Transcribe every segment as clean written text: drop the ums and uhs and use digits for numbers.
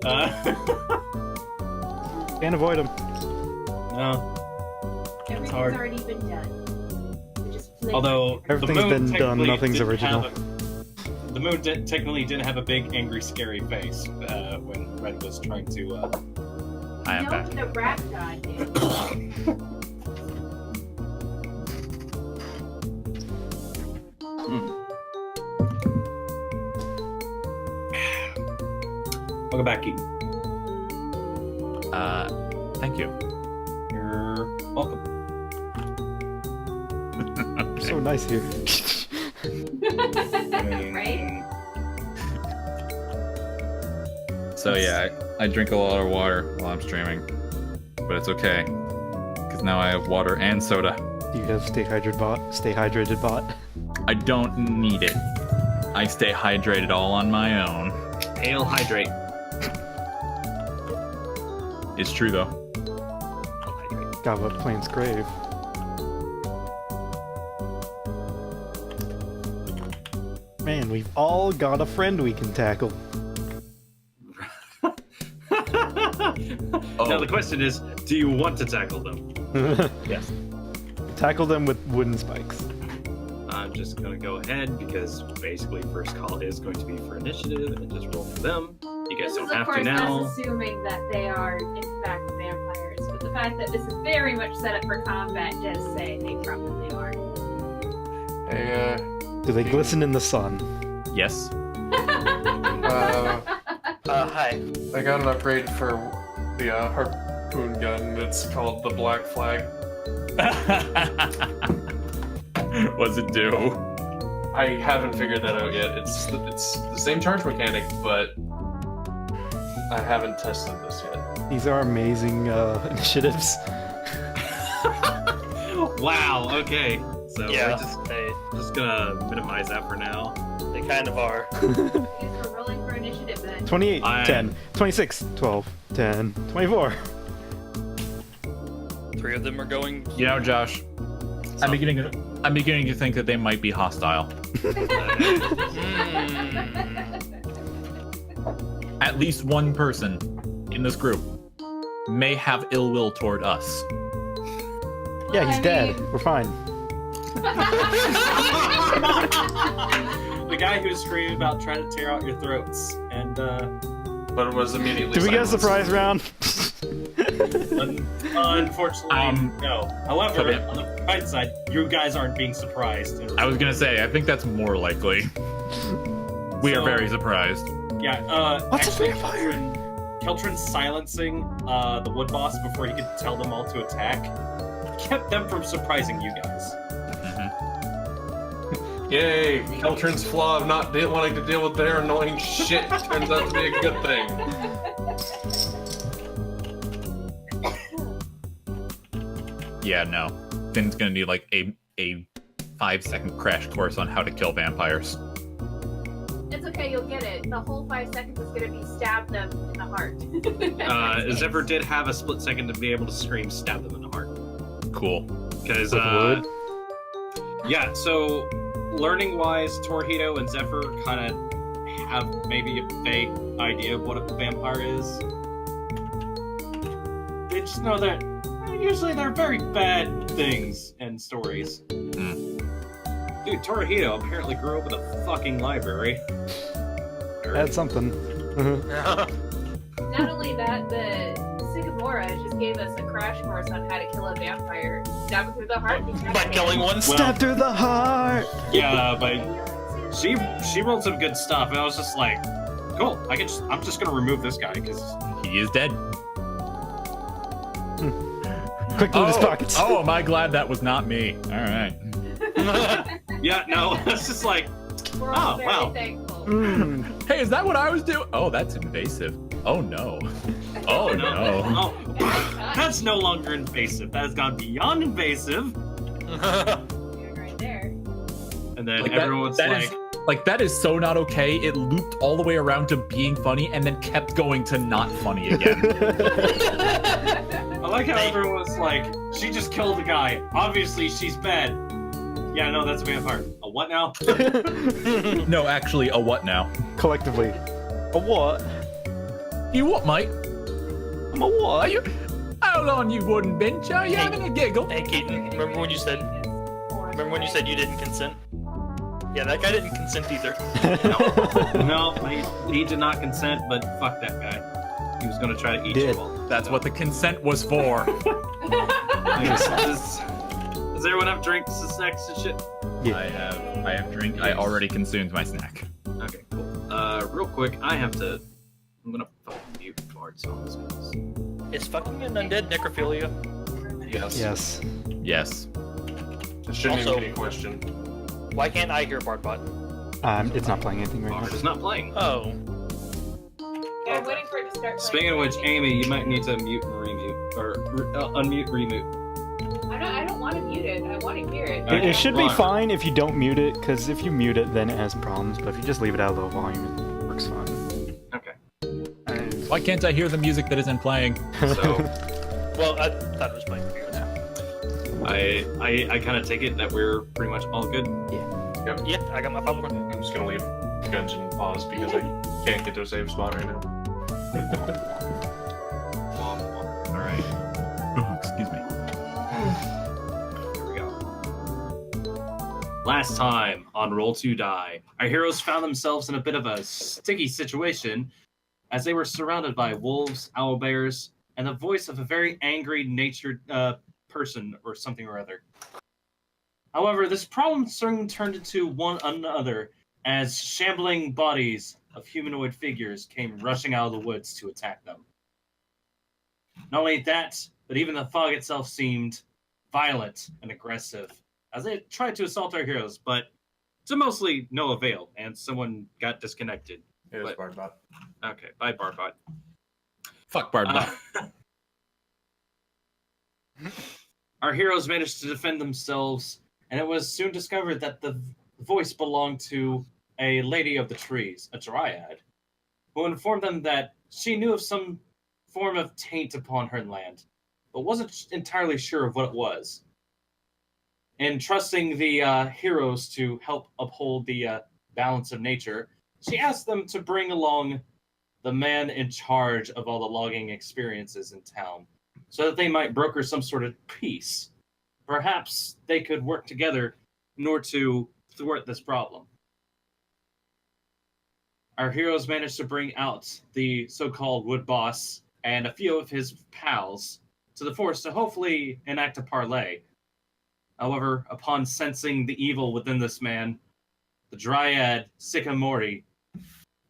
Can't avoid them. No. Everything's hard. already been done. We just play Although Everything's the moon been done, technically nothing's didn't original. The moon technically didn't have a big, angry, scary face when Red was trying to. I am no, back. the rat god did. Welcome back, Keaton. Thank you. You're welcome. So nice here. Right? So yeah, I drink a lot of water while I'm streaming, but it's okay because now I have water and soda. You have stay hydrated bot. Stay hydrated bot. I don't need it. I stay hydrated all on my own. Ale hydrate. It's true though. God, what Plains grave. Man, we've all got a friend we can tackle. Now the question is, do you want to tackle them? Yes. Tackle them with wooden spikes. I'm just gonna go ahead because basically first call is going to be for initiative and just roll for them. You guys This don't is, of have course, to now. us assuming that they are, in fact, vampires. But the fact that this is very much set up for combat does say they probably are. Hey, Do they glisten in the sun? Yes. hi. I got an upgrade for the harpoon gun. It's called the Black Flag. What's it do? I haven't figured that out yet. It's the same charge mechanic, but I haven't tested this yet. These are amazing initiatives. Wow. Okay. So Yeah, we're just gonna minimize that for now. they kind of are. Because we're rolling for initiative then. 28, 10, 26, 12, 10, 24. 3 of them are going. You know, Josh, I'm beginning to think that they might be hostile. At least one person in this group may have ill will toward us. Yeah, he's dead. We're fine. The guy who was screaming about trying to tear out your throats, and But it was immediately. Did we get a silenced. surprise round? unfortunately, no. However, okay. on the bright side, you guys aren't being surprised. I was gonna say, I think that's more likely. We are So- very surprised. Yeah, What's a actually, vampire? Qeltrin silencing the wood boss before he could tell them all to attack kept them from surprising you guys. Yay! Qeltrin's flaw of not wanting to deal with their annoying shit turns out to be a good thing. Yeah, no. Finn's gonna need like a 5-second crash course on how to kill vampires. It's okay, you'll get it. The whole 5 seconds is gonna be stab them in the heart. Zephyr did have a split second to be able to scream, stab them in the heart. Cool. Because, With wood? yeah, so learning wise, Torihito and Zephyr kind of have maybe a vague idea of what a vampire is. They just know that usually they're very bad things in stories. Dude, Torihito apparently grew up in a fucking library. That's something. Not only that, the Sycamora just gave us a crash course on how to kill a vampire. Stab it through the heart. By killing one? Stab through the heart! Yeah, but she rolled some good stuff, and I was just like, cool. I'm just gonna remove this guy because He is dead. Quick, loot his pockets. Oh, am I glad that was not me. Alright. yeah, no, it's just like, We're all Oh, very wow. thankful. Hey, is that what I was doing? Oh, that's invasive. Oh no. Oh no. oh, that's no longer invasive. That has gone beyond invasive. Right there. And then Like everyone's that like, is- Like, that is so not okay. It looped all the way around to being funny and then kept going to not funny again. I like how everyone's like, she just killed a guy. Obviously, she's bad. Yeah, no, that's a vampire. A what now? No, actually, a what now? Collectively. A what? You what, mate? I'm a what? Are you? Hold on, you wooden bench. Are you having a giggle? Hey, Keaton, remember when you said you didn't consent? Yeah, that guy didn't consent either. No, he did not consent, but fuck that guy. He was gonna try to eat you all. That's what the consent was for. Does everyone have drinks and snacks and shit? Yeah. I have drink. I already consumed my snack. Okay, cool. Real quick, I'm gonna fucking mute Bard songs. Is fucking an undead necrophilia? Yes. Yes. Yes. It shouldn't Also- even be a question. Why can't I hear Bardbot? It's not playing anything right Bard now. is not playing. Oh. Yeah, I'm waiting for it to start. Speaking of which, Amy, you might need to mute and remute, or unmute, remute. I don't want to mute it. I want to hear it. It should be Right. fine if you don't mute it, because if you mute it, then it has problems. But if you just leave it at a low volume, it works fine. Okay. Why can't I hear the music that isn't playing? So Well, I thought it was playing. I kind of take it that we're pretty much all good. Yeah, I got my popcorn. I'm just gonna leave Gungeon pause because I can't get to a safe spot right now. All right. Oh, excuse me. Here we go. Last time on Roll 2 Die, our heroes found themselves in a bit of a sticky situation as they were surrounded by wolves, owlbears, and the voice of a very angry natured person or something or other. However, this problem soon turned into one another as shambling bodies of humanoid figures came rushing out of the woods to attack them. Not only that, but even the fog itself seemed violent and aggressive as they tried to assault our heroes, but to mostly no avail, and someone got disconnected. It was But- Bardbot. Okay, bye, Barbot. Fuck Bardbot. Our heroes managed to defend themselves, and it was soon discovered that the voice belonged to a lady of the trees, a dryad, who informed them that she knew of some form of taint upon her land, but wasn't entirely sure of what it was. And trusting the heroes to help uphold the balance of nature, she asked them to bring along the man in charge of all the logging experiences in town, so that they might broker some sort of peace. Perhaps they could work together in order to thwart this problem. Our heroes managed to bring out the so-called wood boss and a few of his pals to the forest to hopefully enact a parley. However, upon sensing the evil within this man, the dryad Sycamore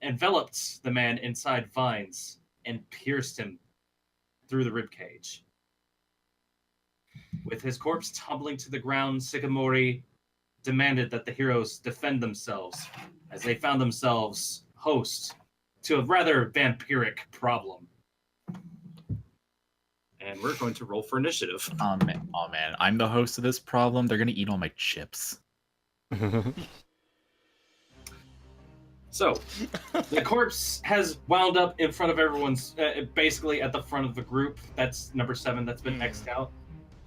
enveloped the man inside vines and pierced him through the ribcage. With his corpse tumbling to the ground, Sycamore demanded that the heroes defend themselves, as they found themselves host to a rather vampiric problem. And we're going to roll for initiative. Oh man, I'm the host of this problem. They're gonna eat all my chips. So, the corpse has wound up in front of everyone's, basically at the front of the group. That's number 7 that's been X'd out.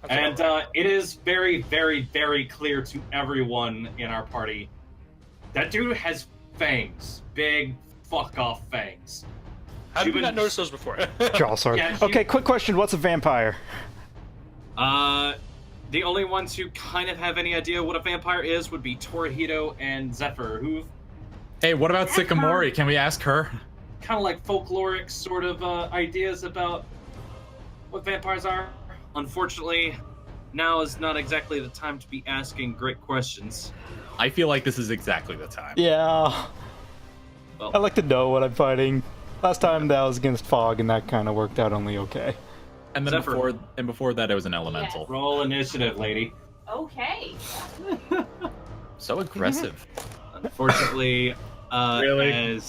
And it is very, very, very clear to everyone in our party that dude has fangs. Big, fuck-off fangs. How did we not notice those before? Sorry. Yeah, Okay, quick question. What's a vampire? The only ones who kind of have any idea what a vampire is would be Torihito and Zephyr, who Hey, what about Sycamore? Can we ask her? kind of like folkloric sort of ideas about what vampires are. Unfortunately, now is not exactly the time to be asking great questions. I feel like this is exactly the time. Yeah. Well, I like to know what I'm fighting. Last time that was against Fog, and that kind of worked out only okay. And then Zephyr. before that, it was an elemental. roll initiative, lady. Okay. So aggressive. Unfortunately, Really?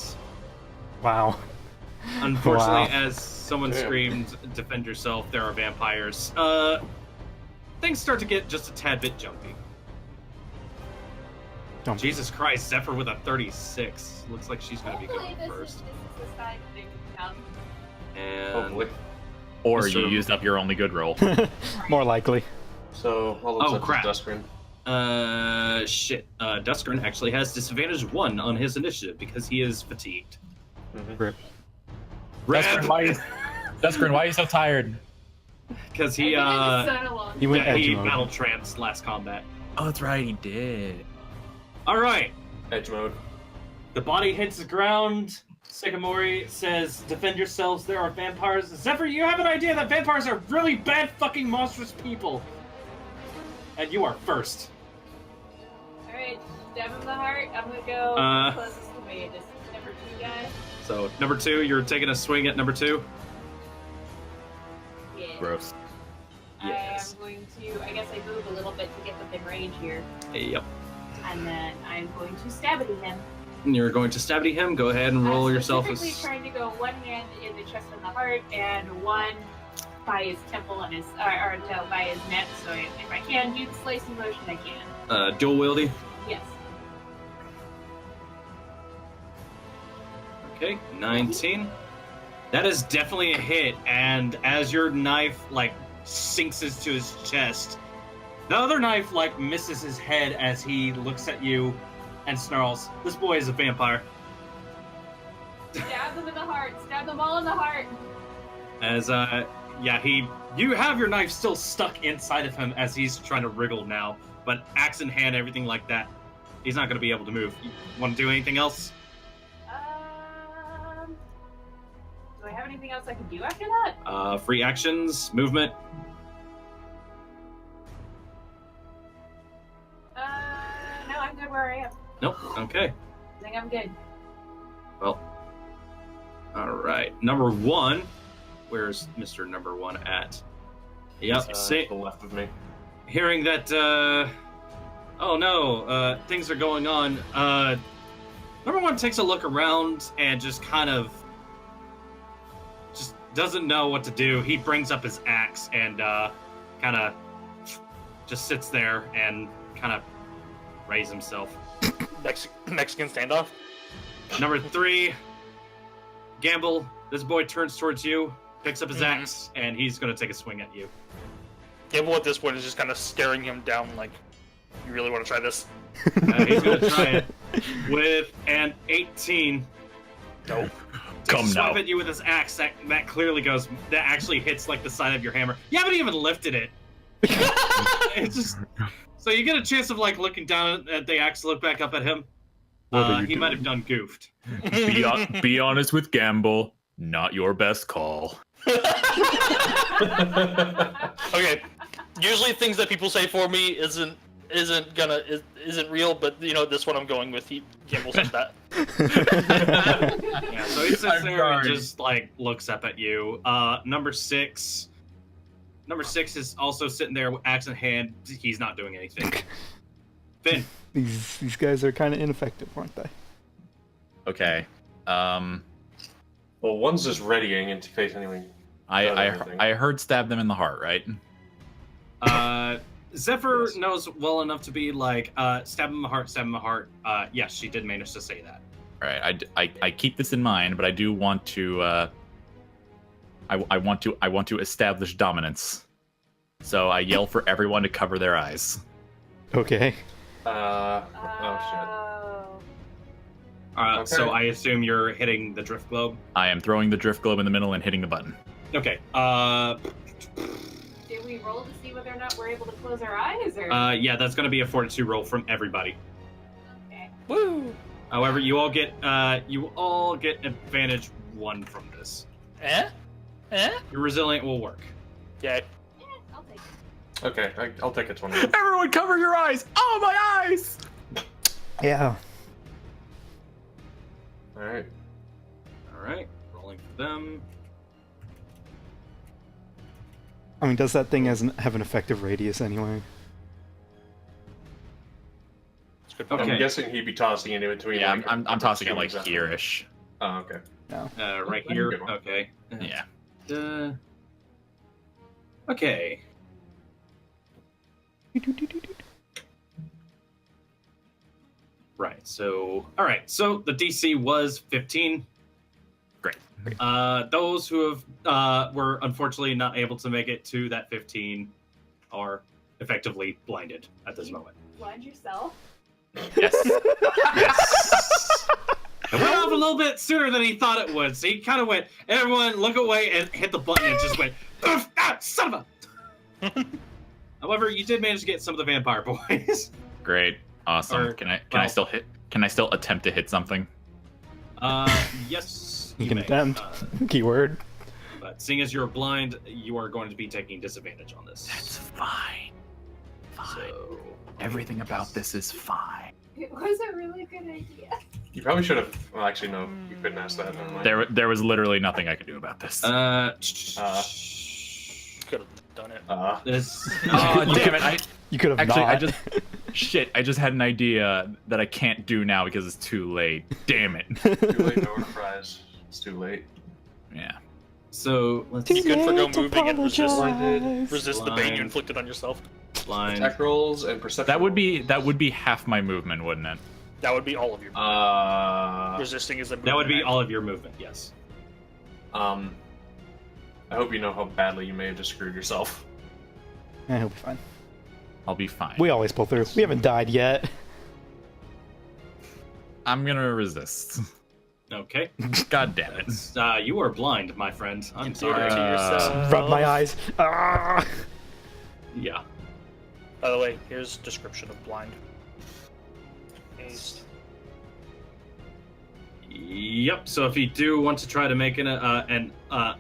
Wow. Unfortunately, Wow. as someone screamed, "Defend yourself! There are vampires." Things start to get just a tad bit jumpy. Don't- Jesus Christ, Zephyr with a 36. Looks like she's going to be Hopefully going this first. is the side they can come. And Hopefully. Or Mr. you used up your only good roll. More likely. So, I'll look Oh, up crap. this Dustgrin. shit. Duskern actually has disadvantage 1 on his initiative because he is fatigued. Mhm. Rip. Dustin, why are you so tired? Because he He went edge mode. battle trance last combat. Oh, that's right, he did. All right. Edge mode. The body hits the ground. Sycamori says, "Defend yourselves. There are vampires." Zephyr, you have an idea that vampires are really bad, fucking monstrous people. And you are first. Alright, stab him in the heart. I'm gonna go closest to me. This number 2 guy. So number 2, you're taking a swing at number 2. Yeah. Gross. Yes. I am going to, I guess I move a little bit to get within range here. Yep. And then I'm going to stab at him. You're going to stab at him. Go ahead and roll yourself as. Specifically trying to go one hand in the chest and the heart, and one by his temple and his, or no, by his neck. So if I can do the slicing motion, I can. Dual wieldy. Yes. Okay, 19. That is definitely a hit, and as your knife like sinks into his chest, the other knife like misses his head as he looks at you and snarls, "This boy is a vampire." Stab them in the heart. Stab them all in the heart. As you have your knife still stuck inside of him as he's trying to wriggle now, but axe in hand, everything like that, he's not going to be able to move. You want to do anything else? Do I have anything else I can do after that? Free actions, movement. No, I'm good where I am. Nope. Okay. I think I'm good. Well. All right. Number 1. Where's Mr. Number 1 at? Yep. To the left of me. Hearing that. Oh no. Things are going on. Number 1 takes a look around and just kind of. Just doesn't know what to do. He brings up his axe and kind of just sits there and kind of raise himself. Mexican standoff. Number 3, Gambul. This boy turns towards you, picks up his axe, and he's going to take a swing at you. Gambul at this point is just kind of staring him down like, "You really want to try this?" He's going to try it with an 18. Nope. Come now. Swipe at you with his axe. That clearly goes. That actually hits like the side of your hammer. You haven't even lifted it. It's just. So you get a chance of like looking down at the axe, look back up at him. He might have done goofed. Be honest with Gambul. Not your best call. Okay. Usually things that people say for me isn't real, but you know this one I'm going with. Gambul said that. Yeah, so he sits there and just like looks up at you. Number 6. Number 6 is also sitting there, axe in hand. He's not doing anything. Finn. These guys are kind of ineffective, aren't they? Okay. Well, one's just readying in case anyone. I heard stab them in the heart, right? Zephyr knows well enough to be like, stab him in the heart, stab him in the heart. Yes, she did manage to say that. All right, I keep this in mind, but I do want to. I want to establish dominance. So I yell for everyone to cover their eyes. Okay. Oh shit. So I assume you're hitting the drift globe. I am throwing the drift globe in the middle and hitting the button. Okay. Did we roll to see whether or not we're able to close our eyes, or? Yeah, that's going to be a fortitude roll from everybody. Okay. Woo! However, you all get advantage 1 from this. Your resilient will work. Yeah. Yeah, I'll take it. Okay, I'll take a 20. Everyone, cover your eyes! Oh, my eyes! Yeah. All right. Rolling for them. I mean, does that thing have an effective radius anyway? Okay. I'm guessing he'd be tossing it in between. Yeah, like, I'm tossing it like exactly. here-ish. Oh, okay. No. Right here. Good one. Okay. Yeah. Okay. Right. So, all right. So the DC was 15. Great. Those who have were unfortunately not able to make it to that 15 are effectively blinded at this moment. Blind yourself? Yes. Yes. It went off a little bit sooner than he thought it would, so he kind of went, everyone look away, and hit the button and just went, "Oof, ah, son of a... However, you did manage to get some of the vampire boys. Great. Awesome. Or- Can I still hit? Can I still attempt to hit something? Yes, You you can may. attempt. Keyword. But seeing as you're blind, you are going to be taking disadvantage on this. That's fine. Fine. So, Everything about this is fine. It was a really good idea. You probably should have. Well, actually, no. You couldn't ask that. Never mind. There was literally nothing I could do about this. Could have done it. this. Oh, damn it! You could have Actually, not. I just had an idea that I can't do now because it's too late. Damn it. Too late to order fries. It's too late. Yeah. So let's You could forgo moving and apologize. resist the pain you inflicted on yourself. blind. Attack rolls and perception. That would be half my movement, wouldn't it? That would be all of your resisting is a That would be movement all of your movement. Yes. I hope you know how badly you may have just screwed yourself. He'll be fine. I'll be fine. We always pull through. We haven't died yet. I'm gonna resist. Okay. God damn it. You are blind, my friend. I'm Consider it sorry. to yourself. Rub my eyes. Ah! Yeah. By the way, here's description of blind. Haste. Yep. So if you do want to try to make an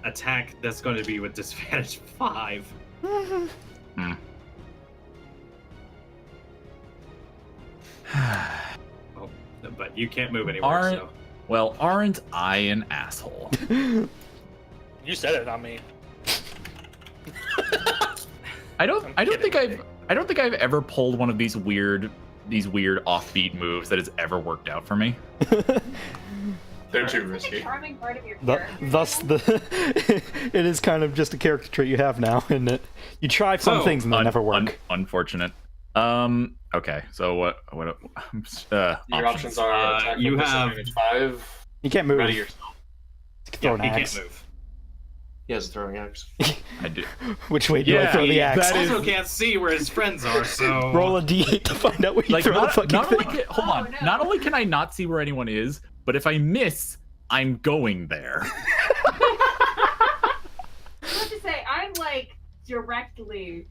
attack, that's going to be with disadvantage 5. Hmm. Oh, but you can't move anywhere. Aren't I an asshole? You said it, not me. I don't think kidding. I've ever pulled one of these weird offbeat moves that has ever worked out for me. They're too It's like a risky. charming part of your character. Thus, it is kind of just a character trait you have now, isn't it? You try some So, things and they never work. Unfortunate. Okay, so what Your options? options are attack you with have- disadvantage 5. You can't move. Ready yourself. Throw Yeah, an he axe. can't move. He has a throwing axe. I do. Which way do I Yeah, throw the axe? that is- Also can't see where his friends are, so Roll a d8 to find out where you Like throw the not, fucking not only thing. can, hold on. Oh, no. Not only can I not see where anyone is, but if I miss, I'm going there. I have to say, I'm like directly,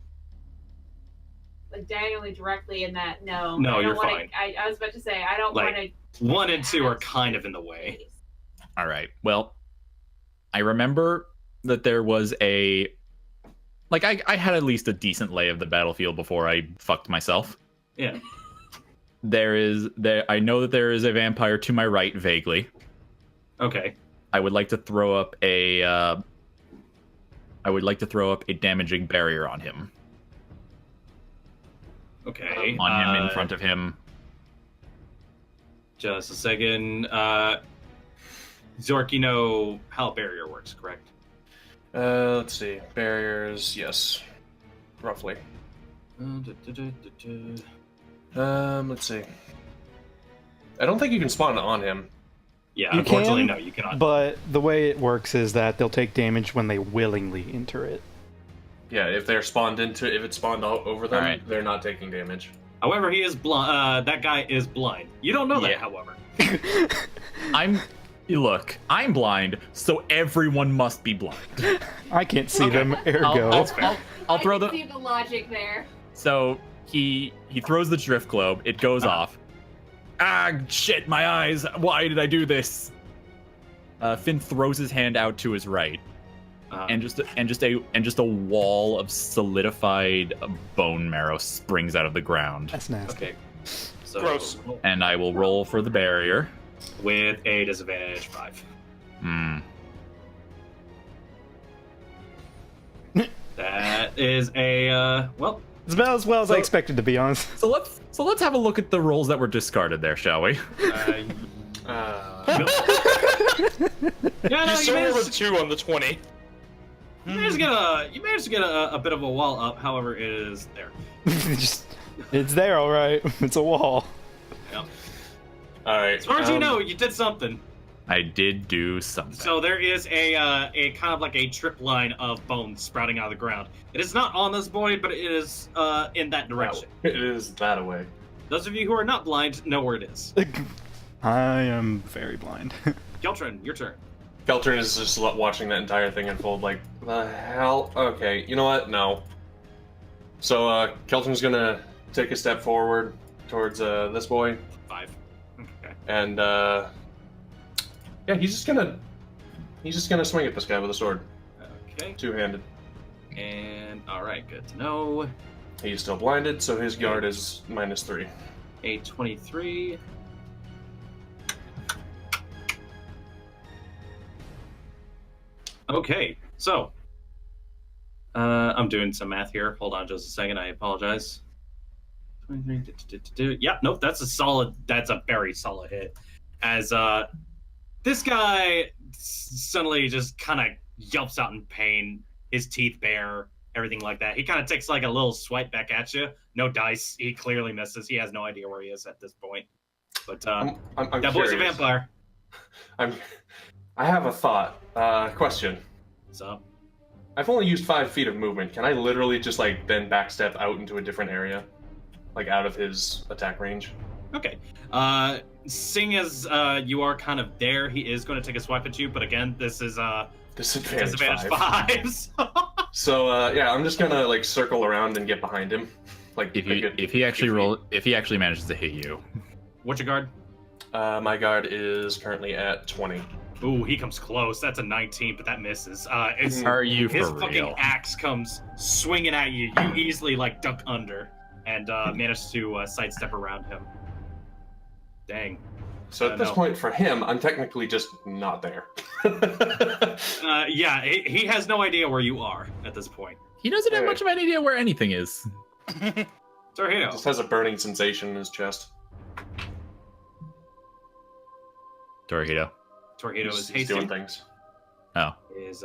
like diagonally directly in that. No, No, I don't you're wanna, fine. I was about to say I don't Like, want to. 1 and 2 are kind of in the way. All right. Well, I remember that there was I had at least a decent lay of the battlefield before I fucked myself. Yeah. I know that there is a vampire to my right vaguely. Okay. I would like to throw up a damaging barrier on him. Okay. On him in front of him. Just a second. Zork, you know how a barrier works, correct? Let's see. Barriers, yes. Roughly. Let's see. I don't think you can spawn on him. Yeah, You unfortunately, can, no, you cannot. But the way it works is that they'll take damage when they willingly enter it. Yeah, if they're spawned into, if it's spawned over them, Alright. they're not taking damage. However, he is blind. That guy is blind. You don't know that, Yeah. however. I'm blind, so everyone must be blind. I can't see Okay. them, ergo. I'll throw I the. can see the logic there. So he throws the drift globe. It goes off. Ah, shit! My eyes. Why did I do this? Finn throws his hand out to his right, and just a wall of solidified bone marrow springs out of the ground. That's nasty. Okay. So, Gross. And I will roll for the barrier. With a disadvantage 5. That is a well. It's about as well as I So- expected, to be honest. So let's have a look at the rolls that were discarded there, shall we? Yeah, no, You you started with managed, 2 on the 20. you managed to get a bit of a wall up. However, it is there. It's there, all right. It's a wall. Yep. Alright. As far as you know, you did something. I did do something. So there is a kind of like a trip line of bones sprouting out of the ground. It is not on this boy, but it is in that direction. It is that away. Those of you who are not blind know where it is. I am very blind. Qeltrin, your turn. Qeltrin is just watching that entire thing unfold like, the hell? Okay, you know what? No. So, Qeltrin's gonna take a step forward towards this boy. 5. Okay. And, yeah, he's just gonna swing at this guy with a sword. Okay. Two-handed. And, alright, good to know. He's still blinded, so his guard is -3. A 23. Okay, so I'm doing some math here. Hold on just a second. I apologize. 23. Yeah, nope. That's a very solid hit. As this guy suddenly just kind of yelps out in pain, his teeth bare, everything like that. He kind of takes like a little swipe back at you. No dice. He clearly misses. He has no idea where he is at this point. But I'm that boy's a curious. vampire. I have a thought. Question. So I've only used 5 feet of movement. Can I literally just like then backstep out into a different area, like out of his attack range? okay. Seeing as you are kind of there, he is going to take a swipe at you. But again, this is disadvantage 5. So yeah, I'm just gonna like circle around and get behind him. Like If he actually manages to hit you. What's your guard? my guard is currently at 20. Ooh, he comes close. That's a 19, but that misses. Are you His for fucking real? axe comes swinging at you. You easily like duck under and manage to sidestep around him. Dang. So at this point, for him, I'm technically just not there. Yeah, he has no idea where you are at this point. He doesn't have Hey. much of an idea where anything is. Torihito. Just has a burning sensation in his chest. Torihito. Torihito is He's doing hasting. things. Oh. Is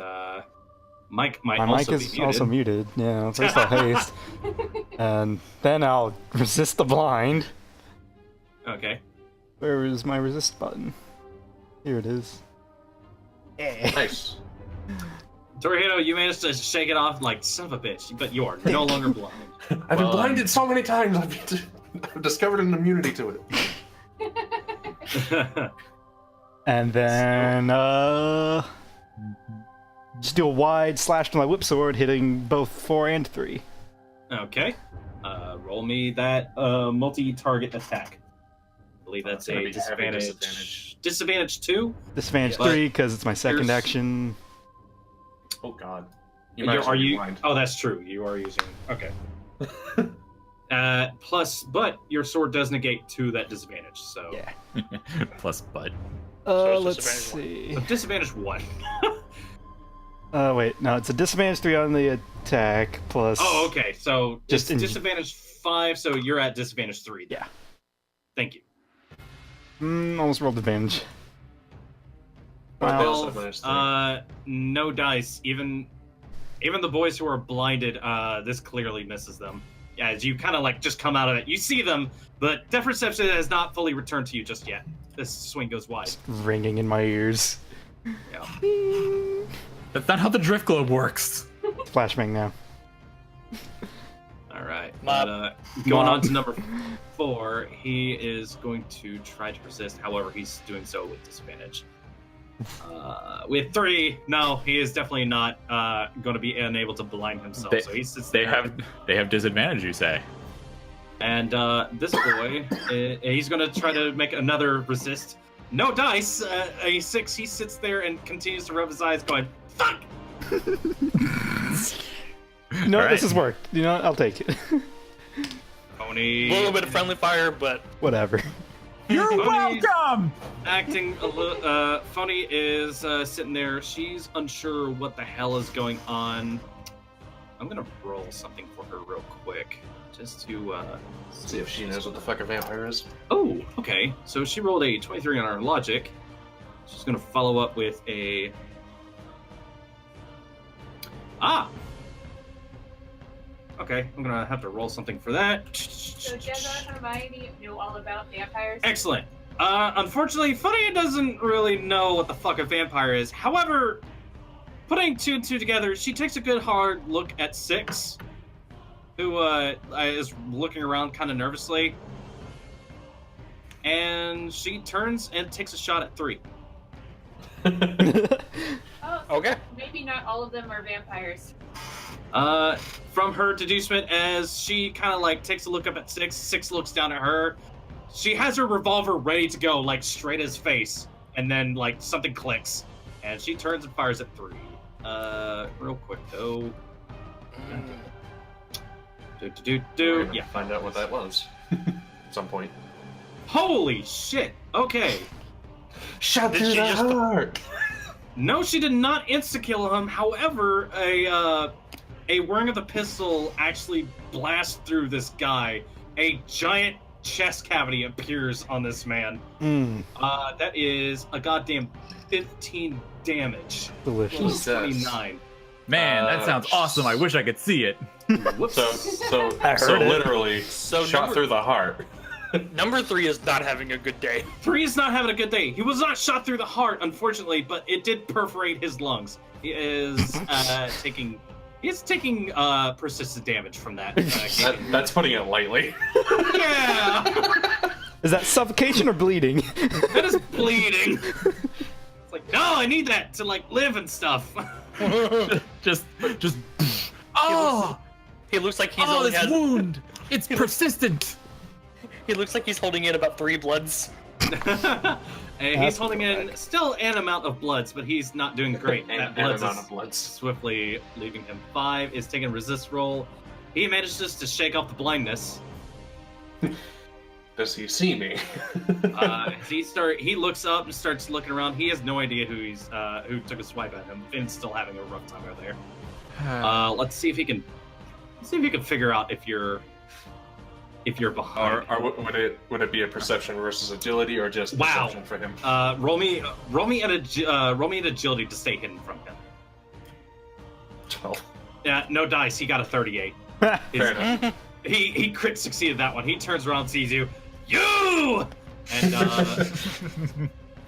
Mike might My also mic be is muted. also muted. Yeah, first I'll haste, and then I'll resist the blind. Okay. Where is my resist button? Here it is. Nice. Torihito, you managed to shake it off like son of a bitch, but you're no longer blind. I've been blinded so many times. I've discovered an immunity to it. And then, just do a wide slash to my whip sword, hitting both 4 and 3. Okay. Roll me that multi-target attack. I believe that's gonna a be heavy disadvantage. Disadvantage 2? Disadvantage But 3 because it's my second here's- action. Oh god. Are you? Oh, that's true. You are using. Okay. But your sword does negate 2 that disadvantage. So Yeah. Plus butt. So it's Let's disadvantage see. so disadvantage 1. Wait, no, it's a disadvantage 3 on the attack plus. Oh, okay. So Just it's in- disadvantage 5. So you're at disadvantage 3. Then. Yeah. Thank you. Almost rolled advantage. Well, No dice. Even the boys who are blinded, this clearly misses them. Yeah, as you kind of like just come out of it, you see them, but depth perception has not fully returned to you just yet. This swing goes wide. Ringing in my ears. Yeah. That's not how the drift globe works. Flashbang now. All right. Mob. But, going on to number 4, he is going to try to resist. However, he's doing so with disadvantage. With 3, no, he is definitely not going to be unable to blind himself. So he sits They there. have disadvantage, you say. And this boy, he's going to try to make another resist. No dice. A 6. He sits there and continues to rub his eyes, going, "Fuck." No, All right. this has worked. You know what? I'll take it. Pony. A little bit of friendly fire, but Whatever. You're Pony's welcome! Acting a little. Phony is sitting there. She's unsure what the hell is going on. I'm gonna roll something for her real quick, just to see if she knows what the fuck a vampire is. Oh, okay. So she rolled a 23 on her logic. She's gonna follow up with a. Okay, I'm gonna have to roll something for that. So Jenna and Hermione know all about vampires. Excellent. Unfortunately, Funny doesn't really know what the fuck a vampire is. However, putting 2 and 2 together, she takes a good hard look at 6, who is looking around kind of nervously. and she turns and takes a shot at 3. Oh, so Okay. maybe not all of them are vampires. From her deducement, as she kind of like takes a look up at 6, 6 looks down at her. She has her revolver ready to go, like straight at his face, and then like something clicks, and she turns and fires at 3. Real quick though. Yeah. Find out what that was at some point. Holy shit! Okay. Shot Did through she the just- heart. No, she did not insta-kill him. However, a whirring of the pistol actually blasts through this guy. A giant chest cavity appears on this man. That is a goddamn 15 damage. Delicious. Plus 29. Man, that sounds awesome. I wish I could see it. Whoops. So I heard it. literally So shot through the heart. Number 3 is not having a good day. 3 is not having a good day. He was not shot through the heart, unfortunately, but it did perforate his lungs. He is taking persistent damage from that. That's putting it lightly. Yeah, Is that suffocation or bleeding? that is bleeding. It's like, no, I need that to like live and stuff. just. Oh, He looks like he's Oh, only this has. wound! It's persistent! He looks like he's holding in about 3 bloods. And he's holding in still an amount of bloods, but he's not doing great. That blood amount is of bloods. swiftly leaving him. 5 is taking a resist roll. He manages to shake off the blindness. Does he see me? He looks up and starts looking around. He has no idea who took a swipe at him. Finn's still having a rough time over there. Let's see if he can figure out if you're behind. Or would it be a perception versus agility, or just perception for him? Roll me an agility to stay hidden from him. 12. Yeah, no dice. He got a 38. Fair enough. He crit succeeded that one. He turns around, sees you, and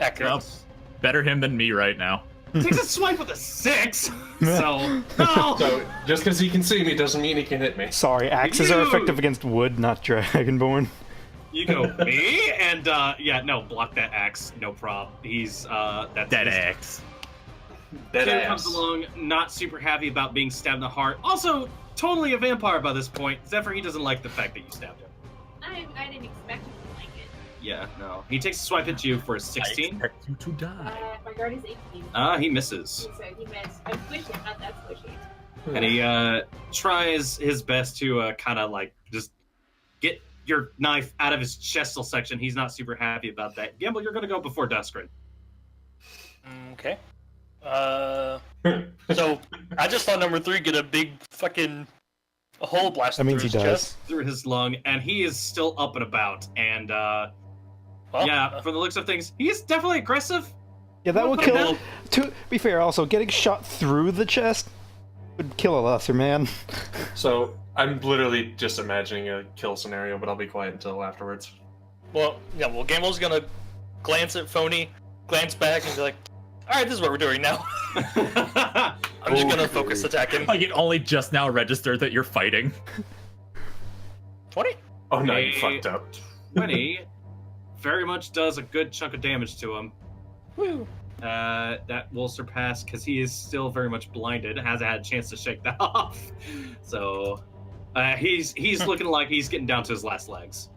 Accurate. Well, better him than me right now. takes a swipe with a 6. So no. So just because he can see me doesn't mean he can hit me. Sorry, axes are effective against wood, not dragonborn. You go me and block that axe, no problem. He's that's Dead his- axe. Dead Kid ass. comes along, not super happy about being stabbed in the heart. Also, totally a vampire by this point. Zephyr, he doesn't like the fact that you stabbed him. I didn't expect him to like it. Yeah, no. He takes a swipe at you for a 16. I expect you to die. My guard is 18. He misses. So he missed. I'm squishy, not that squishy. And he tries his best to kind of like just get your knife out of his chestal section. He's not super happy about that. Gambul, you're going to go before Duskrin. Okay. So I just saw number 3 get a big fucking hole blast That means through he his does. chest. Through his lung, and he is still up and about. And Well, from the looks of things, he is definitely aggressive. Yeah, that We'll would put him kill. down. To be fair, also getting shot through the chest would kill a lesser man. So I'm literally just imagining a kill scenario, but I'll be quiet until afterwards. Gambul's gonna glance at Phony, glance back, and be like, "All right, this is what we're doing now." I'm just gonna focus attack him. Like it only just now registered that you're fighting. 20. Oh no, you Hey. fucked up. 20 very much does a good chunk of damage to him. Woo. That will surpass because he is still very much blinded. Hasn't had a chance to shake that off. So he's looking like he's getting down to his last legs.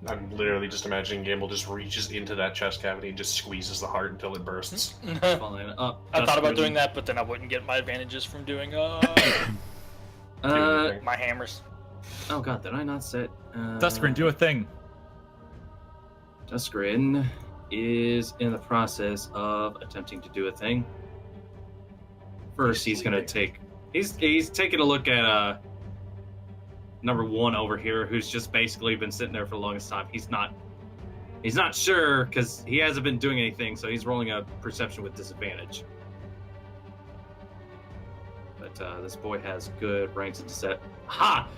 I'm literally just imagining Gambul just reaches into that chest cavity and just squeezes the heart until it bursts. Falling up. I thought about Duskrin. doing that, but then I wouldn't get my advantages from doing Uh, my hammers. oh god, did I not set? Duskrin, do a thing. Duskrin is in the process of attempting to do a thing. First, he's gonna take. He's taking a look at number 1 over here, who's just basically been sitting there for the longest time. He's not sure because he hasn't been doing anything, so he's rolling a perception with disadvantage. But this boy has good ranks and set. Ha!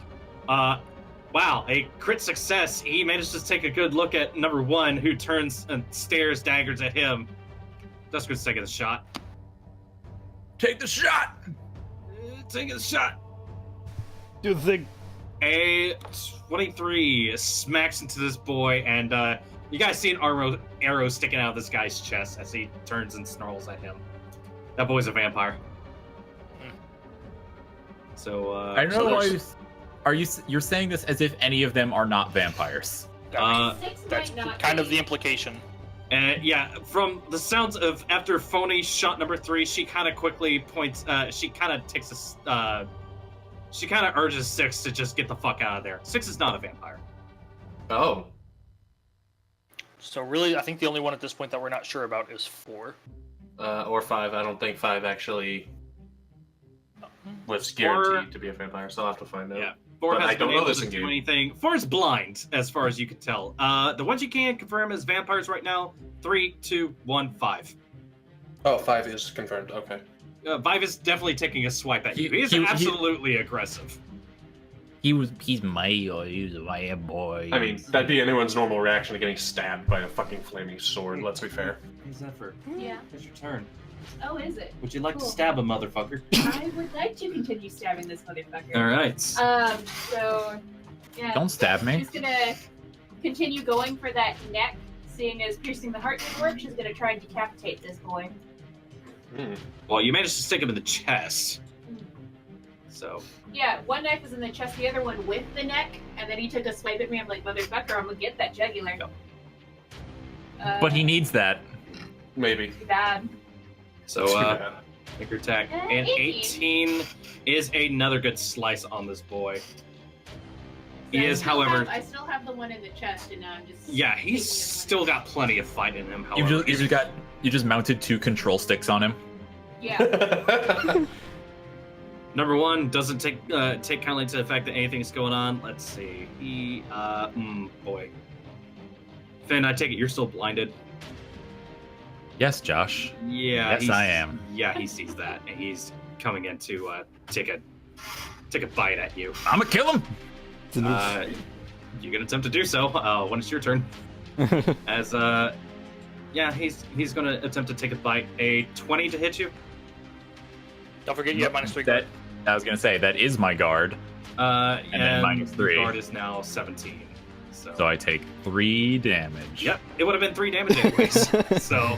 Wow, a crit success. He manages to take a good look at number 1, who turns and stares daggers at him. Duskrin's taking a shot. Take the shot. Taking a shot. Do the thing. A 23 smacks into this boy, and you guys see an arrow sticking out of this guy's chest as he turns and snarls at him. That boy's a vampire. So I don't know why you're saying this as if any of them are not vampires. That's kind of the implication. Yeah, from the sounds of after Phony shot number 3, she kind of quickly points. She kind of takes a. She kind of urges 6 to just get the fuck out of there. 6 is not a vampire. Oh. So really, I think the only one at this point that we're not sure about is 4. Or 5. I don't think 5 actually was guaranteed to be a vampire, so I'll have to find out. Yeah. 4 But has I don't been know able this to in do game. anything. 4 is blind, as far as you can tell. The ones you can confirm as vampires right now: 3, 2, 1, 5. Oh, 5 is confirmed. Okay. 5 is definitely taking a swipe at you. He's absolutely aggressive. He's my boy. I mean, that'd be anyone's normal reaction to getting stabbed by a fucking flaming sword, let's be fair. Who's that for? Yeah. It's your turn. Oh, is it? Would you like Cool. to stab a motherfucker? I would like to continue stabbing this motherfucker. Alright. So, yeah. Don't stab me. She's gonna continue going for that neck, seeing as piercing the heart didn't work. She's gonna try and decapitate this boy. Well, you managed to stick him in the chest. So. Yeah, one knife was in the chest, the other one with the neck, and then he took a swipe at me. I'm like, motherfucker, I'm gonna get that jugular. But he needs that. Maybe. Too bad. So, make your attack. And And 18 is another good slice on this boy. He is, however. I still have the one in the chest, and now I'm just. Yeah, he's taking it still got plenty of fight in him, however. You just mounted 2 control sticks on him. Yeah. Number 1 doesn't take kindly to the fact that anything's going on. Let's see. Boy. Finn, I take it you're still blinded. Yes, Josh. Yeah. Yes, I am. Yeah, he sees that, and he's coming in to take a bite at you. I'm gonna kill him. You can attempt to do so when it's your turn. As yeah, he's gonna attempt to take a bite. A 20 to hit you. Don't forget you have -3. That I was gonna say that is my guard. And then -3. Guard is now 17. So I take 3 damage. Yep, it would have been 3 damage anyways. So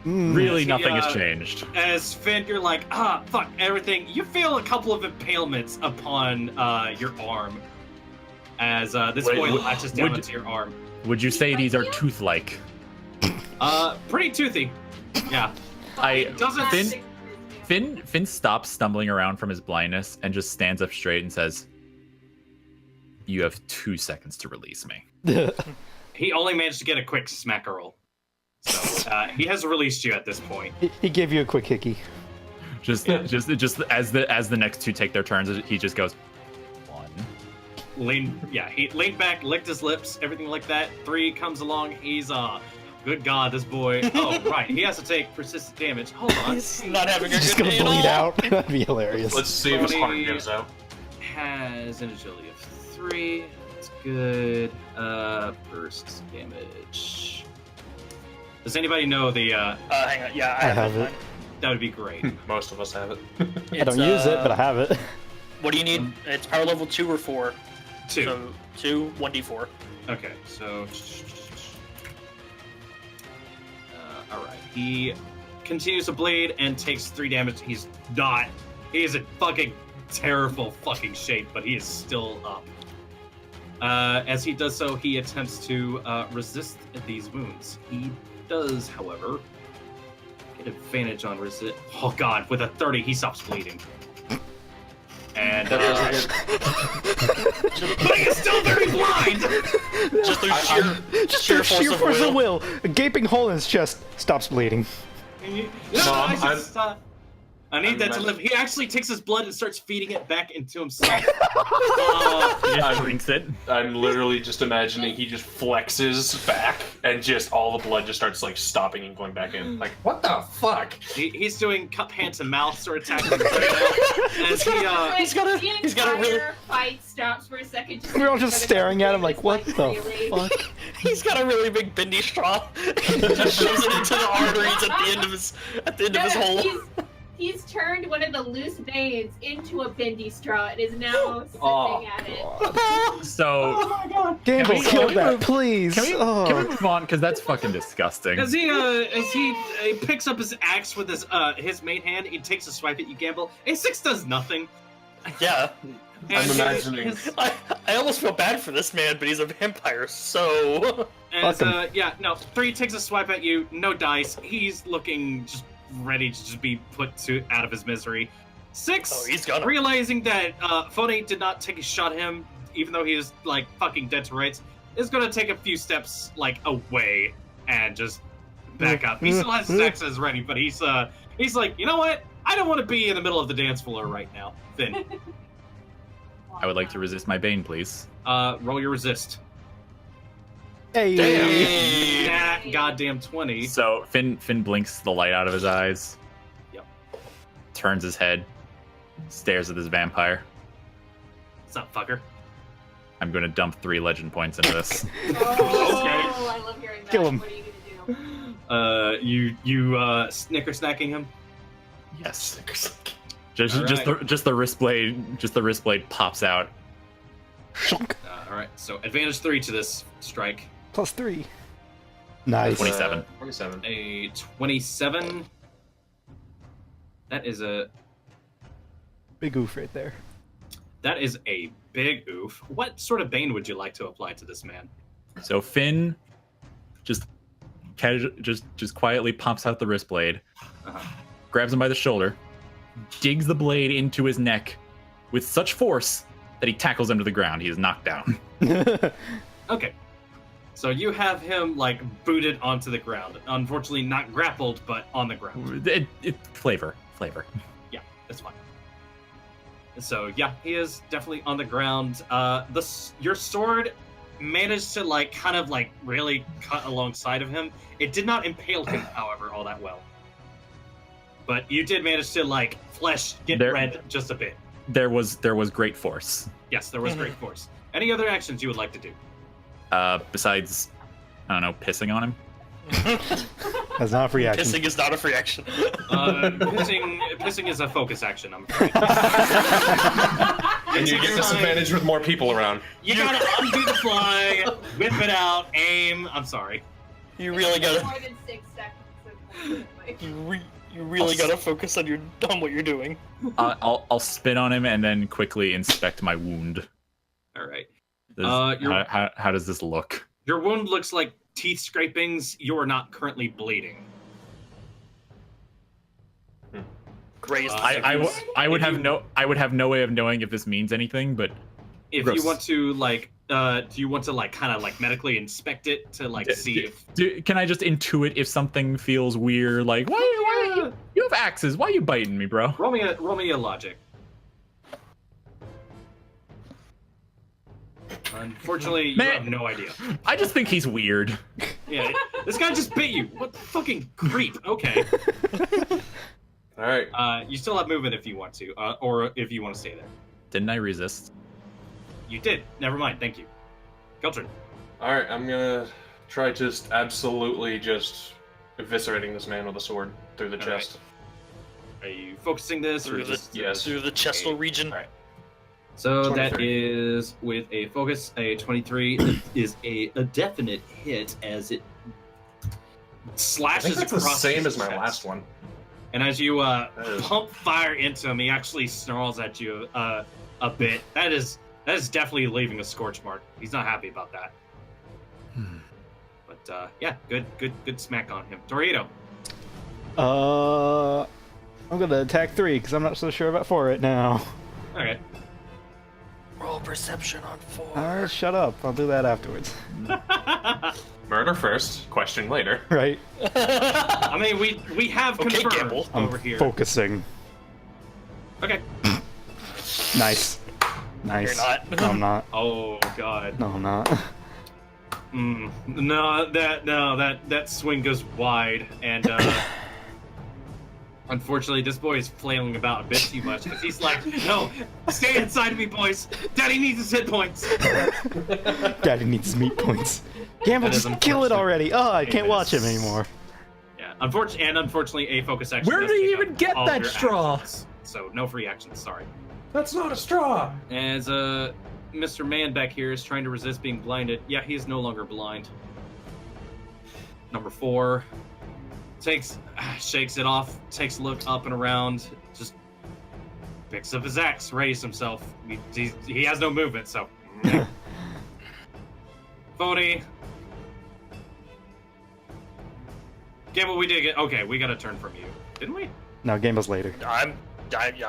really, As he, nothing has changed. as Finn, you're like, fuck everything. You feel a couple of impalements upon your arm as this boy latches down into your arm. Would you say these are tooth-like? Pretty toothy. Yeah. Doesn't. Finn stops stumbling around from his blindness and just stands up straight and says, "You have 2 seconds to release me." He only managed to get a quick smack roll. So he has released you at this point. He gave you a quick hickey. Just as the next 2 take their turns, he just goes 1. He leaned back, licked his lips, everything like that. 3 comes along. He's good God, this boy. Oh right, he has to take persistent damage. Hold on. He's not having a He's just good gonna day at bleed all. out. That'd be hilarious. Let's see if his heart Tony- gives out. Has an agility of 3. That's good. Burst damage. Does anybody know the? Hang on. Yeah, I have it. That would be great. Most of us have it. I don't use it, but I have it. What do you need? It's power level 2 or 4. 2. So 2, 1d4. Okay, so. All right. He continues to bleed and takes 3 damage. He is in fucking terrible fucking shape, but he is still up. As he does so, he attempts to resist these wounds. He does, however, get advantage on resist. Oh god, with a 30, he stops bleeding. And but he is still very blind. Just through Just sheer force of will. A gaping hole in his chest stops bleeding. I need that to live. He actually takes his blood and starts feeding it back into himself. He just drinks it. I'm literally just imagining he just flexes back and just all the blood just starts like stopping and going back in. Like, what the fuck? He's doing cup, hand to mouth sort of tactics right now. As He's got a really fight stops for a second. We're all just staring at him like, what the fuck? He's got a really big bendy straw. He just shoves it into the arteries at the end of his hole. He's turned one of the loose veins into a bendy straw and is now sitting at it. So Gambul, kill that, please. can we move on? Because that's fucking disgusting. As he picks up his axe with his main hand, he takes a swipe at you, Gambul. A6 does nothing. Yeah. I'm imagining. I almost feel bad for this man, but he's a vampire, so. And, 3 takes a swipe at you, no dice. He's looking just ready to just be put out of his misery. 6, he's gonna. Realizing that Phony did not take a shot at him, even though he is like fucking dead to rights, is gonna take a few steps like away and just back up. He still has his axes ready, but he's like, you know what? I don't want to be in the middle of the dance floor right now. Finn. I would like to resist my bane, please. Roll your resist. Hey. That goddamn 20. So Finn blinks the light out of his eyes. Yep. Turns his head, stares at this vampire. What's up, fucker? I'm gonna dump 3 legend points into this. Oh, I love hearing that. Kill him. What are you gonna do? You snicker snacking him? Yes. Alright. Just the wrist blade pops out. All right. So advantage 3 to this strike. +3. Nice. 27. 27. A 27. That is a Big oof right there. big oof. What sort of bane would you like to apply to this man? So Finn just quietly pops out the wrist blade, grabs him by the shoulder, digs the blade into his neck with such force that he tackles him to the ground. He is knocked down. Okay. So you have him like booted onto the ground. Unfortunately, not grappled, but on the ground. Flavor. Yeah, that's fine. So yeah, he is definitely on the ground. Your sword managed to like kind of like really cut alongside of him. It did not impale him, however, all that well. But you did manage to like flesh get red just a bit. There was great force. Yes, there was great force. Any other actions you would like to do? Besides, I don't know, pissing on him. That's not a free action. Pissing is not a free action. Pissing is a focus action, I'm afraid. And you get disadvantage with more people around. You gotta undo the fly, whip it out, aim. I'm sorry. You really gotta. More than 6 seconds. You really gotta focus on what you're doing. I'll spit on him and then quickly inspect my wound. All right. How does this look? Your wound looks like teeth scrapings. You are not currently bleeding. Grazed. I would have no way of knowing if this means anything, but If gross. you want to like, do you want to like kind of like medically inspect it to like see if? Can I just intuit if something feels weird? Like, why you have axes? Why are you biting me, bro? Roll me a logic. Unfortunately, you have no idea. I just think he's weird. Yeah, this guy just bit you. What the fucking creep? Okay. All right. You still have movement if you want to, or if you want to stay there. Didn't I resist? You did. Never mind. Thank you. Qeltrin. All right. I'm gonna try just absolutely just eviscerating this man with a sword through the chest. Are you focusing this, or Through just through the chestal region. All right. So 23. that is with a focus, a 23 that is a definite hit as it I slashes think that's the across same his as my chest. last one. And as you is- pump fire into him, he actually snarls at you a bit. That is definitely leaving a scorch mark. He's not happy about that. But yeah, good smack on him. Torihito. I'm gonna attack 3 because I'm not so sure about 4 right now. Okay. Roll perception on 4. Shut up. I'll do that afterwards. Murder first, question later. Right? I mean, we have Okay, confirmed Gambul. over here. Focusing. Okay. Nice. Nice. You're not. No, I'm not. Oh god. No, I'm not. No, that swing goes wide, and unfortunately, this boy is flailing about a bit too much because he's like, "No, stay inside of me, boys. Daddy needs his hit points." Daddy needs meat points. Gambul, That is just kill it unfortunate. already. Oh, I can't It watch him is. anymore. Yeah. Unfortunately, a focus action. Where does did he take even up get all that your straw? actions, so no free actions. Sorry. That's not a straw. As Mr. Man back here is trying to resist being blinded. Yeah, he is no longer blind. Number 4 shakes it off, takes a look up and around, just picks up his axe, raises himself. He has no movement, so. Phony. Gambul, we did get. Okay, we got a turn from you, didn't we? No, Gambul's later. I'm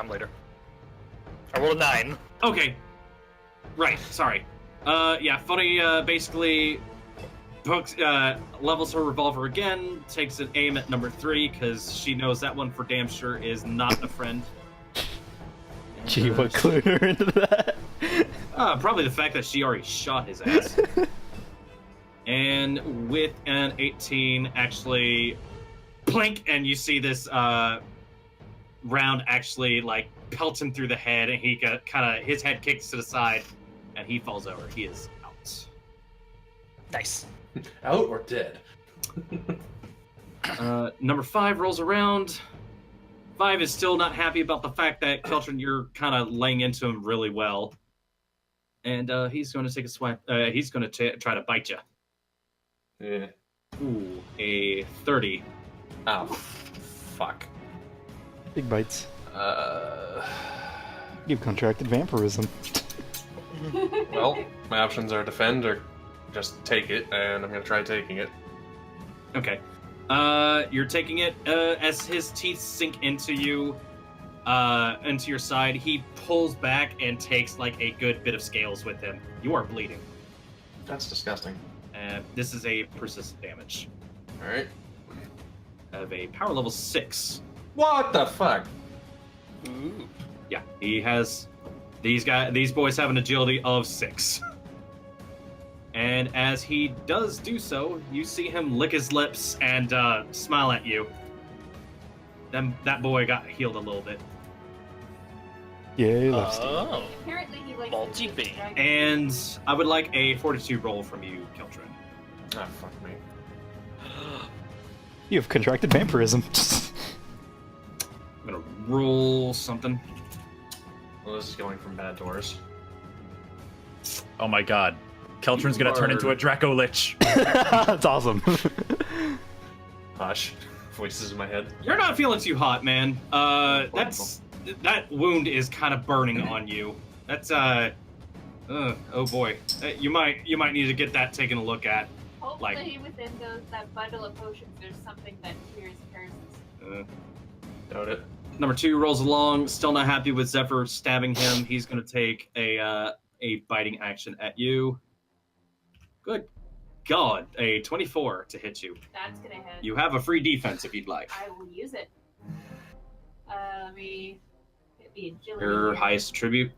later. I rolled a 9. Okay. Right, sorry. Yeah, Phony basically levels her revolver again, takes an aim at number 3, because she knows that one for damn sure is not a friend. Gee, what clued her into that? Probably the fact that she already shot his ass. And with an 18, actually, blink, and you see this round actually like pelt him through the head, and he got his head kicks to the side, and he falls over. He is out. Nice. Out or dead? Number 5 rolls around. 5 is still not happy about the fact that Qeltrin, you're kind of laying into him really well, and he's going to take a swipe. He's going to try to bite you. Yeah. Ooh, a 30. Oh, fuck. Big bites. You've contracted vampirism. Well, my options are defend or just take it, and I'm gonna try taking it. Okay. You're taking it as his teeth sink into you, into your side. He pulls back and takes like a good bit of scales with him. You are bleeding. That's disgusting. This is a persistent damage Alright. of a power level 6. What the fuck? Ooh. Yeah, he has. These boys have an agility of 6. And as he does do so, you see him lick his lips and smile at you. Then that boy got healed a little bit. Yay, left Oh. Apparently he likes Multi to beam. And I would like a fortitude roll from you, Qeltrin. Ah, fuck me. You have contracted vampirism. I'm gonna roll something. Well, this is going from bad to worse. Oh my god. Qeltrin's gonna turn into a Draco Lich. That's awesome. Hush. Voices in my head. You're not feeling too hot, man. That wound is kind of burning on you. That's oh boy. You might need to get that taken a look at. Hopefully within that bundle of potions there's something that cures curses. Doubt it. Number 2 rolls along, still not happy with Zephyr stabbing him. He's gonna take a biting action at you. Good God, a 24 to hit you. That's gonna hit. You have a free defense if you'd like. I will use it. Let me get the agility. Your here. highest attribute.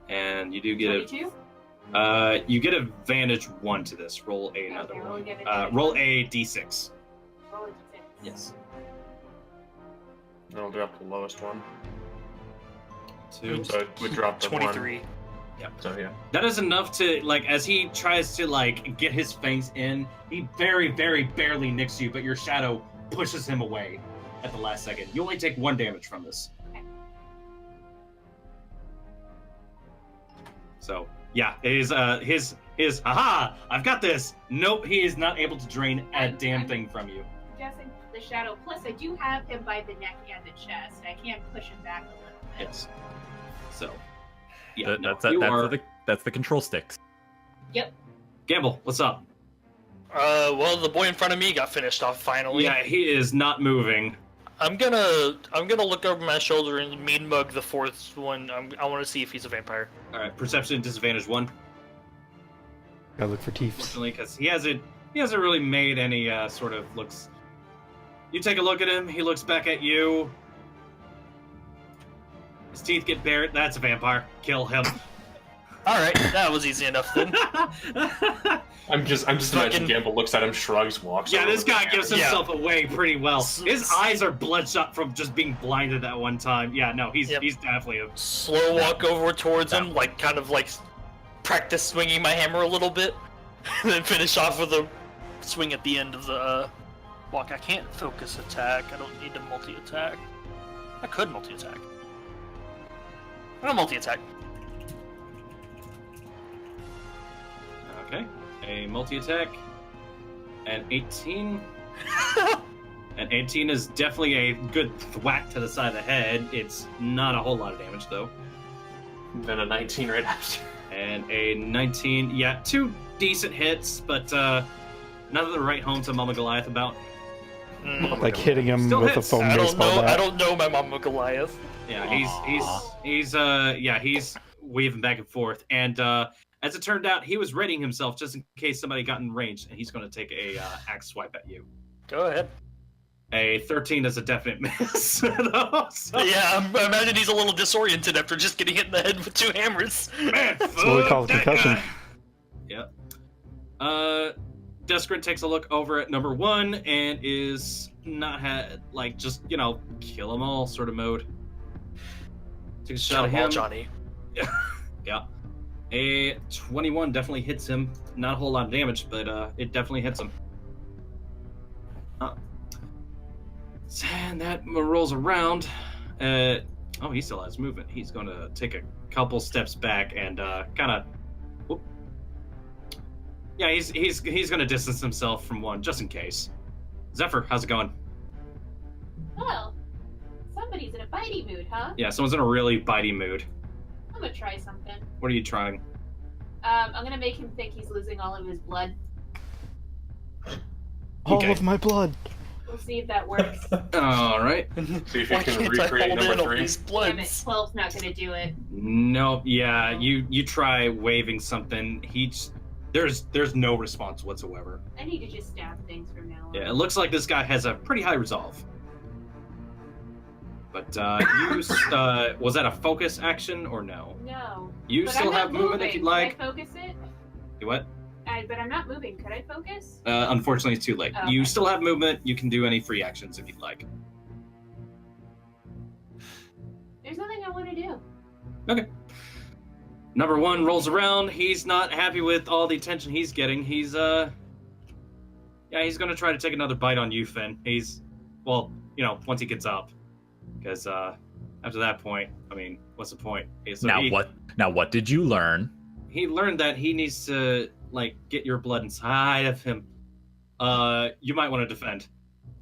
And you do get 22? you get advantage 1 to this. Roll another Okay, roll one. again, advantage Roll one. a d6. Roll a d6. Yes. I'll drop the lowest one. 2. So it would drop the 23. one. So yeah. That is enough to, like, as he tries to, like, get his fangs in, he very, very barely nicks you, but your shadow pushes him away at the last second. You only take 1 damage from this. Okay. So, yeah, his, haha, I've got this. Nope, he is not able to drain a damn thing from you. I'm guessing the shadow. Plus, I do have him by the neck and the chest. I can push him back a little bit. Yes. So, yeah, no, That's the control sticks. Yep. Gambul, what's up? Well, the boy in front of me got finished off finally. Yeah, he is not moving. I'm gonna look over my shoulder and mean mug the 4th one. I want to see if he's a vampire. All right, perception disadvantage 1. Gotta look for teeth. Unfortunately, because he hasn't really made any sort of looks. You take a look at him. He looks back at you. His teeth get bared. That's a vampire. Kill him. All right, that was easy enough then. I'm just imagining Gambul looks at him, shrugs, walks. Yeah, over this the guy camera. gives himself away pretty well. His eyes are bloodshot from just being blinded at one time. Yeah, no, he's definitely a. Slow walk over towards him, like kind of like practice swinging my hammer a little bit, and then finish off with a swing at the end of the walk. I can't focus attack. I don't need to multi-attack. I could multi-attack. I'm gonna multi-attack. Okay. A multi-attack. An 18. An 18 is definitely a good whack to the side of the head. It's not a whole lot of damage, though. Then a 19 right after. And a 19. Yeah, 2 decent hits, but nothing to write home to Mama Goliath about. Like hitting him Still with a hits. foam I don't baseball know. bat. I don't know my Mama Goliath. Yeah, he's waving back and forth. And as it turned out, he was readying himself just in case somebody got in range, and he's going to take a axe swipe at you. Go ahead. A 13 is a definite miss. though, so- Yeah, I imagine he's a little disoriented after just getting hit in the head with 2 hammers. Man, That's what we call a that concussion. guy. Yep. Desperate takes a look over at number 1 and is not just kill them all sort of mode. Takes a shot at him. Johnny. Yeah. A 21 definitely hits him. Not a whole lot of damage, but it definitely hits him. And that rolls around. He still has movement. He's going to take a couple steps back and kind of. Yeah, he's going to distance himself from one just in case. Zephyr, how's it going? Well, somebody's in a bitey mood, huh? Yeah, someone's in a really bitey mood. I'm gonna try something. What are you trying? I'm gonna make him think he's losing all of his blood. All Okay. of my blood. We'll see if that works. All right. See if you Why can can't I recreate hold number in all 3. these Damn it, bloods? 12's not gonna do it. No, yeah, you try waving something. There's no response whatsoever. I need to just stab things from now on. Yeah, it looks like this guy has a pretty high resolve. But was that a focus action or no? No. You But still I'm not have movement if moving. you'd like. Could I focus it? You what? But I'm not moving. Could I focus? Unfortunately, it's too late. Oh, You okay. still have movement. You can do any free actions if you'd like. There's nothing I want to do. Okay. Number 1 rolls around. He's not happy with all the attention he's getting. He's gonna try to take another bite on you, Finn. Once he gets up. Because after that point, I mean, what's the point? So What did you learn? He learned that he needs to get your blood inside of him. You might want to defend.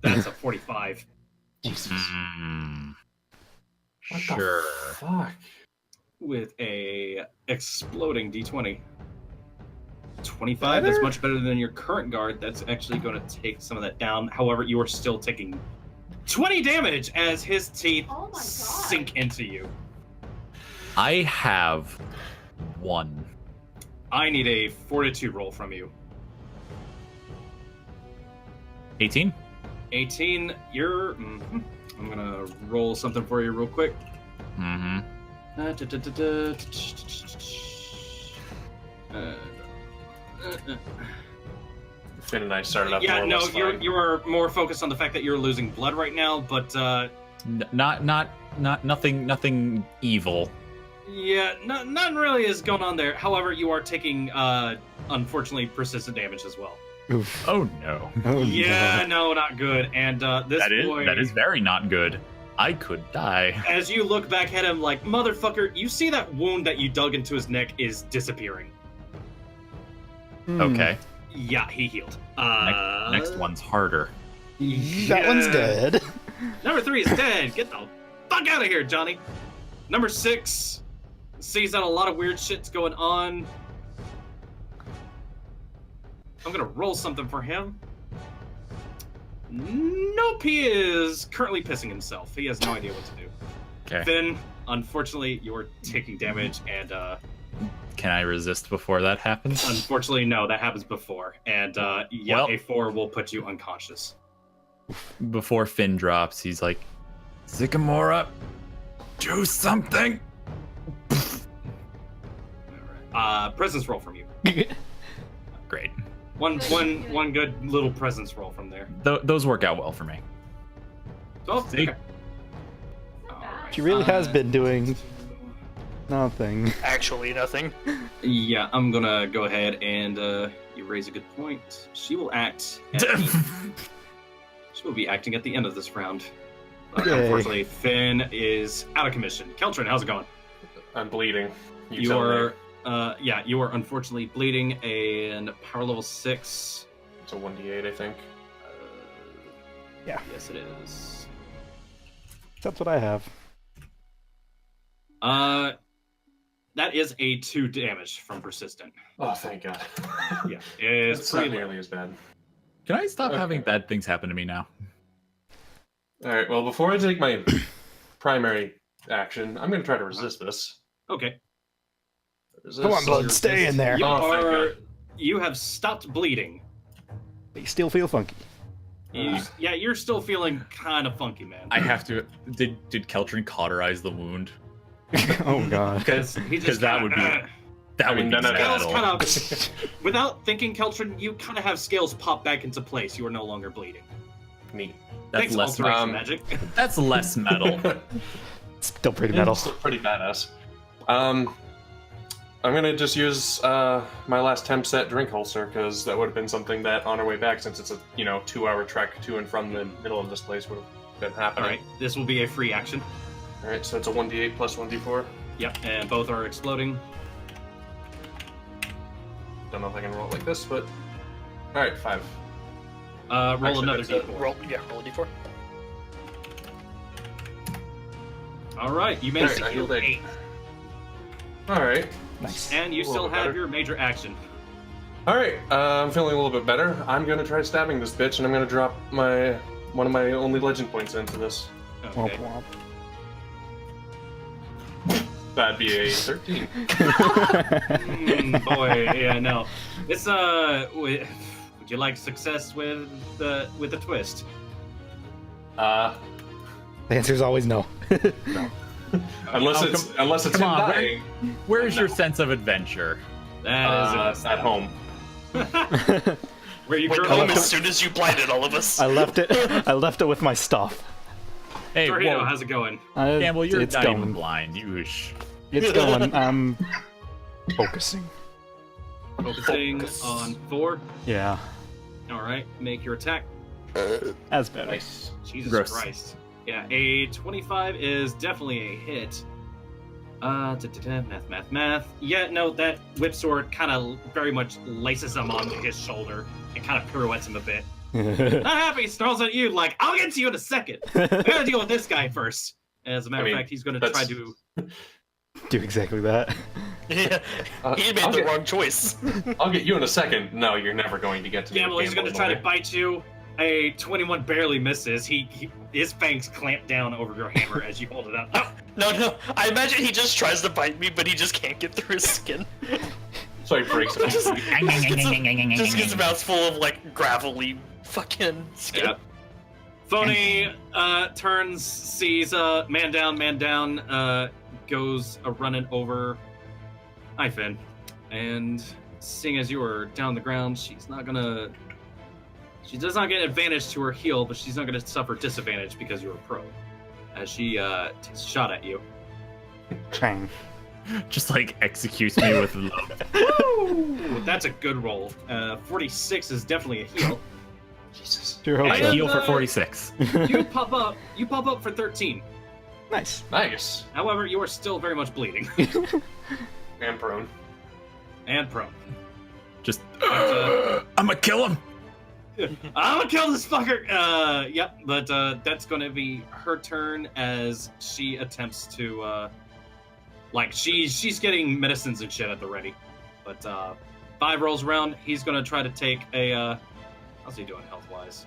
That's a 45. Jesus. What Sure. the fuck? With a exploding d20. 25. That's much better than your current guard. That's actually going to take some of that down. However, you are still taking 20 damage as his teeth Oh my God. sink into you. I have 1. I need a fortitude roll from you. 18. 18. You're. I'm gonna roll something for you real quick. Mm-hmm. Finn and I started up Yeah, more or no, less fine. you are more focused on the fact that you're losing blood right now, but Nothing evil. yeah, nothing really is going on there. However, you are taking unfortunately persistent damage as well. Oof. Oh no. Oh, Yeah, no. no, not good. And this boy, that is very not good. I could die. as you look back at him, like motherfucker, you see that wound that you dug into his neck is disappearing. Okay. Yeah, he healed. Next one's harder. That one's yeah. dead. Number 3 is dead. Get the fuck out of here, Johnny. Number 6 sees that a lot of weird shit's going on. I'm gonna roll something for him. Nope, he is currently pissing himself. He has no idea what to do. Okay. Finn, unfortunately, you're taking damage, and Can I resist before that happens? unfortunately, no, that happens before. And yeah, Well- a 4 will put you unconscious. Before Finn drops, he's like, Sycamora, do something. Presence roll from you. Great. One good little presence roll from there. Those work out well for me. 12? See? Okay. Not bad. She really has been doing Nothing. Actually, nothing. Yeah, I'm gonna go ahead and you raise a good point. She will act. She will be acting at the end of this round. Yay. Unfortunately, Finn is out of commission. Qeltrin, how's it going? I'm bleeding. You tell me. are, you are unfortunately bleeding. And power level 6. It's a 1d8, I think. Yeah. Yes, it is. That's what I have. That is a 2 damage from persistent. Oh, thank God. Yeah, it's It's not pretty nearly as bad. Can I stop Okay. having bad things happen to me now? All right. Well, before I take my primary action, I'm going to try to resist this. Okay. Resist. Come on, blood, stay in there. You Oh, thank are. God. You have stopped bleeding. But you still feel funky. Yeah, you're still feeling kind of funky, man. I have to. Did Qeltrin cauterize the wound? Oh god. Because he just 'Cause that kinda, would be- That would be none of that. Scales metal. kind of, without thinking, Qeltrin, you kind of have scales pop back into place. You are no longer bleeding. Neat. That's Thanks, less. alteration magic. That's less metal. Still pretty metal. Still pretty badass. I'm gonna just use my last temp set drink holster because that would have been something that on our way back, since it's a 2-hour trek to and from the middle of this place, would have been All happening. right, this will be a free action. All right, so it's a 1d8 plus 1d4. Yep, and both are exploding. Don't know if I can roll it like this, but all right, 5. Roll Actually, another that's a d4. Roll a d4. All right, you managed All to right, I heal healed 8, All right, Nice. and you A little still bit have better. your major action. all right. I'm feeling a little bit better. I'm gonna try stabbing this bitch, and I'm gonna drop one of my only legend points into this. Womp Okay. womp. That'd be a 13. Boy, yeah, no. This would you like success with the twist? The answer is always no. Unless Oh, it's come him on, dying. Where's your No. sense of adventure? That is At home. where you Went currently home as soon as you blinded all of us. I left it. I left it with my stuff. Hey, Torihito, whoa, how's it going? Gambul, you're it's not even going. blind. You shh. It's going. I'm focusing. Focusing on 4. Yeah, All right, make your attack. that's better. Nice. Jesus Gross. Christ. Yeah, a 25 is definitely a hit. Math. Yeah, no, that whip sword kind of very much laces him onto his shoulder and kind of pirouettes him a bit. Not happy, snarls at you like, I'll get to you in a second. I gotta deal with this guy first. As a matter of fact, he's gonna try to... Do exactly that. Yeah, he made I'll the get- wrong choice. I'll get you in a second. No, you're never going to get to me. Gamble, he's gonna try to bite you. A 21 barely misses. His fangs clamp down over your hammer as you hold it up. Oh, No, I imagine he just tries to bite me, but he just can't get through his skin. So he breaks it. Just gets a mouthful of like gravelly fucking skin. yeah. Phony turns, sees man down, goes running over. Hi, Finn. And seeing as you are down the ground, she does not get advantage to her heal, but she's not gonna suffer disadvantage because you're a pro. As she takes a shot at you. Bang. Just like executes me with love. Ooh, that's a good roll. 46 is definitely a heal. Jesus. Sure hope I I so. heal for 46. You pop up for 13. Nice. Nice. However, you are still very much bleeding And prone. and prone. Just, But, I'm gonna kill him. I'm gonna kill this fucker. Yep, but that's gonna be her turn as she attempts to, she's getting medicines and shit at the ready. But 5 rolls around, he's gonna try to take a. How's he doing health wise?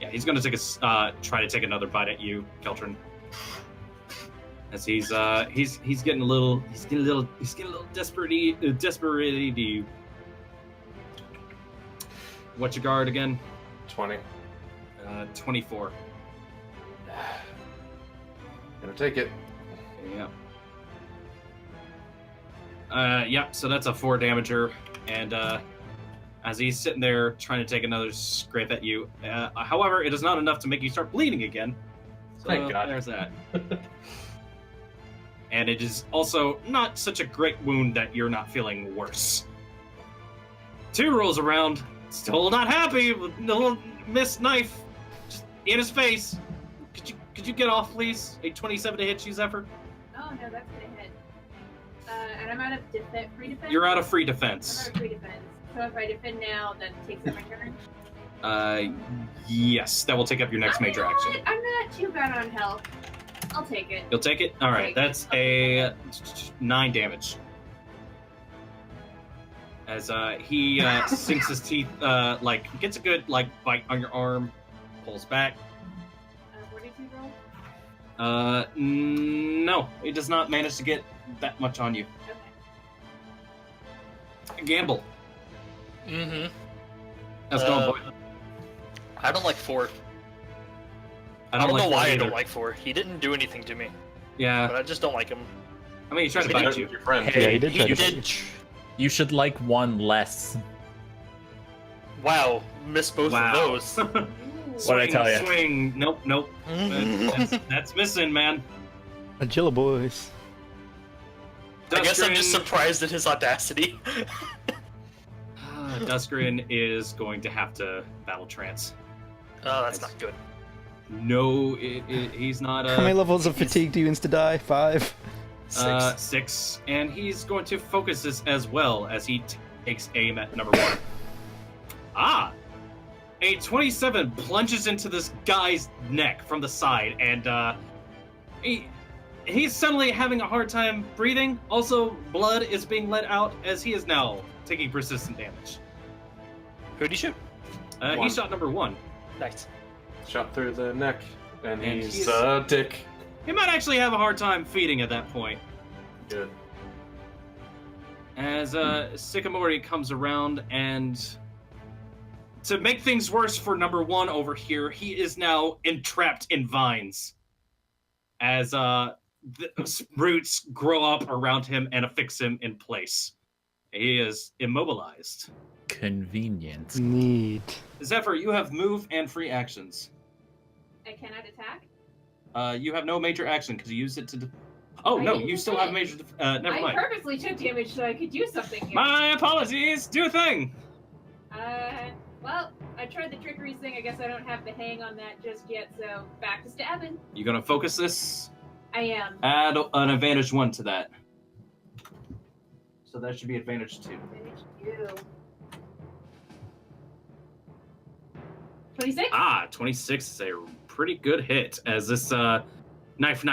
Yeah, he's gonna take try to take another bite at you, Qeltrin. As he's getting a little desperate. What's your guard again? 20. 24. Gonna take it. Yep. Yep, so that's a 4 damager. And as he's sitting there trying to take another scrape at you. However, it is not enough to make you start bleeding again. So Thank God. there's that. And it is also not such a great wound that you're not feeling worse. 2 rolls around, still not happy with the little missed knife just in his face. Could you get off, please? A 27 to hit you, Zephyr? Oh no, that's gonna hit. And I'm out of free defense. You're out of free I'm defense. out of free defense. So if I defend now, that takes up my turn. Yes, that will take up your next major You know action. what? I'm not too bad on health. I'll take it. You'll take it? Alright, that's a 9 damage. As he sinks his teeth, gets a good bite on your arm, pulls back. What did you roll? No, it does not manage to get that much on you. Okay. Gambul. Mm-hmm. How's it going, boy? I don't like 4. I don't know why I don't like 4. He didn't do anything to me, Yeah, but I just don't like him. I mean, he tried to Better bite than you. your friend. Yeah, he did try He to did. You should like 1 less. Wow, missed both Wow. of those. What'd I tell ya? Swing. Nope. That's missing, man. Agilla boys. I guess I'm Duskrin- just surprised at his audacity. Duskrin is going to have to battle trance. Oh, that's not good. No, he's not. How many levels of fatigue do you insta-die? 5? 6. 6, and he's going to focus this as well as he takes aim at number 1. A 27 plunges into this guy's neck from the side, and he's suddenly having a hard time breathing. Also, blood is being let out as he is now taking persistent damage. Who'd he shoot? He 1. shot number 1. Nice. Shot through the neck, and And he's he's- a dick. He might actually have a hard time feeding at that point. Good. As Sycamore comes around, and to make things worse for number 1 over here, he is now entrapped in vines. As the roots grow up around him and affix him in place. He is immobilized. Convenient. Neat. Zephyr, you have move and free actions. I cannot attack. You have no major action because you used it to. Oh I no, didn't you still say have it. major. Never I mind. purposely took damage so I could do something here. My apologies. Do a thing. Well, I tried the trickery thing. I guess I don't have the hang on that just yet, so back to stabbing. You gonna focus this? I am. Add an advantage 1 to that. So that should be advantage 2. Advantage 2. 26? 26 is a pretty good hit. As this knife,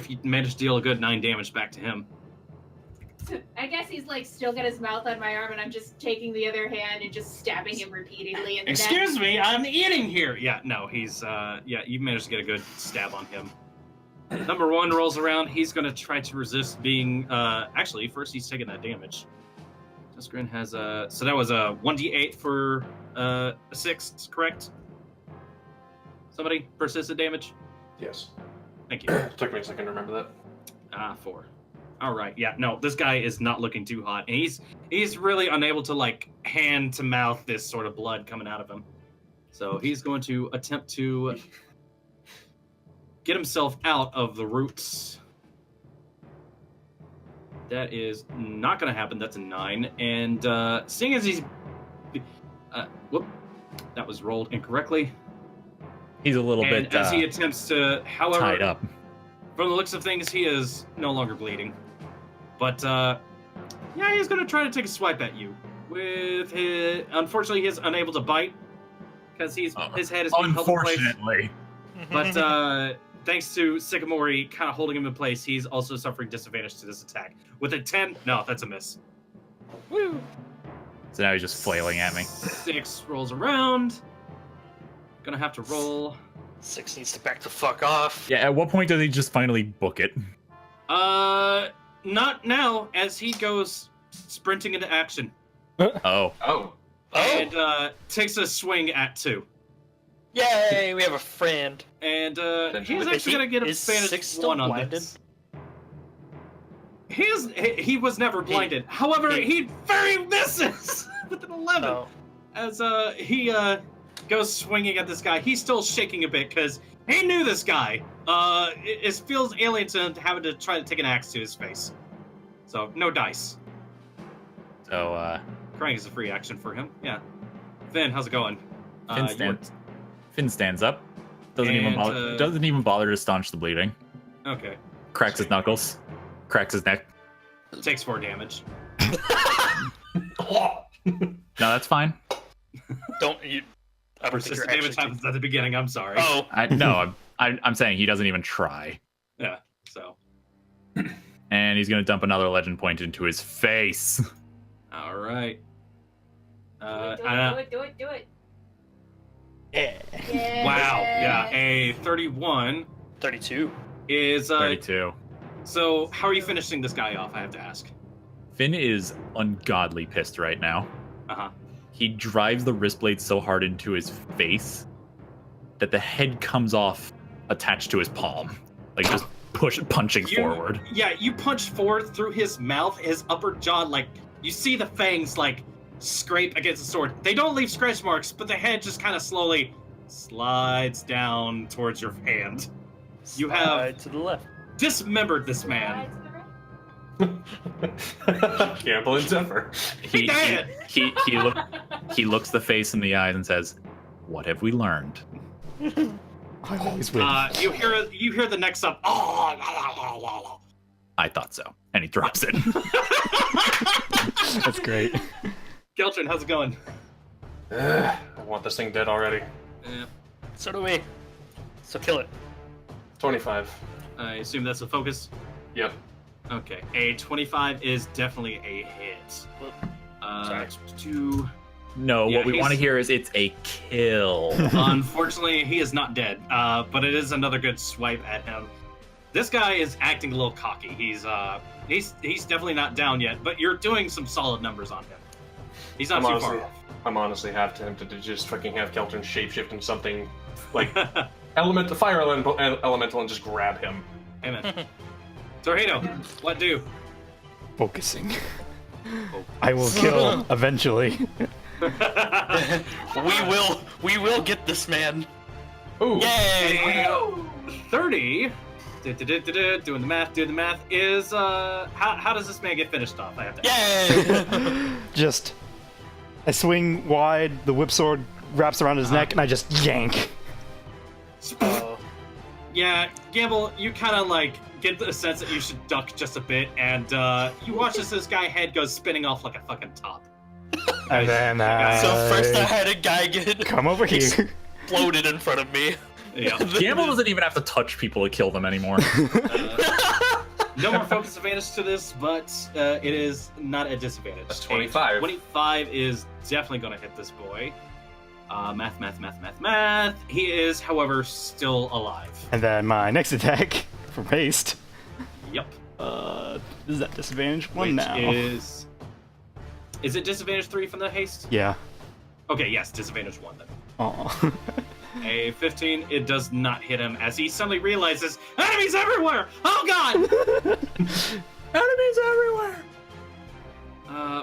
you managed to deal a good 9 damage back to him. I guess he's still got his mouth on my arm, and I'm just taking the other hand and just stabbing him repeatedly in the neck. Excuse me, I'm eating here. Yeah, no, he's you managed to get a good stab on him. Number 1 rolls around. He's gonna try to resist being. Actually, first he's taking that damage. Duskrin has so that was a 1d8 for a 6, correct? Somebody persistent damage. Yes. Thank you. Took me a second to remember that. 4. All right. Yeah. No, this guy is not looking too hot, and he's really unable to hand to mouth this sort of blood coming out of him. So he's going to attempt to get himself out of the roots. That is not going to happen. That's a 9. And seeing as he's whoop, that was rolled incorrectly. He's a little And bit as he attempts to, however, tied up. from the looks of things, he is no longer bleeding. But, yeah, he's going to try to take a swipe at you. With his... Unfortunately, he's unable to bite, because his head is being held in place. Unfortunately. But, thanks to Sycamore kind of holding him in place, he's also suffering disadvantage to this attack. With a 10... No, that's a miss. Woo! So now he's just flailing at me. 6 rolls around. Gonna have to roll. 6 needs to back the fuck off. Yeah, at what point does he just finally book it? Not now, as he goes sprinting into action. Oh. Oh. And takes a swing at 2. Yay, we have a friend. And he's Is actually gonna get a is advantage 6 still 1 on blinded? this. He was never blinded. However, he very misses with an 11. No. As he goes swinging at this guy. He's still shaking a bit because He knew this guy. It feels alien to him having to try to take an axe to his face. So, no dice. So, Crying is a free action for him. Yeah. Finn, how's it going? Finn stands up. Doesn't even bother to staunch the bleeding. Okay. Cracks his knuckles. Cracks his neck. Takes 4 damage. No, that's fine. Don't you? I don't think Persistent you're damage actually. happens at the beginning. I'm sorry. Oh, I'm saying he doesn't even try. Yeah. So. And he's gonna dump another legend point into his face. All right. Do it. Yeah. Wow. Yeah. A 31 32. is 32. So, how are you finishing this guy off? I have to ask. Finn is ungodly pissed right now. Uh-huh. He drives the wrist blade so hard into his face that the head comes off attached to his palm. Like just punching forward. Yeah, you punch forward through his mouth, his upper jaw, like you see the fangs like scrape against the sword. They don't leave scratch marks, but the head just kind of slowly slides down towards your hand. You have Slide to the left. dismembered this man. Gambul and Zephyr. He looks the face in the eyes and says, "What have we learned?" I always win. You hear the next up. Oh, I thought so. And he drops it. That's great. Qeltrin, how's it going? I want this thing dead already. Yeah. So do we. So kill it. 25. I assume that's a focus. Yep. Okay, a 25 is definitely a hit. Sorry. No, Yeah, what we want to hear is it's a kill. Unfortunately, he is not dead, but it is another good swipe at him. This guy is acting a little cocky. He's definitely not down yet, but you're doing some solid numbers on him. He's not too far off. I'm honestly half tempted to just fucking have Qeltrin shapeshift into something like fire elemental and just grab him. Amen. Torihito, what do? Focusing. I will kill eventually. We will get this man. Ooh. Yay! 30. Doing the math is how does this man get finished off? I have to ask. Yay! Just, I swing wide, the whip sword wraps around his neck, and I just yank. Yeah, Gambul, you kind of like get the sense that you should duck just a bit, and you watch as this guy head goes spinning off like a fucking top. And then So first I had a guy get come over here. exploded in front of me. Yeah. Gambul doesn't even have to touch people to kill them anymore. No more focus advantage to this, but it is not a disadvantage. That's 25. 25 is definitely going to hit this boy. Math. He is, however, still alive. And then my next attack from haste. Yep. Is that disadvantage one Which now? is it disadvantage 3 from the haste? Yeah. Okay, yes, disadvantage 1 then. Aw. A 15, it does not hit him as he suddenly realizes enemies everywhere! Oh god! Enemies everywhere!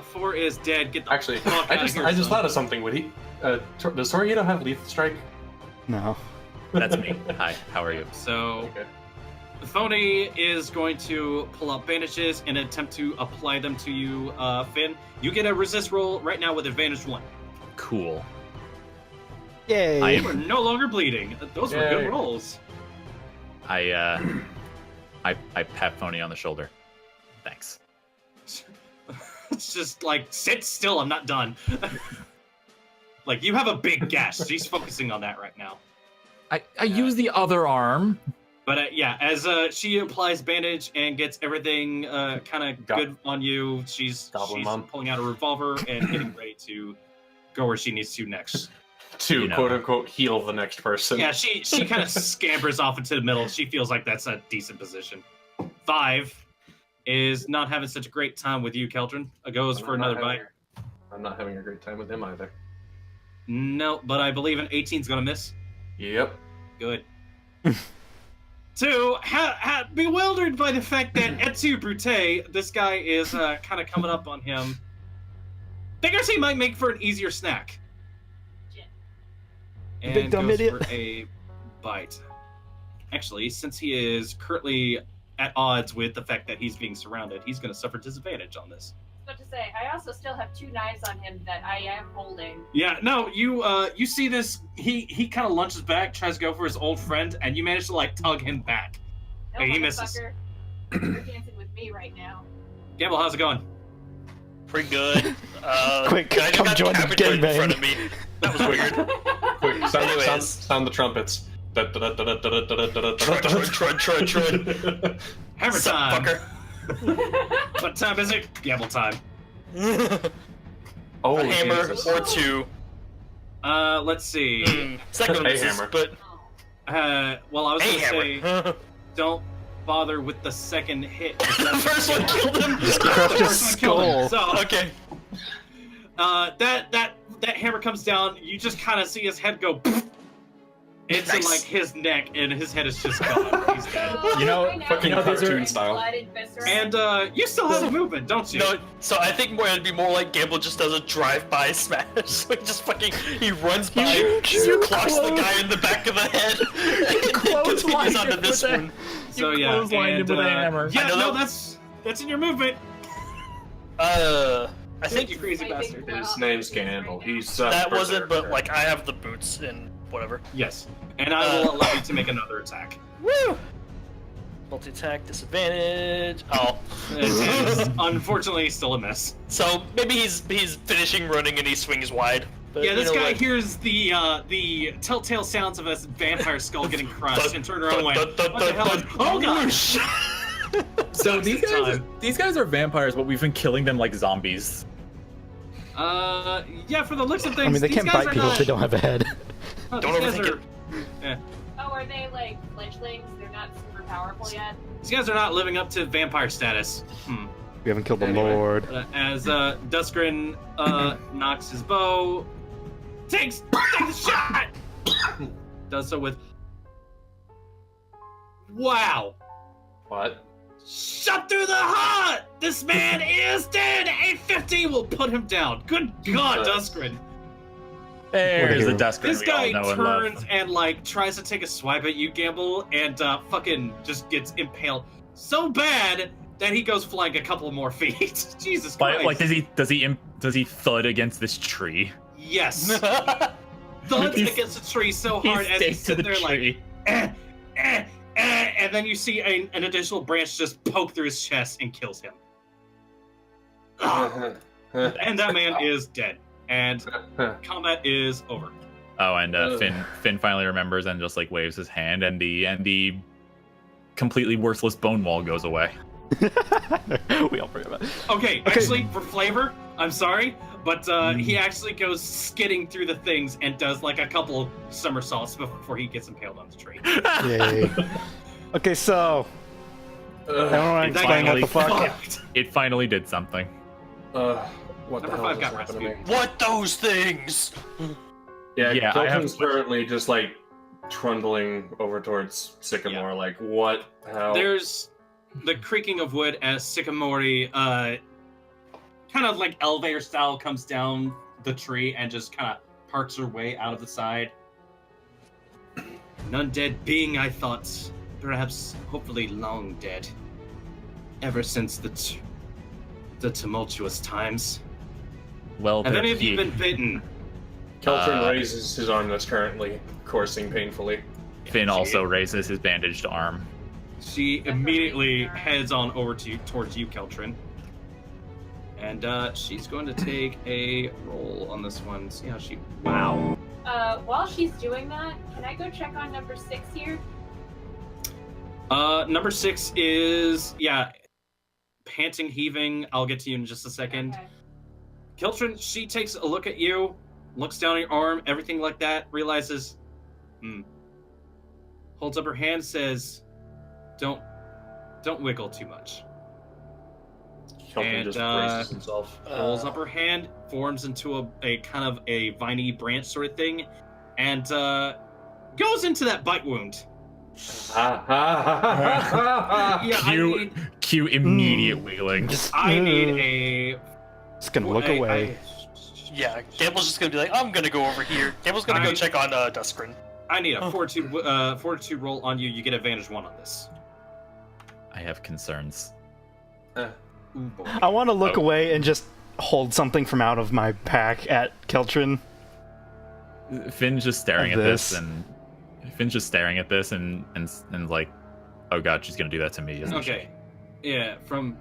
4 is dead. Get the Actually, fuck I out just of here, son. thought of something. Would he? Does Torihito have lethal strike? No. That's me. Hi, how are you? So, Okay. Phony is going to pull out bandages and attempt to apply them to you, Finn. You get a resist roll right now with advantage 1. Cool. Yay. You are no longer bleeding. Those were Yay. good rolls. I pat Phony on the shoulder. Thanks. It's just like, sit still, I'm not done. Like, you have a big gash. She's focusing on that right now. I use the other arm. But yeah, as she applies bandage and gets everything kind of good on you, she's Goblin Mom. pulling out a revolver and getting ready to go where she needs to next. To You know. quote unquote heal the next person. Yeah, she kind of scampers off into the middle. She feels like that's a decent position. 5 is not having such a great time with you, Qeltrin. Goes for another bite. I'm not having a great time with him either. No, but I believe an 18 is going to miss. Yep. Good. 2, bewildered by the fact that Etsu Brute, this guy is kind of coming up on him. Figures he might make for an easier snack. And Big dumb goes idiot. for a bite. actually, since he is currently at odds with the fact that he's being surrounded, he's going to suffer disadvantage on this. But to say, I also still have 2 knives on him that I am holding. Yeah, no, you see this, he kind of lunges back, tries to go for his old friend, and you manage to, like, tug him back. No, Hey, he misses. motherfucker. You're dancing with me right now. Gambul, how's it going? Pretty good. Quick, guy just come got join the decapitated in front gangbang. of me. That was weird. Quick, Anyways. sound the trumpets. Trud. Hammer Sup, time! fucker. What time is it? Gamble time. Oh, A hammer Jesus. or 2. Let's see. Second one A misses, hammer. but Well, I was a gonna say, hammer. don't bother with the second hit. The first one killed him. Crushed his First one killed him. skull. So, Okay. that hammer comes down. You just kind of see his head go into Nice. like his neck, and his head is just gone. He's dead. You know, right now, fucking I'm cartoon covered in style. blood and viscera. And you still have movement, don't you? No, so I think more it'd be more like Gambul just does a drive-by smash. So he just fucking runs by, You clocks the close- guy in the back of the head, and then continues onto this one. So You yeah, clotheslined him and, with a hammer. Yeah, I know no, that- that's in your movement. I You think crazy I think bastard. we're His off name's right Gambul. now. He's that wasn't, but berserker. like I have the boots and whatever. Yes, and I will allow you to make another attack. Woo! Multi-attack disadvantage. Oh, It is unfortunately still a miss. so maybe he's finishing running and he swings wide. But, Yeah, this you know guy what? hears the telltale sounds of a vampire skull getting crushed and turn around and went, what the hell is... Oh gosh! So these Just in time. these guys are vampires, but we've been killing them like zombies. Yeah, for the looks of things, I mean, they these can't guys bite are people not... if they don't have a head. Oh, Don't these guys overthink are- it. Oh, are they like fledglings? They're not super powerful yet? These guys are not living up to vampire status. We haven't killed the Anyway. Lord. As Duskrin knocks his bow, takes the shot, does so with. Wow! What? Shot through the heart! This man is dead! 850 will put him down. Good God, Duskrin. There's the hero. desk This we guy all know and love. turns and like tries to take a swipe at you, Gambul, and fucking just gets impaled so bad that he goes flying a couple more feet. Jesus But Christ! like, does he thud against this tree? Yes. Thuds He's- against a tree so He hard as he's stakes to the sitting there like, tree. and then you see an additional branch just poke through his chest and kills him. And that man is dead. And combat is over. Oh, and Finn finally remembers and just like waves his hand, and the completely worthless bone wall goes away. We all forget about it. Okay, actually, for flavor, I'm sorry, but he actually goes skidding through the things and does like a couple somersaults before he gets impaled on the tree. Yay. Okay, so everyone That explain guy what the got fuck. fucked. It finally did something. What the Number hell 5 is got happening? rescued. What those things? Yeah, Yeah, I have- Qeltrin's currently just like trundling over towards Sycamore. Yeah. Like, what? How? There's the creaking of wood as Sycamore, kind of like elevator style, comes down the tree and just kind of parks her way out of the side. An undead being, I thought, perhaps, hopefully, long dead. Ever since the tumultuous times. Well, Have there any of you he- been bitten? Keltrin raises his arm that's currently coursing painfully. Finn also raises his bandaged arm. She immediately heads on over towards you, Qeltrin. And she's going to take a roll on this one. See how she. Wow. While she's doing that, can I go check on number 6 here? Number 6 is panting, heaving. I'll get to you in just a second. Okay. Qeltrin, she takes a look at you, looks down at your arm, everything like that, realizes, holds up her hand, says, "Don't wiggle too much." Keltrin And, just braces himself. Holds up her hand, forms into a kind of a viney branch sort of thing, and goes into that bite wound. Yeah, Cue immediate wheeling. I need a. Just gonna look away. Yeah, Gamble's just gonna be like, I'm gonna go over here. Gamble's gonna go check on Duskrin. I need a fortitude roll on you. You get advantage 1 on this. I have concerns. Ooh, boy. I want to look away and just hold something from out of my pack at Qeltrin. Finn's just staring at This. this, and Finn's just staring at this, and like, oh god, she's gonna do that to me, isn't Okay. Yeah, from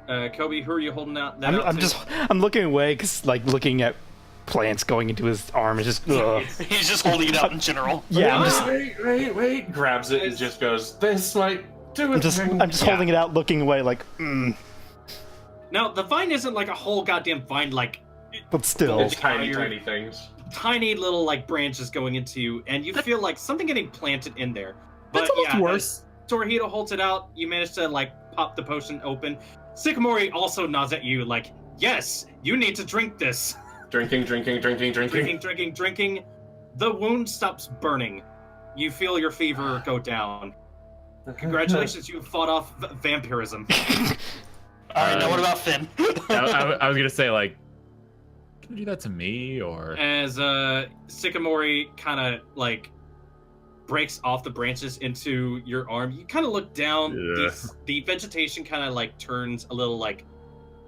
Kobe, who are you holding out? That I'm looking away because like looking at plants going into his arm is just. Ugh. He's just holding it out in general. Yeah, I'm just. Wait. Grabs it and just goes, this might do it. I'm just holding it out, looking away, like. Now the vine isn't like a whole goddamn vine, like. But still. It's tiny things. Tiny little like branches going into you, and you feel like something getting planted in there. But That's almost yeah, worse. Torihito holds it out. You manage to like pop the potion open. Sycamore also nods at you, like, "Yes, you need to drink this." Drinking. Drinking. The wound stops burning. You feel your fever go down. Congratulations, you fought off vampirism. All right, now what about Finn? I was gonna say, like, can you do that to me, or? As Sycamore kind of like breaks off the branches into your arm, you kind of look down. The vegetation kind of like turns a little like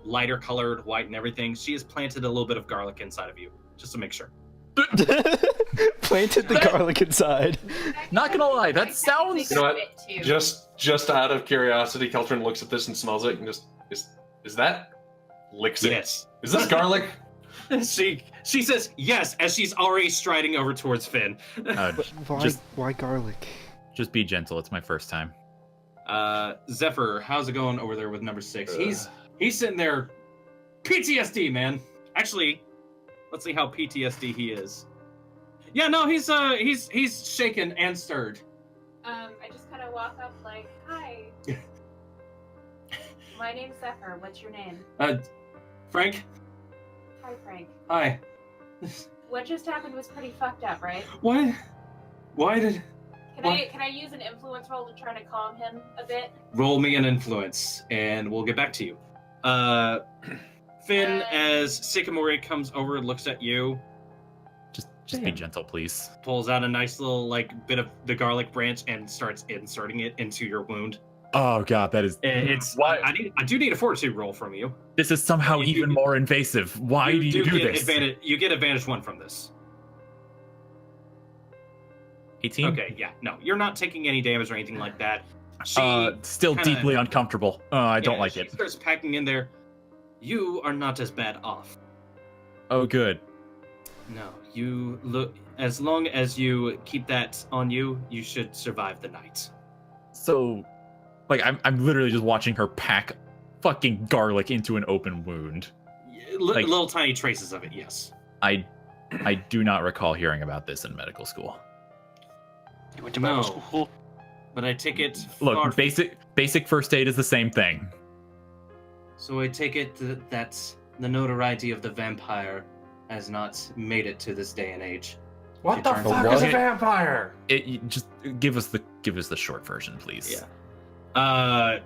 lighter colored, white and everything. She has planted a little bit of garlic inside of you, just to make sure. Planted the garlic inside. Not gonna lie, that sounds. You know what? Just out of curiosity, Qeltrin looks at this and smells it and just is that? Licks it. Yes. Is this garlic? She says yes as she's already striding over towards Finn. Why garlic? Just be gentle. It's my first time. Zephyr, how's it going over there with number 6? He's sitting there, PTSD, man. Actually, let's see how PTSD he is. Yeah, no, he's shaken and stirred. I just kind of walk up like, "Hi, my name's Zephyr. What's your name?" Frank. Hi, Frank. Hi. What just happened was pretty fucked up, right? What? Why did? Can I use an influence roll to try to calm him a bit? Roll me an influence, and we'll get back to you. Finn, as Sycamore comes over and looks at you, Just be gentle, please. pulls out a nice little like bit of the garlic branch and starts inserting it into your wound. Oh god, that is. It's Why? I do need a fortitude roll from you. This is somehow even more invasive. Why do you do get this? You get advantage 1 from this. 18. Okay, yeah, no, you're not taking any damage or anything like that. She Still kinda- deeply uncomfortable. I don't like she it. starts packing in there. You are not as bad off. Oh, good. No, you look. As long as you keep that on you, you should survive the night. So, like, I'm literally just watching her pack fucking garlic into an open wound. Like- Little tiny traces of it, yes. I do not recall hearing about this in medical school. You went to medical No. school. But I take it. Look, basic first aid is the same thing. So I take it that the notoriety of the vampire has not made it to this day and age. What the Return fuck to is a what? vampire? Just give us the short version, please. Yeah.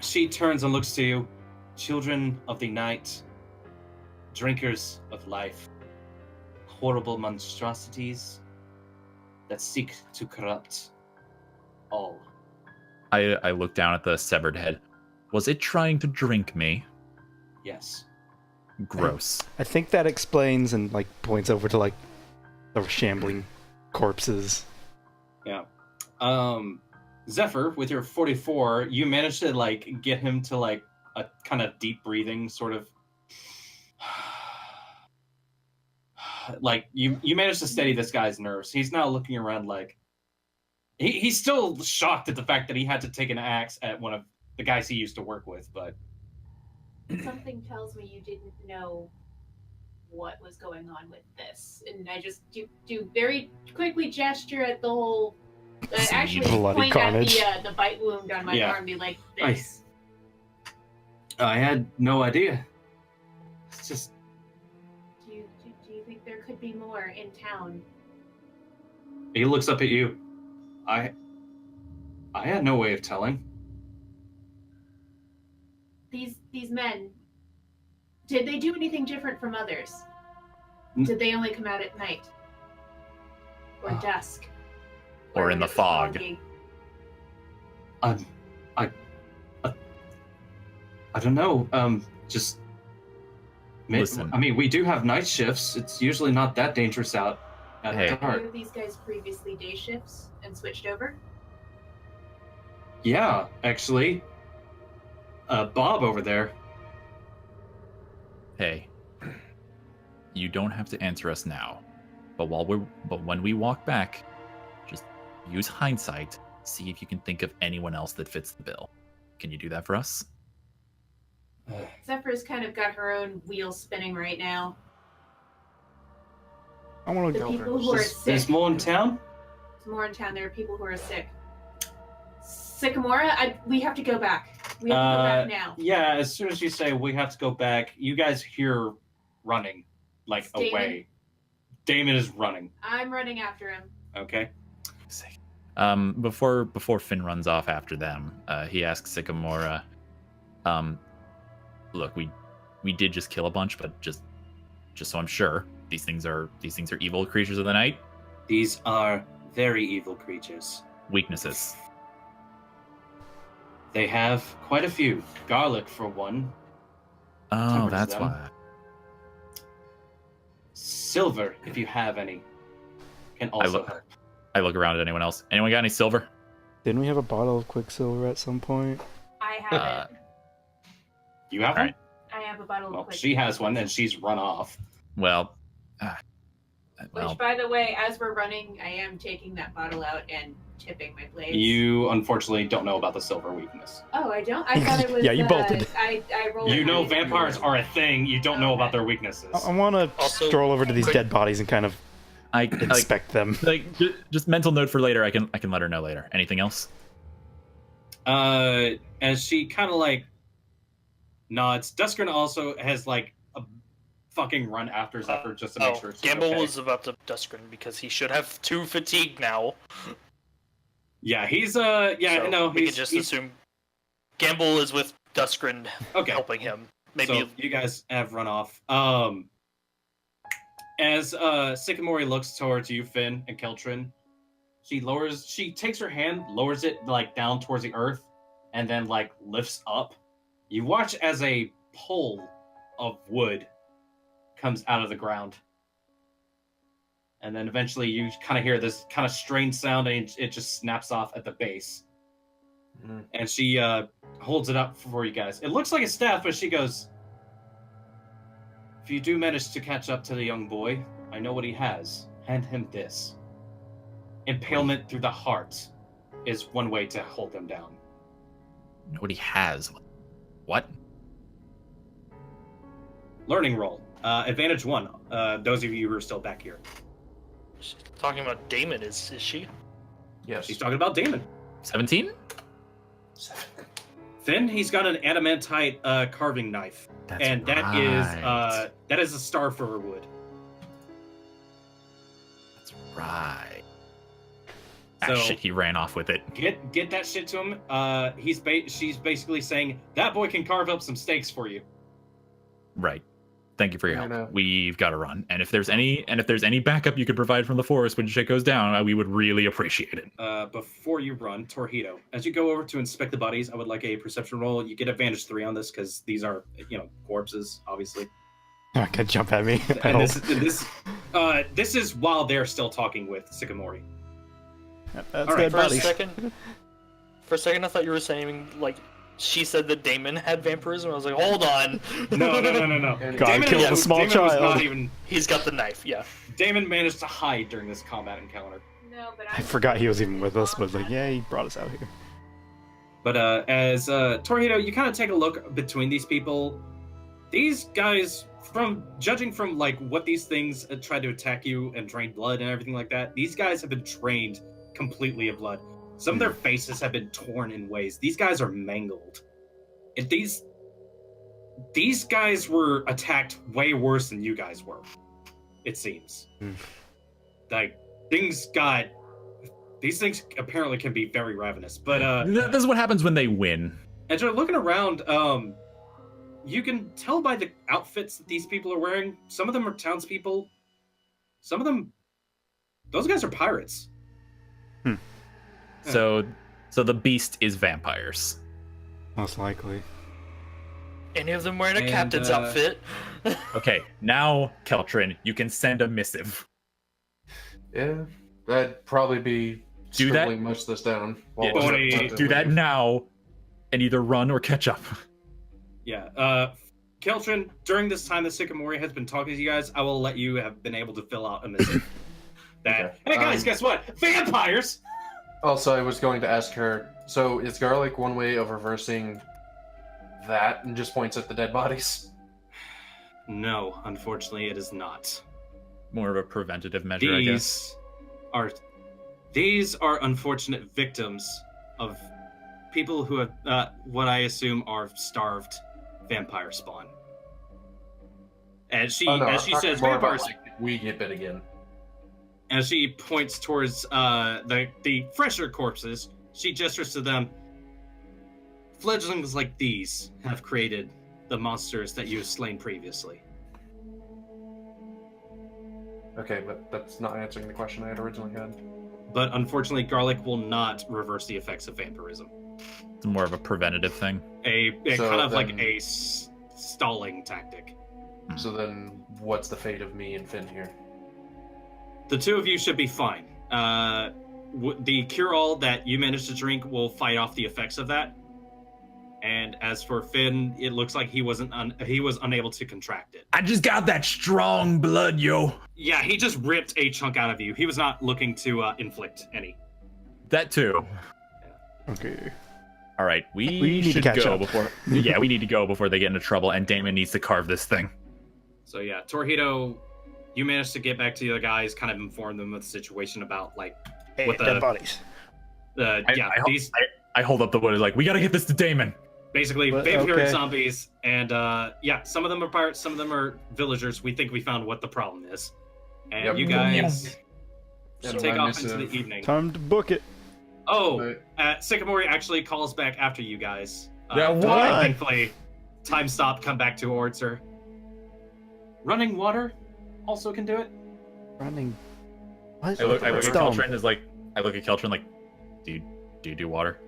She turns and looks to you. Children of the night, drinkers of life, horrible monstrosities that seek to corrupt all. I look down at the severed head. Was it trying to drink me? Yes. Gross. I think that explains and like points over to like the shambling corpses. Yeah. Zephyr, with your 44, you managed to like get him to like a kind of deep breathing sort of like you managed to steady this guy's nerves. He's now looking around like he's still shocked at the fact that he had to take an axe at one of the guys he used to work with, but Something tells me you didn't know what was going on with this, and I just do very quickly gesture at the whole. Actually, bloody point carnage. at the bite wound on my Yeah. arm, and be like, "This." I had no idea. It's just Do you think there could be more in town? he looks up at you. I had no way of telling. These men, did they do anything different from others? N- Did they only come out at night? or dusk, Or in when the it's fog. foggy. I don't know. Just. Listen. I mean, we do have night shifts. It's usually not that dangerous out at Hey. dark. Few of these guys previously day shifts and switched over. Yeah, actually. Bob over there. Hey, you don't have to answer us now, but when we walk back, just use hindsight. See if you can think of anyone else that fits the bill. Can you do that for us? Zephyr's kind of got her own wheels spinning right now. I want The to people who are sick. There's more in town? There's more in town. There are people who are sick. Sycamora, we have to go back. We have to go back now. Yeah, as soon as you say we have to go back, you guys hear running, like, It's Damon. away. Damon is running. I'm running after him. Okay. Before Finn runs off after them, he asks Sycamora, look, we did just kill a bunch, but just so I'm sure, these things are evil creatures of the night. These are very evil creatures. Weaknesses. They have quite a few. Garlic, for one. Oh, Tempers that's them. why. Silver, if you have any, can also help. I look around at anyone else. Anyone got any silver? Didn't we have a bottle of Quicksilver at some point? I have it. You have All one? right. I have a bottle Well, of Quick. she has one, and she's run off. Well, Which, by the way, as we're running, I am taking that bottle out and tipping my blades. You, unfortunately, don't know about the silver weakness. Oh, I don't? I thought it was... Yeah, you bolted. I rolled... You know my- vampires are a thing. You don't know about their weaknesses. I want to Also, stroll over to these quick- dead bodies and kind of I inspect them. just mental note for later. I can let her know later. Anything else? And she kind of like nods. Duskern also has like a fucking run after Zephyr just to make sure she's Gambul okay. was about to Duskern because he should have 2 fatigue now. Yeah, he's So no, we can just assume Gambul is with Duskern okay. helping him. Maybe So you guys have run off. As Sycamore looks towards you, Finn and Qeltrin, she takes her hand, lowers it like down towards the earth, and then like lifts up. You watch as a pole of wood comes out of the ground. And then eventually you kind of hear this kind of strange sound, and it just snaps off at the base. Mm. And she holds it up for you guys. It looks like a staff, but she goes, if you do manage to catch up to the young boy, I know what he has. Hand him this. Impalement through the heart is one way to hold him down. Nobody has. What? Learning roll. Advantage 1. Those of you who are still back here. she's talking about Damon, is she? Yes. She's talking about Damon. 17? Finn, he's got an adamantite carving knife. That's And right. that is a star for wood. That's right. So- Shit, he ran off with it. Get that shit to him. She's basically saying that boy can carve up some steaks for you. Right. Thank you for your I know. help. We've got to run. And if there's any backup you could provide from the forest when shit goes down, we would really appreciate it. Before you run, Torihito, as you go over to inspect the bodies, I would like a perception roll. You get advantage 3 on this because these are, corpses, obviously. Not gonna jump at me. I And hope. this is while they're still talking with Sycamore. That's all right, dead For a bodies. second, I thought you were saying like she said that Damon had vampirism. I was like, hold on. No. And God Damon killed was- a small Damon was child. not even. He's got the knife. Yeah. Damon managed to hide during this combat encounter. No, but I forgot he was even with us, but like, yeah, he brought us out here. But as Torihito, you kind of take a look between these people. These guys, from judging from like what these things tried to attack you and drain blood and everything like that, these guys have been trained completely of blood. Some of their faces have been torn in ways. These guys are mangled. And these guys were attacked way worse than you guys were. It seems. Like these things apparently can be very ravenous. But This is what happens when they win. as you're looking around, you can tell by the outfits that these people are wearing. Some of them are townspeople. Some of them Those guys are pirates. So the beast is vampires. Most likely. Any of them wearing a And, captain's outfit? Okay, now Qeltrin, you can send a missive. Yeah, that'd probably be Do that? scribbling much this down. Yeah, While Tony, we're- Do that now, and either run or catch up. Yeah. Qeltrin, during this time that Sycamore has been talking to you guys, I will let you have been able to fill out a missive. That, Okay. hey guys, guess what? Vampires! Also, I was going to ask her, so is garlic one way of reversing that and just points at the dead bodies? No, unfortunately, it is not. More of a preventative measure, I guess. These are unfortunate victims of people who have what I assume are starved vampire spawn. As she Oh, no, I'm talking says more about, vampires, like, if we get bit again. as she points towards the fresher corpses, she gestures to them. Fledglings like these have created the monsters that you have slain previously. Okay, but that's not answering the question I had originally had. But unfortunately, garlic will not reverse the effects of vampirism. It's more of a preventative thing. A So kind of like then- a stalling tactic. So then, what's the fate of me and Finn here? The two of you should be fine. The cure-all that you managed to drink will fight off the effects of that. And as for Finn, it looks like he was unable to contract it. I just got that strong blood, yo. Yeah, he just ripped a chunk out of you. He was not looking to inflict any. That too. Okay. All right, we need to should catch go up. before. Yeah, we need to go before they get into trouble, and Damon needs to carve this thing. So yeah, Torihito, you managed to get back to the other guys, kind of inform them of the situation about like Hey, what the dead bodies. these I hold up the wood. Like, we gotta get this to Damon. basically But, vampire okay. zombies, and some of them are pirates, some of them are villagers. We think we found what the problem is, and Yep. you guys And take my off into missive- the evening. Time to book it. Oh, Sycamore actually calls back after you guys. Yeah, why? Thankfully, time stop. Come back towards her. Running water also can do it. Running. What? I look at Stone. Qeltrin as like, I look at Qeltrin like, do you do water?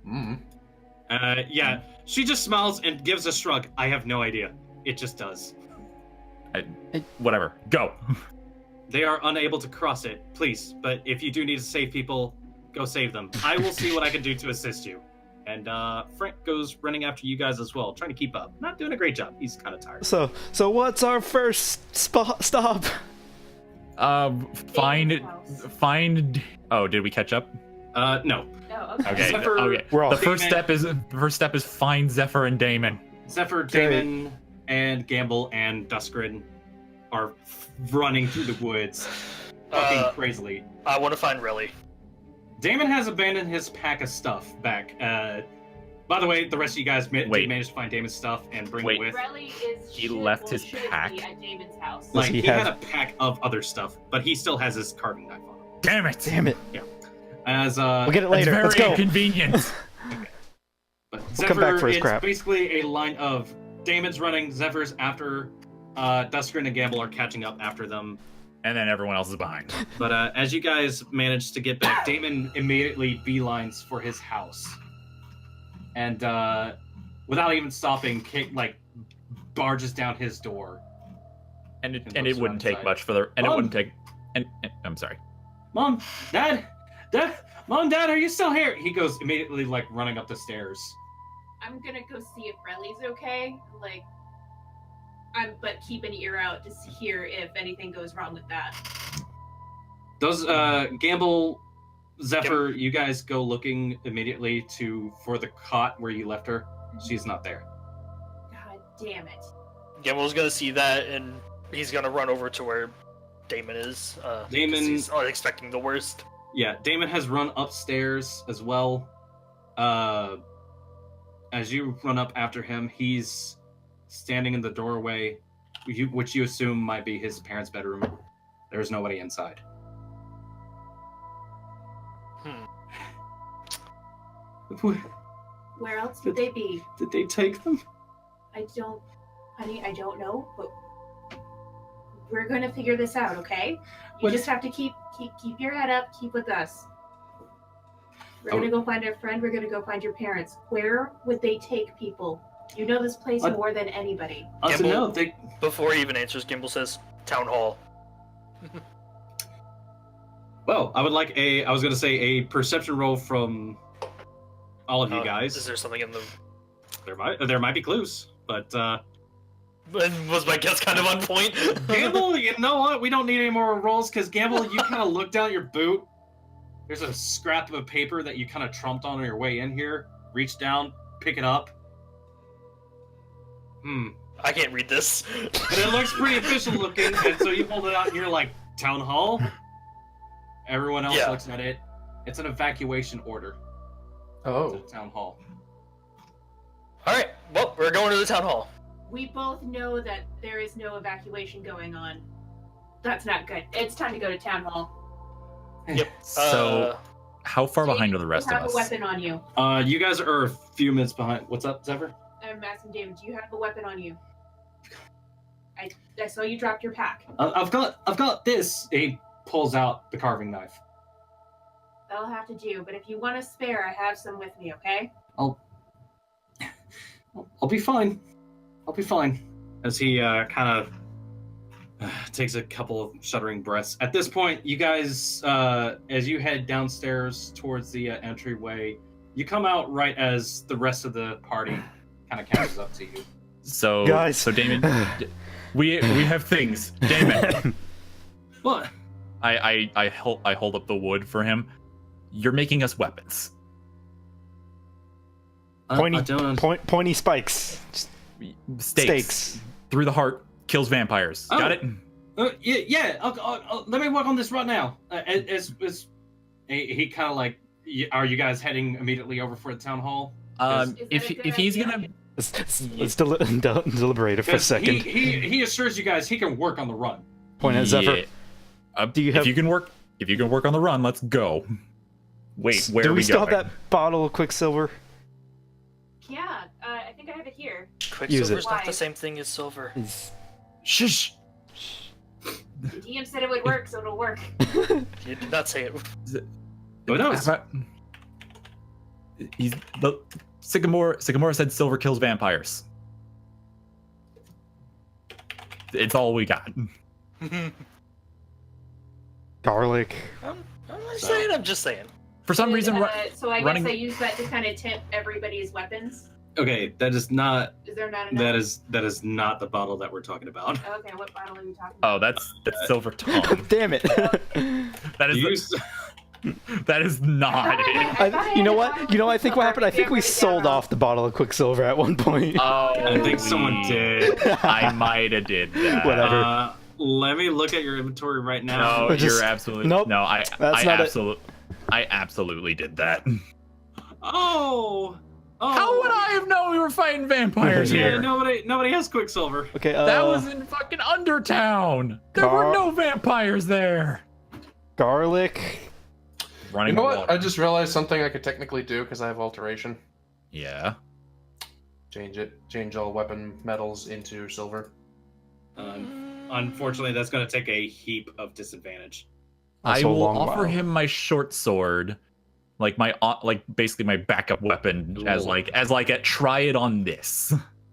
Mm. Yeah, she just smiles and gives a shrug. I have no idea. It just does. Whatever. Go. They are unable to cross it, please. But if you do need to save people, go save them. I will see what I can do to assist you. And Frank goes running after you guys as well, trying to keep up. Not doing a great job. He's kind of tired. So what's our first stop? Find. Oh, did we catch up? No. Oh, okay. Okay. Zephyr- Okay. We're all The first step is find Zephyr and Damon. Zephyr, Damon, and Gambul and Duskgrin are running through the woods, fucking crazily. I want to find Relly. Damon has abandoned his pack of stuff back. By the way, the rest of you guys did Wait. manage to find Damon's stuff and bring Wait. it with. Relly is He should- left well, his should pack? be at Damon's house. Like he he have- had a pack of other stuff, but he still has his carving knife on him. Damn it. Damn it. As We'll get it It's later. very Let's go. inconvenient. but We'll come back for his it's crap. basically a line of Damon's running, Zephyr's after, Duskgrin and Gamble are catching up after them. And then everyone else is behind. But as you guys manage to get back, Damon immediately beelines for his house, and without even stopping, barges down his door. And And it looks wouldn't around take inside. much for the. And it Mom. wouldn't take. And I'm sorry. Mom, Dad, Mom, Dad, are you still here? He goes immediately running up the stairs. I'm gonna go see if Relly's okay. But keep an ear out to hear if anything goes wrong with that. Does Gamble, Zephyr, you guys go looking immediately for the cot where you left her? She's not there. God damn it. Gamble's gonna see that, and he's gonna run over to where Damon is. Damon- because he's expecting the worst. Yeah, Damon has run upstairs as well. As you run up after him, he's standing in the doorway, which you assume might be his parents' bedroom. There's nobody inside. Where else would they be? Did they take them? Honey, I don't know, but we're gonna figure this out, okay? You just have to keep your head up. Keep with us. We're gonna go find our friend. We're gonna go find your parents. Where would they take people? You know this place more than anybody. No, Before he even answers, Gambul says, "Town hall." Well, I would like I was going to say a perception roll from all of you guys. Is there something in the... There might be clues, but Was my guess kind of on point? Gambul, you know what? We don't need any more rolls because Gambul, you kind of look down at your boot. There's a scrap of a paper that you kind of trumped on your way in here. Reach down, pick it up. I can't read this. But it looks pretty official looking, and so you hold it out and you're like, Town Hall? Everyone else looks at it. It's an evacuation order. Oh. To the Town Hall. Alright, well, we're going to the town hall. We both know that there is no evacuation going on. That's not good. It's time to go to town hall. Yep. So, how far behind are the rest you of have us? a weapon on you. You guys are a few minutes behind. What's up, Zephyr? I'm asking David, do you have a weapon on you? I saw you dropped your pack. I've got this. He pulls out the carving knife. That'll have to do, but if you want a spare, I have some with me, okay? I'll be fine. I'll be fine. As he kind of takes a couple of shuddering breaths. At this point, you guys, as you head downstairs towards the entryway, you come out right as the rest of the party kind of catches up to you. So, Guys. so Damon, we have things. Damon, What? I hold up the wood for him. You're making us weapons. Pointy spikes. Just Stakes. Through the heart, kills vampires. Oh. Got it? Yeah. Let me work on this right now. He kind of like, are you guys heading immediately over for the town hall? If he's gonna, Let's deliberate it for a second. He assures you guys he can work on the run. Point at Zephyr. Do you have... If you can work on the run, let's go. Wait, where do are we we still going? have that bottle of Quicksilver? Yeah, I think I have it here. Quicksilver's Why? not the same thing as silver. Shush. The DM said it would work, so it'll work. You did not say it. Who knows? He's the Sycamore said silver kills vampires. It's all we got. Garlic. I'm just saying. For some reason, so I running... guess I use that to kind of tip everybody's weapons. Okay, that is not. Is there not enough? That is not the bottle that we're talking about. Okay, what bottle are you talking about? Oh, that's silver tongue. Damn it. That is that is not it. You know what? I think what happened? I think we sold off the bottle of Quicksilver at one point. Oh, I think someone did. I might have did that. Whatever. Let me look at your inventory right now. No, you're absolutely nope. No, I absolutely did that. Oh. How would I have known we were fighting vampires Yeah, here? nobody has Quicksilver. Okay. That was in fucking Undertown. There were no vampires there. Garlic. Running You know what? water. I just realized something I could technically do because I have alteration. Yeah. Change all weapon metals into silver. Unfortunately, that's going to take a heap of disadvantage. I Also a will long offer while. him my short sword, like basically my backup weapon, as a try it on this.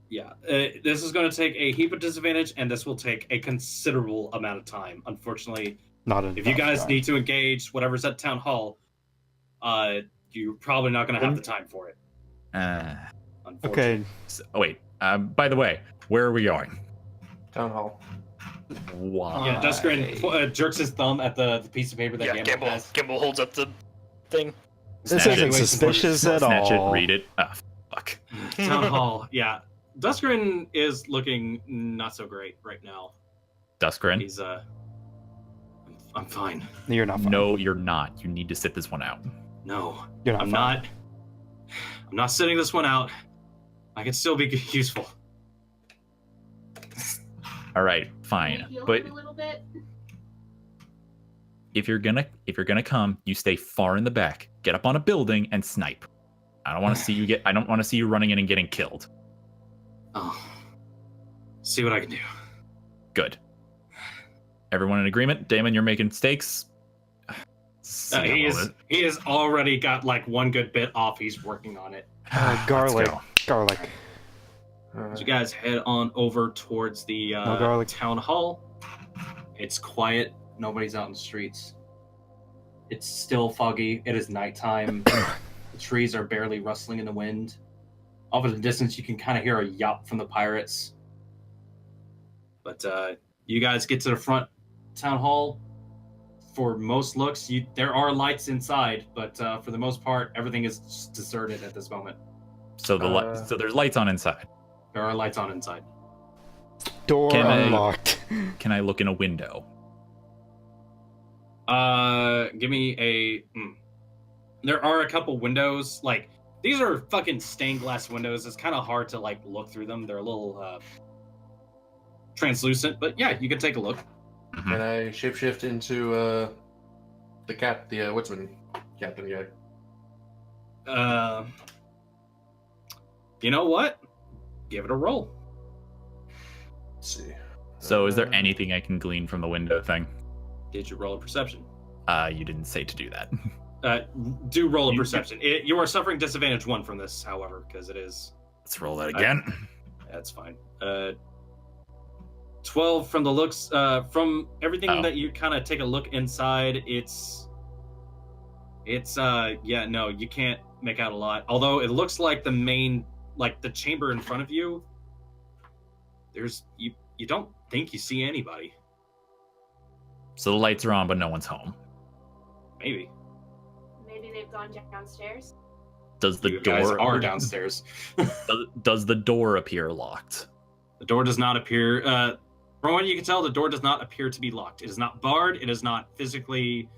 Yeah, this is going to take a heap of disadvantage, and this will take a considerable amount of time. Unfortunately, Not enough. if you guys need to engage whatever's at town hall, you're probably not going to have the time for it. Unfortunately. Okay. So, wait. By the way, where are we going? Town hall. Why? Yeah, Duskgrin jerks his thumb at the piece of paper that Yeah, Gambul has. Gambul holds up the thing. This Snatch isn't it. suspicious at Snatch all. it, read it. Ah, fuck. Town hall, yeah. Duskgrin is looking not so great right now. Duskgrin? He's I'm fine. You're not fine. No, you're not. You need to sit this one out. No, You're not I'm fine. not sitting this one out. I can still be useful. All right, Can fine. you heal But him a little bit? if you're gonna come, you stay far in the back. Get up on a building and snipe. I don't want to see you I don't want to see you running in and getting killed. Oh, see what I can do. Good. Everyone in agreement? Damon, you're making stakes. He has already got like one good bit off. He's working on it. Garlic. Let's go. Garlic. So you guys head on over towards the No garlic. town hall. It's quiet. Nobody's out in the streets. It's still foggy. It is nighttime. The trees are barely rustling in the wind. Off in the distance, you can kind of hear a yelp from the pirates. But you guys get to the front town hall. For most looks, there are lights inside, but for the most part, everything is just deserted at this moment. So so there's lights on inside. There are lights on inside. Door Can I- unlocked. Can I look in a window? Give me a. There are a couple windows. Like these are fucking stained glass windows. It's kind of hard to like look through them. They're a little translucent, but yeah, you can take a look. Can I shapeshift into the woodsman captain guy? You know what? Give it a roll. Let's see. So is there anything I can glean from the window thing? Did you roll a perception? You didn't say to do that. Do roll a perception. You are suffering disadvantage 1 from this, however, because it is. Let's roll that again. That's fine. 12 from the looks. From everything that you kind of take a look inside, it's. Yeah, no, you can't make out a lot. Although it looks like the main, like the chamber in front of you. There's you don't think you see anybody. So the lights are on, but no one's home. Maybe. Maybe they've gone downstairs. Does the You guys door are downstairs. does the door appear locked? The door does not appear. From what you can tell, the door does not appear to be locked. It is not barred. It is not physically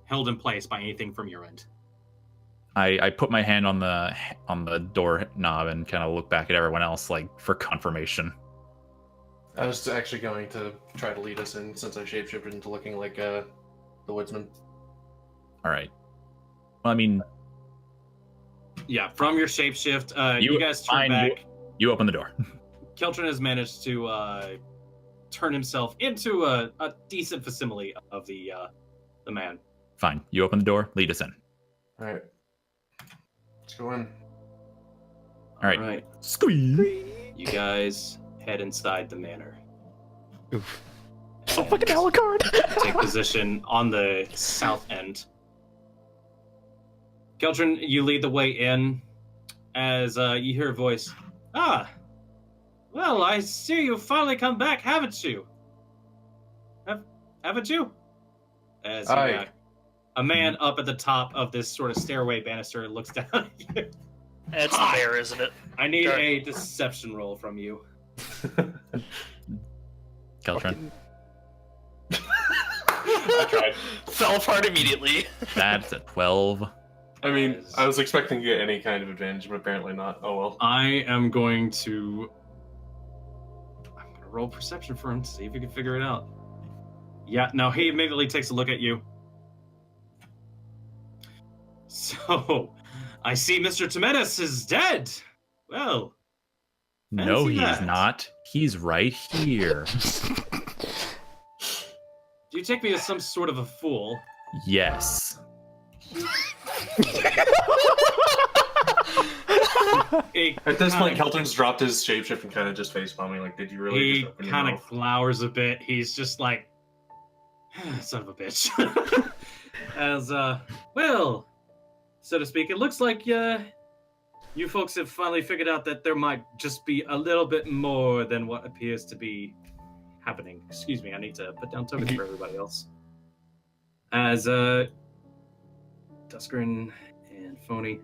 held in place by anything from your end. I put my hand on the door knob and kind of look back at everyone else, like for confirmation. I was actually going to try to lead us in since I shapeshifted into looking like the woodsman. All right. Well, I mean, Yeah, from your shapeshift, you guys turn fine, back. you open the door. Qeltrin has managed to turn himself into a decent facsimile of the man. Fine. You open the door. Lead us in. All right, let's go in. All right. All right. Squeeze. You guys head inside the manor. Oof. And Oh, fucking Alucard! take position on the south end. Qeltrin, you lead the way in as you hear a voice. Ah, well, I see you've finally come back, haven't you? Haven't you? As Aye. a man up at the top of this sort of stairway banister looks down at you. It's the bear, isn't it? I need Okay. a deception roll from you. Qeltrin. I tried. Fell apart immediately. That's a 12. I mean, I was expecting to get any kind of advantage, but apparently not. Oh well. I'm going to roll perception for him to see if he can figure it out. Yeah, no, he immediately takes a look at you. So, I see Mr. Temenis is dead. Well, No, Fancy he's that. not. He's right here. do you take me as some sort of a fool? Yes. At this point, Qeltrin's dropped his shapeshift and kind of just face palming. Like, did you really? He just open your kind of mouth? glowers a bit. He's just like, son of a bitch. As, well, so to speak, it looks like, you folks have finally figured out that there might just be a little bit more than what appears to be happening. Excuse me, I need to put down tokens for everybody else. As, Duskrin and Phony.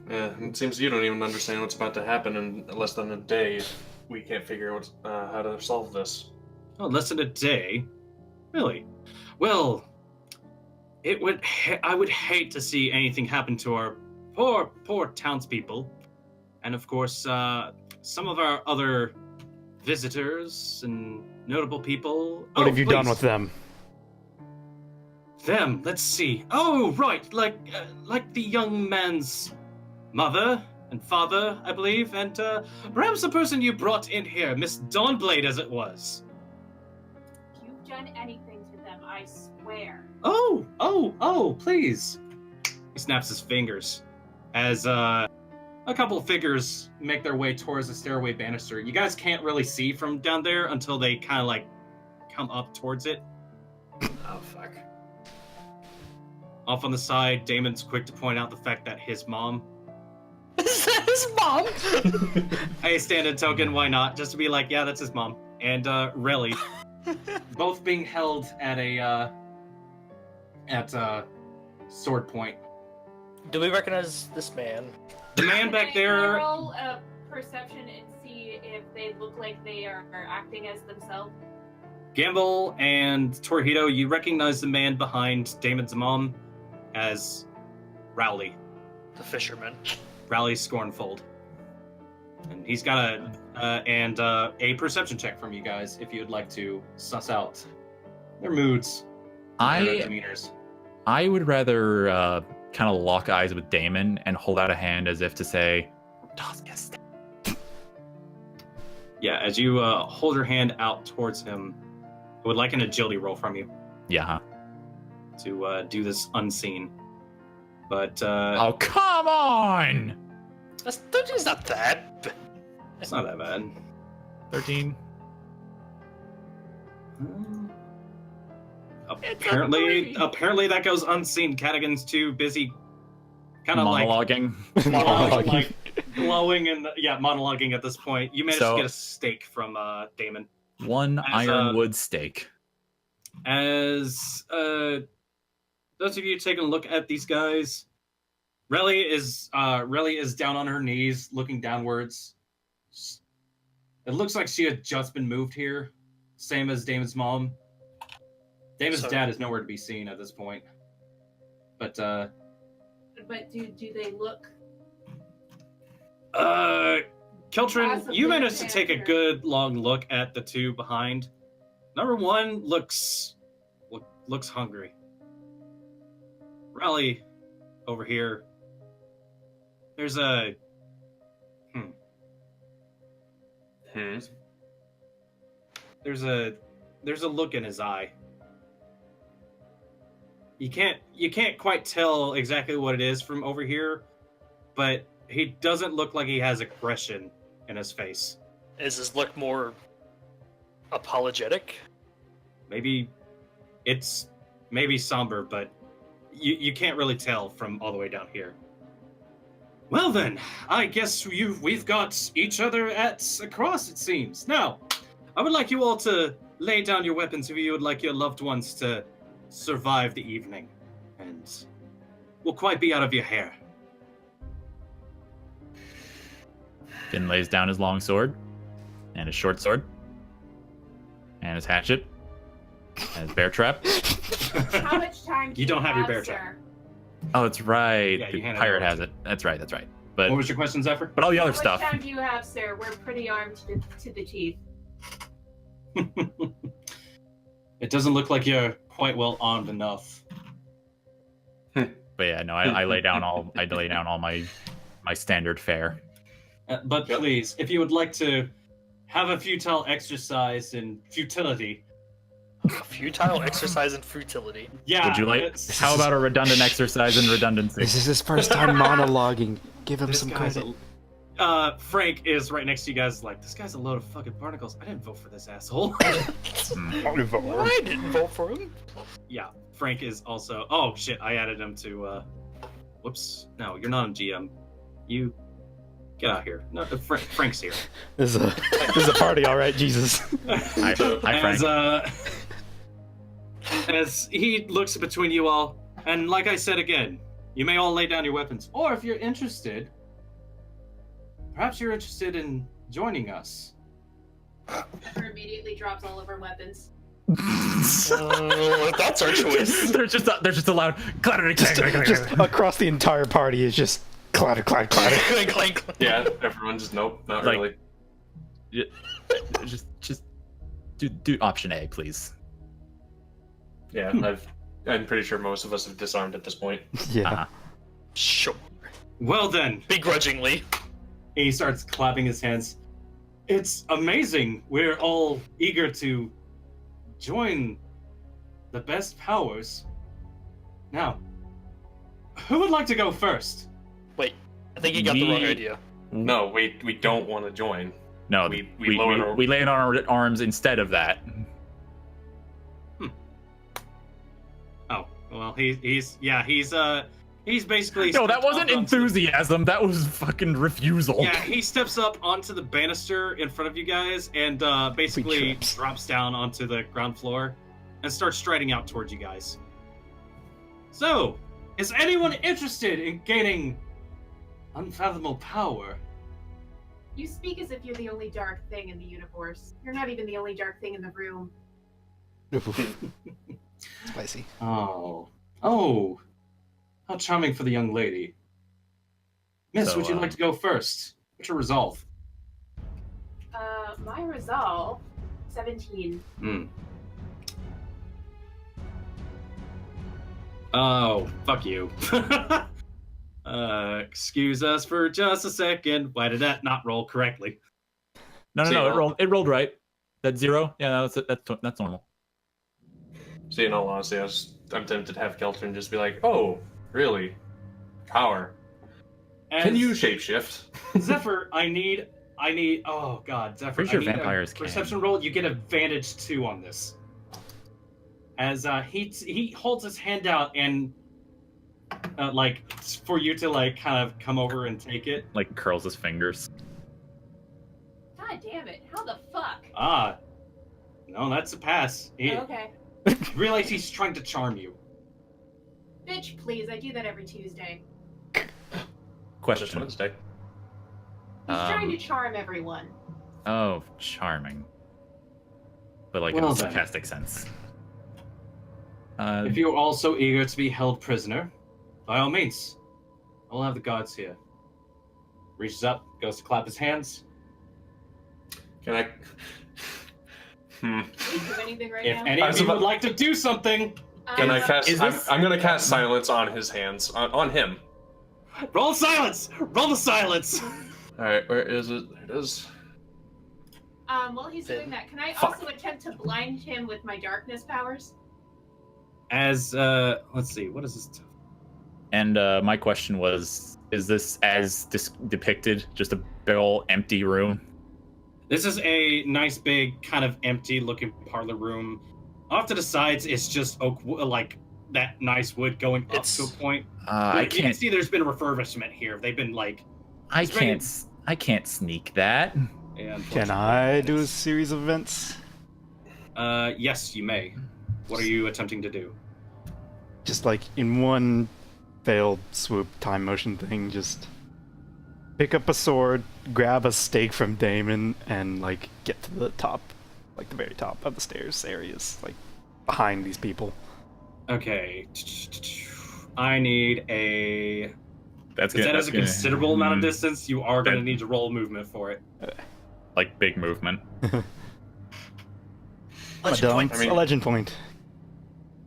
Yeah, it seems you don't even understand what's about to happen in less than a day. We can't figure out how to solve this. Oh, less than a day? Really? Well, I would hate to see anything happen to our poor townspeople. And of course, some of our other visitors and notable people. What have you done please. with them? Them? Let's see. Oh, right, like the young man's mother and father, I believe, and perhaps the person you brought in here, Miss Dawnblade, as it was. done anything to them, I swear. Oh, please. He snaps his fingers as a couple of figures make their way towards the stairway banister. You guys can't really see from down there until they kind of like come up towards it. Oh fuck. Off on the side, Damon's quick to point out the fact that his mom. Is that his mom? Hey, stand-in token, why not? Just to be like, yeah, that's his mom. And Relly, both being held at sword point. Do we recognize this man? The man back Can I there. roll a perception and see if they look like they are acting as themselves? Gambul and Torihito, you recognize the man behind Damon's mom as Rowley. The fisherman. Rowley Scornfold. And he's got a perception check from you guys if you'd like to suss out their moods, their demeanors. I would rather kind of lock eyes with Damon and hold out a hand as if to say, Yeah, as you hold your hand out towards him, I would like an agility roll from you. Yeah. To do this unseen. But oh, come on! That's not that. It's not that bad. 13. Apparently that goes unseen. Cadigan's too busy kind of monologuing. Like glowing and monologuing at this point. You managed to get a steak from Damon. One ironwood steak. As those of you taking a look at these guys, Relly is down on her knees, looking downwards. It looks like she had just been moved here, same as Damon's mom. Damon's dad is nowhere to be seen at this point. But do they look? Qeltrin, you managed to take a good long look at the two behind. Number one looks hungry. Rally over here. There's a There's a look in his eye. You can't quite tell exactly what it is from over here, but he doesn't look like he has aggression in his face. Is his look more apologetic? Maybe it's somber, but you can't really tell from all the way down here. Well then, I guess we've got each other at a cross, it seems. Now, I would like you all to lay down your weapons if you would like your loved ones to survive the evening, and we'll quite be out of your hair. Finn lays down his long sword, and his short sword, and his hatchet, and his bear trap. How much time do you don't have your bear sir? trap. Oh, that's right. Yeah, the pirate has it. That's right. But what was your question, Zephyr? But all the other How stuff. much time do you have, sir? We're pretty armed to the teeth. It doesn't look like you're quite well armed enough. But yeah, no, I lay down all my standard fare. But please, if you would like to have a futile exercise in futility. Futile exercise in futility. Yeah. Would you like? How about a redundant exercise in redundancy? This is his first time monologuing. Give him some credit. Frank is right next to you guys. Like, this guy's a load of fucking barnacles. I didn't vote for this asshole. I didn't vote for him. Yeah, Frank is also. Oh shit! I added him to. Whoops! No, you're not a GM. You get out here. No, Frank's here. This is a party, all right. Jesus. Hi, Frank. As he looks between you all, and like I said again, you may all lay down your weapons, or if you're interested, perhaps you're interested in joining us. Or immediately drops all of our weapons. That's our choice. There's just a loud clatter. Just across the entire party is just clatter, clatter, clatter. Clank, clank. Yeah, everyone just nope, not Like- really. Just do option A, please. Yeah, I'm pretty sure most of us have disarmed at this point. Yeah. Uh-huh. Sure. Well then, Begrudgingly. he starts clapping his hands. It's amazing. We're all eager to join the best powers. Now, who would like to go first? Wait, I think you got the wrong Me- idea. No, we don't want to join. No, We we land on our arms instead of that. Oh, well, he's basically. No, that stepped wasn't up onto the- enthusiasm. That was fucking refusal. Yeah, he steps up onto the banister in front of you guys and basically trips. drops down onto the ground floor and starts striding out towards you guys. So, is anyone interested in gaining unfathomable power? You speak as if you're the only dark thing in the universe. You're not even the only dark thing in the room. Spicy. Oh, how charming for the young lady. Miss, So, would you like to go first? What's your resolve? My resolve, 17. Oh, fuck you. Excuse us for just a second. Why did that not roll correctly? No, See, it rolled right. That's 0. Yeah, that's normal. See, in all honesty, I'm tempted to have Qeltrin just be like, "Oh, really? Power? Can you shapeshift?" Zephyr, I need. Oh god, Zephyr. Pretty sure I need vampires a can. perception roll. You get advantage 2 on this. As he holds his hand out and like for you to like kind of come over and take it. Like curls his fingers. God damn it. How the fuck? No, that's a pass. He Okay. realize he's trying to charm you. Bitch, please. I do that every Tuesday. Just Question. Wednesday. He's trying to charm everyone. Oh, charming. But like in Well a then. sarcastic sense. If you're also eager to be held prisoner, by all means, I will have the guards here. Reaches up, goes to clap his hands. Can I? Can you do anything right If now? any of you would like to do something, Can I cast? Is this- I'm gonna cast silence on his hands, on him. roll silence! Roll the silence! All right, where is it? There it is. While he's doing that, can I Fuck. also attempt to blind him with my darkness powers? As, let's see, what is this? And my question was, is this as depicted? Just a big ol' empty room? This is a nice big kind of empty looking parlor room. Off to the sides, it's just oak, like that nice wood going up to a point. I You can can't. see there's been refurbishment here. They've been like, I it's very- can't. I can't sneak that. Can I do a series of events? Yes, you may. What are you attempting to do? Just like in one failed swoop time motion thing, just pick up a sword, grab a stake from Damon, and like get to the top, like the very top of the stairs areas, like behind these people. Okay. I need a. That's Because that that's is a considerable amount of mm, distance. You are going to That- need to roll movement for it. like big movement. Legend point. I mean- A legend point.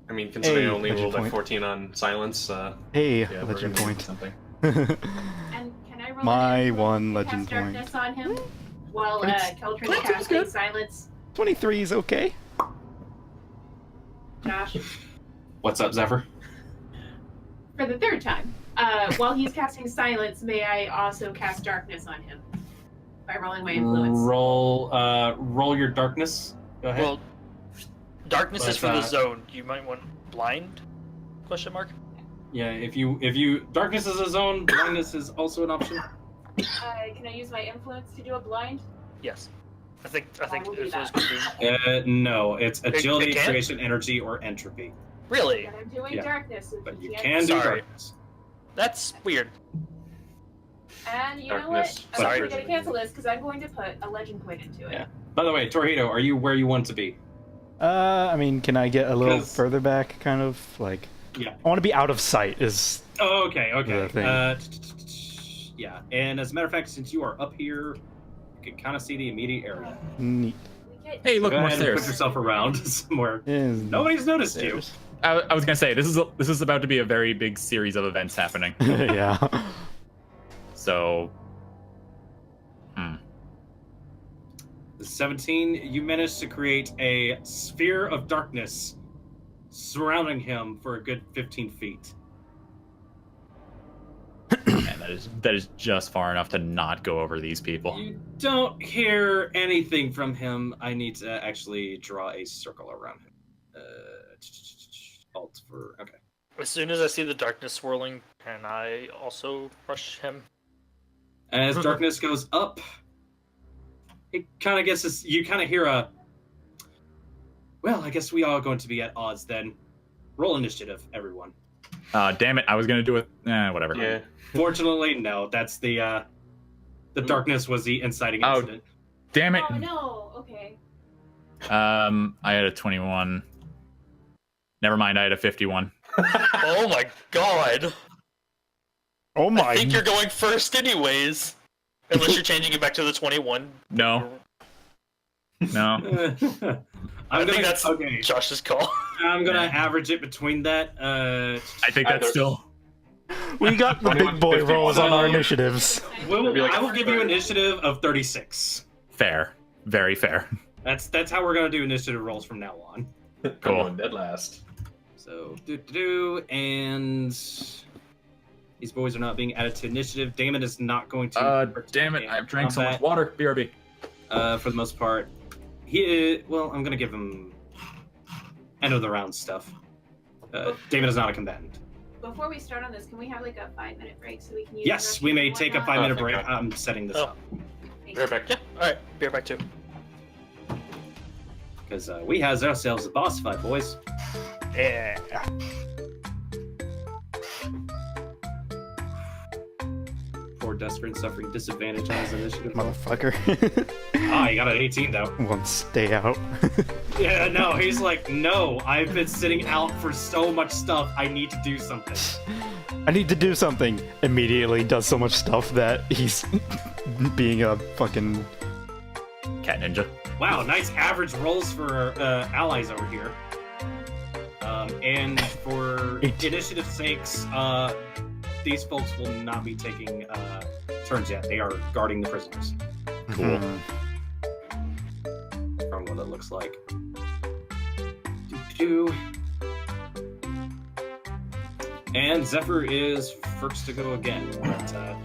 I mean, considering Hey, I only legend rolled a point. 14 on silence, Hey, yeah, we're legend gonna need point. something. And can I roll My an influence one to legend cast point. darkness on him while Qeltrin is That sounds casting good. silence? 23 is okay. Josh, What's up, Zephyr? for the third time. While he's casting silence, may I also cast darkness on him by rolling my influence? Roll your darkness. Go ahead. Well, darkness is But, for the zone. You might want blind? Question mark. Yeah, if you darkness is a zone, blindness is also an option. Can I use my influence to do a blind? Yes. I think will do influence that. could be. No, it's agility, it can? creation, energy, or entropy. Really? But I'm doing Yeah. darkness. So But you can't- can do Sorry. darkness. That's weird. And you know Darkness. what? I'm Sorry. actually going to cancel this because I'm going to put a legend point into it. Yeah. By the way, Torihito, are you where you want to be? I mean, can I get a little 'Cause- further back, kind of like? Yeah. I want to be out of sight. Is Oh, okay. The thing. Yeah, and as a matter of fact, since you are up here, you can kind of see the immediate area. neat. We get Hey, look, Go more ahead and put stairs. yourself around somewhere. Is Nobody's noticed you. stairs. I was gonna say this is about to be a very big series of events happening. Yeah. So, 17, you managed to create a sphere of darkness surrounding him for a good 15 feet. Man, that is just far enough to not go over these people. You don't hear anything from him. I need to actually draw a circle around him. Alt for... Okay. As soon as I see the darkness swirling, can I also rush him? As darkness goes up, it kind of gets this... You kind of hear a... Well, I guess we are going to be at odds then. Roll initiative, everyone. Damn it, I was gonna do it. Whatever. Yeah. Fortunately, no. That's the darkness was the inciting incident. Damn it. Oh no. Okay. I had a 21. Never mind, I had a 51. Oh my god! Oh my. I think you're going first anyways. Unless you're changing it back to the 21. No. No. I think that's okay. Josh's call. I'm gonna average it between that. I think that's still... We got the big boy rolls on our initiatives. I will give you initiative of 36. Fair. Very fair. That's how we're gonna do initiative rolls from now on. Come on, dead last. So and these boys are not being added to initiative. Damon is not going to. Damn it, I've drank so much water. BRB. For the most part, he is, well, I'm gonna give him end of the round stuff. Damon is not a combatant. Before we start on this, can we have like a 5-minute break so we can use Yes, we may take a 5-minute break. I'm setting this up Be right back. Yeah, alright. Be right back too. because we has ourselves a boss fight, boys. Yeah. Poor Dustrin suffering disadvantage on his initiative. Motherfucker. You got an 18 though. Won't stay out. Yeah, no, he's like, no, I've been sitting out for so much stuff. I need to do something. I need to do something. Immediately does so much stuff that he's being a fucking Cat ninja. Wow, nice average rolls for allies over here. And for initiative sakes, these folks will not be taking turns yet. They are guarding the prisoners. Cool. From what it looks like. Doo-doo. And Zephyr is first to go again. But,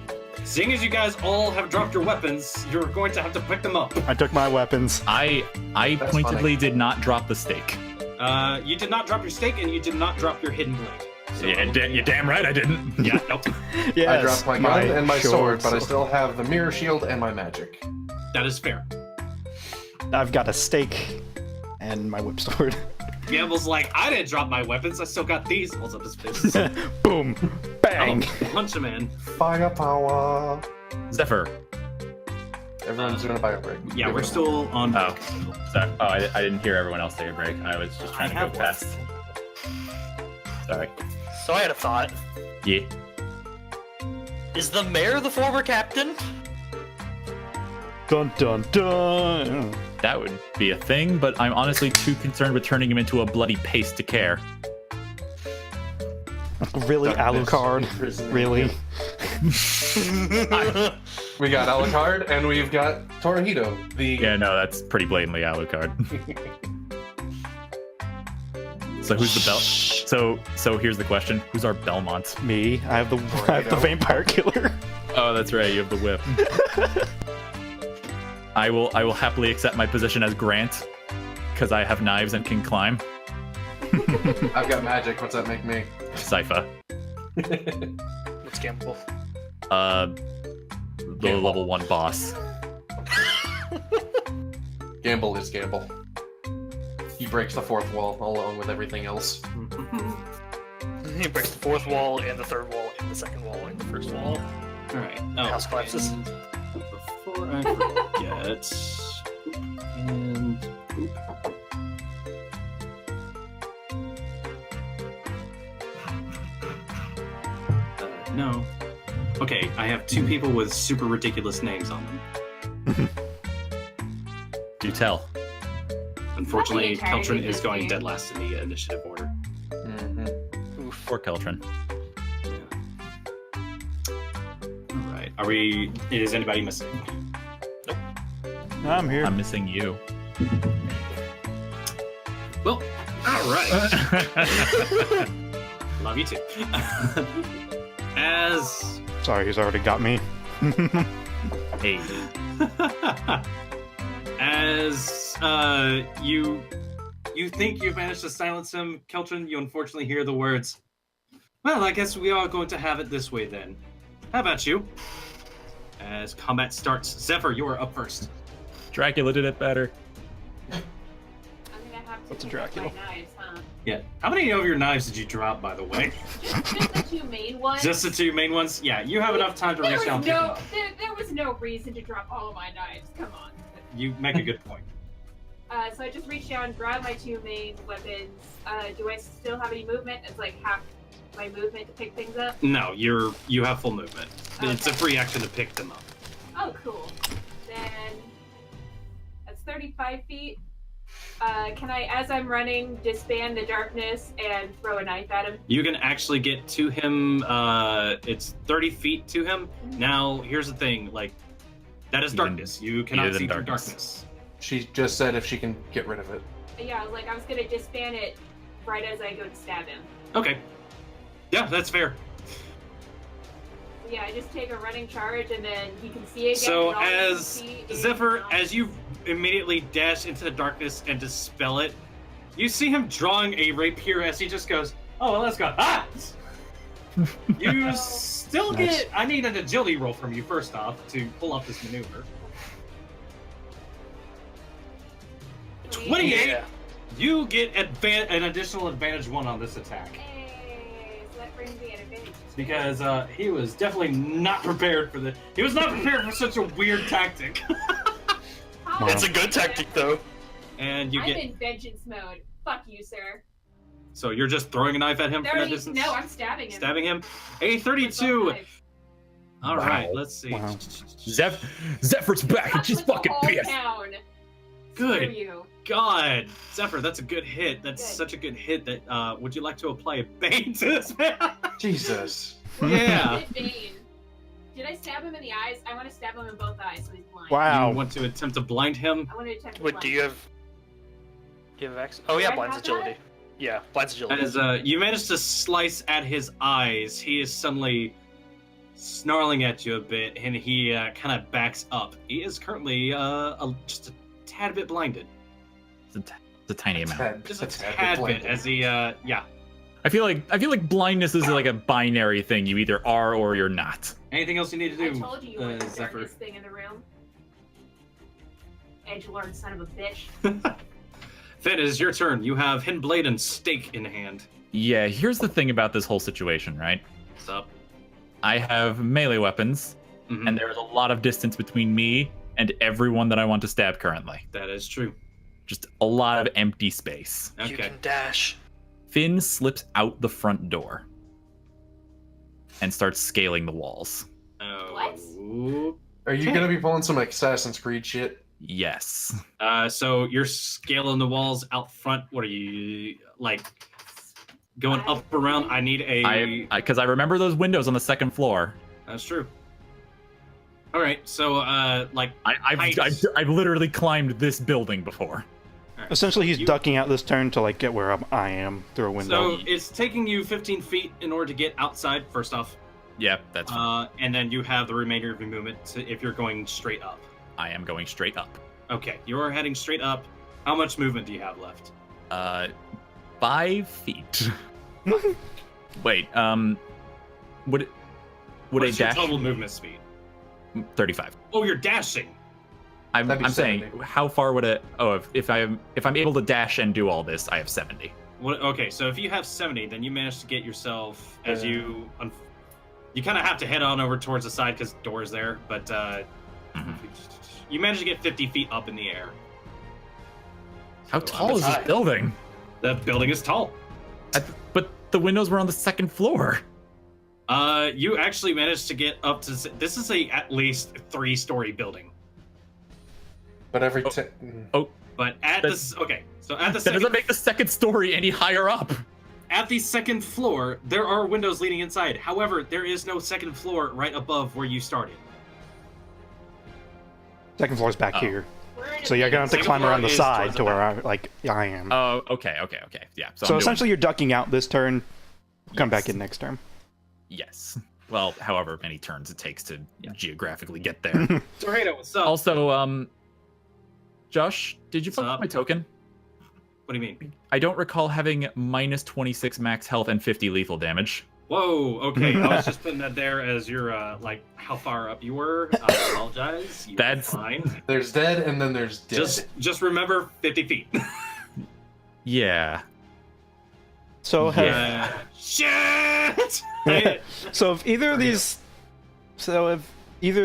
seeing as you guys all have dropped your weapons, you're going to have to pick them up. I took my weapons. I That's pointedly did not drop the stake. You did not drop your stake, and you did not drop your hidden blade. So You're damn right I didn't. Yeah, nope. Yes, I dropped my gun and my sword, but I so- still have the mirror shield and my magic. That is fair. I've got a stake and my whip sword. Gambul's like, I didn't drop my weapons, I still got these. Holds up his fist. Boom. Bang. Punch him in. Firepower. Zephyr. Everyone's doing a bio break. Yeah, we're still on Oh. break. Sorry. Oh, I didn't hear everyone else take a break. I was just trying to go past. Sorry. So I had a thought. Yeah. Is the mayor the former captain? Dun dun dun. That would be a thing, but I'm honestly too concerned with turning him into a bloody paste to care. Really, Alucard? Really? We got Alucard and we've got Torihito. Yeah, no, that's pretty blatantly Alucard. So who's the bell? So here's the question: who's our Belmont? Me. I have the vampire killer. Oh, that's right. You have the whip. I will happily accept my position as Grant, because I have knives and can climb. I've got magic. What's that make me? Sypha. What's Gambul? The level 1 boss. Gamble is Gamble. He breaks the fourth wall along with everything else. He breaks the fourth wall and the third wall and the second wall and the first wall. Alright. House collapses. And before I forget. And. Oop. No. Okay, I have 2 people with super ridiculous names on them. Do tell. Unfortunately, Nothing entirely Qeltrin is going fair. dead last in the initiative order. Poor Qeltrin. Alright, is anybody missing? No. I'm here. I'm missing you. Well, all right. Love you too. As Sorry, he's already got me. Hey. as you think you've managed to silence him, Qeltrin, you unfortunately hear the words, "Well, I guess we are going to have it this way then. How about you?" As combat starts, Zephyr, you are up first. Dracula did it better. I'm gonna have to What's a pick up Dracula? my knives, huh? Yeah. How many of your knives did you drop, by the way? Just the two main ones. Just the two main ones? Yeah, you have enough time to there reach was down. no, there was no reason to drop all of my knives. Come on. You make a good point. So I just reached down, grabbed my two main weapons. Do I still have any movement? It's like half my movement to pick things up. No, you have full movement. It's a Okay. free action to pick them up. Oh, cool. Then that's 35 feet. Can I, as I'm running, disband the darkness and throw a knife at him? You can actually get to him. It's 30 feet to him. Now, here's the thing. Like, that is Even- darkness. You cannot even see through darkness. darkness. She just said if she can get rid of it. Yeah, I was gonna disband it right as I go to stab him. Okay. Yeah, that's fair. Yeah, I just take a running charge and then he can see again. So and all he can as see is Zephyr, not- as you immediately dash into the darkness and dispel it, you see him drawing a rapier as he just goes, "Oh, well, let's go." Ah! You still Nice. get. I need an agility roll from you first off to pull off this maneuver. 28. Yeah. You get an additional advantage 1 on this attack Hey, so that brings me an advantage. because he was definitely not prepared for the. He was not prepared for such a weird tactic. Oh, It's a good tactic, though. And you I'm get. in vengeance mode. Fuck you, sir. So you're just throwing a knife at him from that 30, distance. no, I'm stabbing him. Stabbing him. A With both 32. knives. All Wow. right, let's see. Wow. Zephyr's back and she's With the fucking whole pissed. town. Good. Screw you. God, Zephyr, that's a good hit. That's Good. such a good hit that would you like to apply a bane to this man? Jesus. Yeah. Did Bane. Did I stab him in the eyes? I want to stab him in both eyes so he's blind. Wow. You want to attempt to blind him? I want to attempt to Wait, blind do you him. have? Do you have access? Oh yeah, Do I blind's have agility. that? Yeah, blind's agility. As you manage to slice at his eyes, he is suddenly snarling at you a bit, and he kind of backs up. He is currently just a tad bit blinded. It's a tiny amount. Just a tad bit, as he, yeah. I feel like blindness is like a binary thing. You either are or you're not. Anything else you need to I do, told you you weren't the Zephyr? darkest thing in the room. Edgelord son of a bitch. Finn, it is your turn. You have Hidden Blade and Stake in hand. Yeah, here's the thing about this whole situation, right? What's up? I have melee weapons, Mhm. and there's a lot of distance between me and everyone that I want to stab currently. That is true. Just a lot of empty space. You Okay. can dash. Finn slips out the front door and starts scaling the walls. Oh. What? Are you gonna be pulling some Assassin's Creed shit? Yes. So you're scaling the walls out front. What are you like? Going up around? I need a. Because I remember those windows on the second floor. That's true. All right. So like. I've literally climbed this building before. Essentially, he's You- ducking out this turn to like get where I am through a window. So it's taking you 15 feet in order to get outside. First off, Yeah, that's fine. and then you have the remainder of your movement if you're going straight up. I am going straight up. Okay, you're heading straight up. How much movement do you have left? 5 feet. Wait, would a What's your dash total movement speed? 35? Oh, you're dashing. I'm That'd be saying 70. how far would a if I'm able to dash and do all this, I have 70. What, okay, so if you have 70, then you manage to get yourself as you kind of have to head on over towards the side because door's there, but Mhm. you manage to get 50 feet up in the air. How So, tall is this high. building? The building is tall. But the windows were on the second floor. You actually managed to get up to. This is a at least 3-story building. But every But at That's- this, okay, so at the That second, doesn't make the second story any higher up. at the second floor, there are windows leading inside. However, there is no second floor right above where you started. Second floor's back Oh. here. So you're gonna have to climb Singapore around the is side towards to the where I am. Oh, okay. Yeah. So I'm doing- essentially, you're ducking out this turn. Come back Yes. in next turn. Yes. Well, however many turns it takes to geographically get there. Torihito, what's up? Also, Josh, did you What's fuck up? my token? What do you mean? I don't recall having minus 26 max health and 50 lethal damage. Whoa, okay. I was just putting that there as your, like, how far up you were. I apologize. You're That's- fine. There's dead, and then there's dead. Just remember 50 feet. Yeah. So have Yeah. Shit! so if either of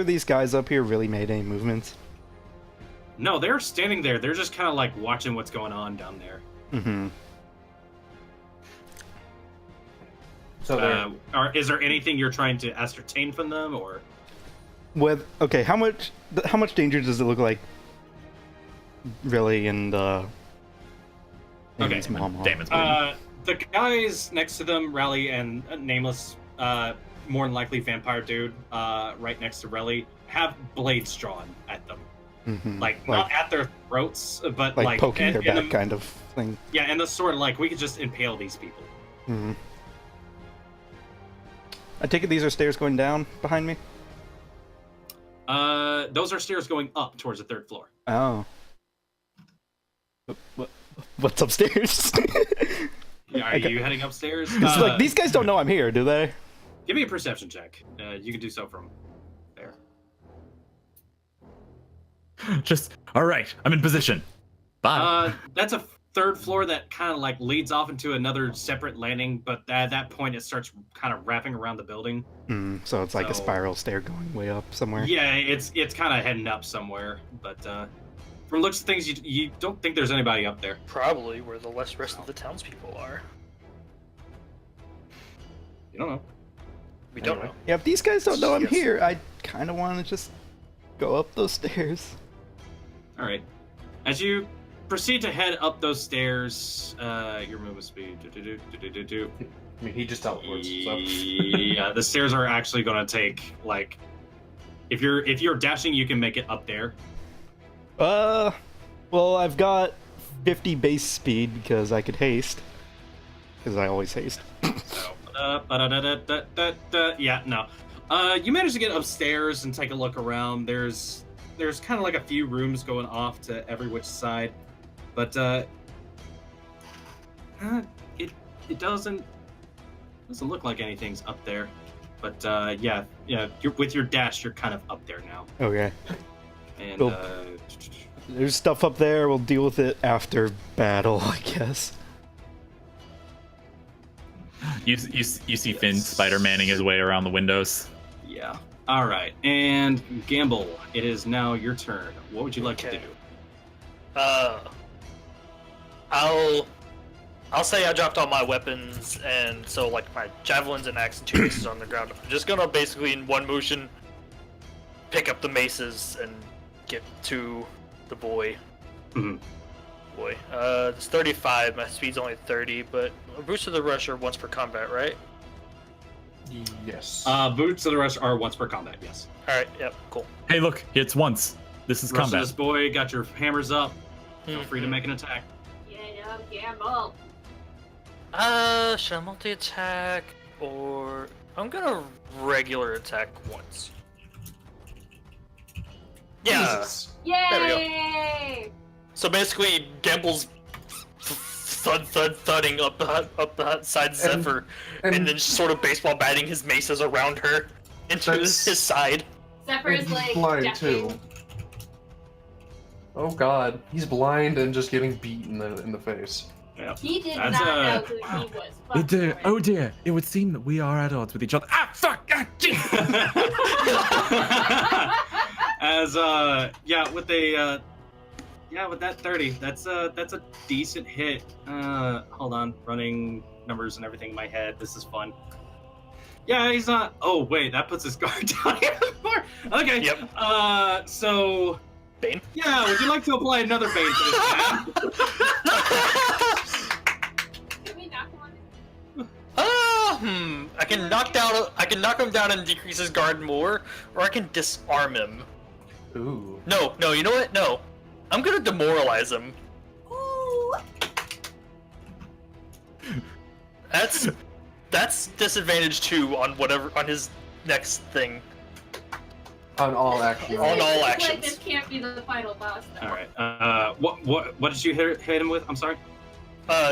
these guys up here really made any movements? No, they're standing there. They're just kind of like watching what's going on down there. Mm-hmm. So there. Is there anything you're trying to ascertain from them, or? How much danger does it look like? Really, in the Okay. Damon's moving. The guys next to them, Rally and Nameless, more than likely vampire dude, right next to Relly, have blades drawn at them. Mm-hmm. Like not at their throats, but like poking their in back, the, kind of thing. Yeah, and the sort of like we could just impale these people. Mm-hmm. I take it these are stairs going down behind me. Those are stairs going up towards the third floor. Oh. What's upstairs? Are you heading upstairs? It's like these guys don't know I'm here, do they? Give me a perception check. You can do so from there. Just, all right, I'm in position. Bye. That's a third floor that kind of like leads off into another separate landing, but at that point it starts kind of wrapping around the building. So it's like a So- spiral stair going way up somewhere. Yeah, it's kind of heading up somewhere, but from looks of things, you don't think there's anybody up there. Probably where the rest of the townspeople are. You don't know. We don't know. Yeah, if these guys don't know I'm Yes. here, I kind of want to just go up those stairs. All right. As you proceed to head up those stairs, your movement speed. I mean, he just teleports. So. Yeah, the stairs are actually going to take like, if you're dashing, you can make it up there. Well, I've got 50 base speed because I could haste. Because I always haste. So, yeah, no. You manage to get upstairs and take a look around. There's kind of like a few rooms going off to every which side, but it doesn't look like anything's up there. But yeah, with your dash, you're kind of up there now. Okay. And Cool. There's stuff up there. We'll deal with it after battle, I guess. You see Finn Spider-Manning his way around the windows. yeah. All right, and Gambul, it is now your turn. What would you like to Okay. do? I'll say I dropped all my weapons, and so like my javelins and axe and 2 maces on the ground. I'm just gonna basically in one motion pick up the maces and get to the boy. Mhm. Boy, it's 35. My speed's only 30, but boost of the rush are once per combat, right? Yes. Boots of the rush are once per combat. Yes. All right. Yep. Cool. Hey, look, it's once. This is Rush to combat. this boy. Got your hammers up. Feel free to Mhm. make an attack. Get up, Gamble. Should I multi-attack or I'm gonna regular attack once? Yeah. Jesus. There we go. Yay! So basically, Gamble's thudding up the side Zephyr, and then sort of baseball batting his maces around her into That's- his side. Zephyr's He's like blind ducking. too. Oh god, he's blind and just getting beat in the face. Yeah. He did That's not a- know who he was. Oh dear, fucking oh with. dear, it would seem that we are at odds with each other. Ah, fuck! Ah, jeez. As with that 30, that's a decent hit. Hold on, running numbers and everything in my head. This is fun. Yeah, he's not. Oh wait, that puts his guard down even more. Okay. Yep. So. Bane. Yeah, would you like to apply another bane to this man? Can we knock him on I can knock him down and decrease his guard more, or I can disarm him. Ooh. No, you know what? No. I'm gonna demoralize him. Ooh. That's disadvantage 2 on his next thing. On all actions. On all Like actions. this can't be the final boss. Though. All right. What did you hit him with? I'm sorry.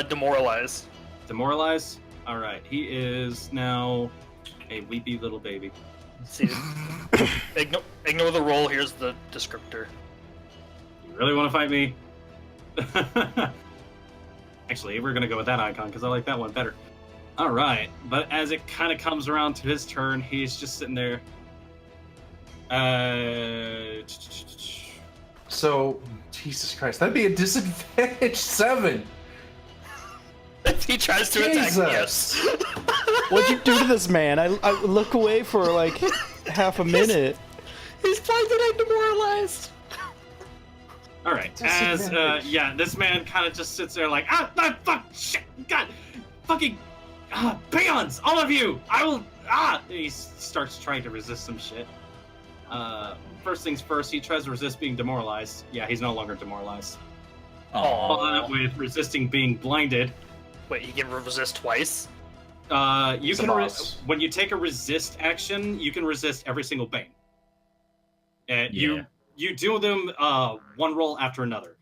Demoralize. Demoralize. All right. He is now a weepy little baby. See, ignore the roll. Here's the descriptor. You really want to fight me? Actually, we're gonna go with that icon because I like that one better. All right. But as it kind of comes around to his turn, he's just sitting there. So, Jesus Christ, that'd be a disadvantage 7. If he tries to attack me, yes. What'd you do to this man? I look away for like half a minute. He's blinded and demoralized. All right. As this man kind of just sits there like fuck shit, God, fucking peons, all of you. I will. He starts trying to resist some shit. First things first, he tries to resist being demoralized. Yeah, he's no longer demoralized. Aww. With resisting being blinded. Wait, he can resist twice? You can when you take a resist action, you can resist every single bane. You do them one roll after another.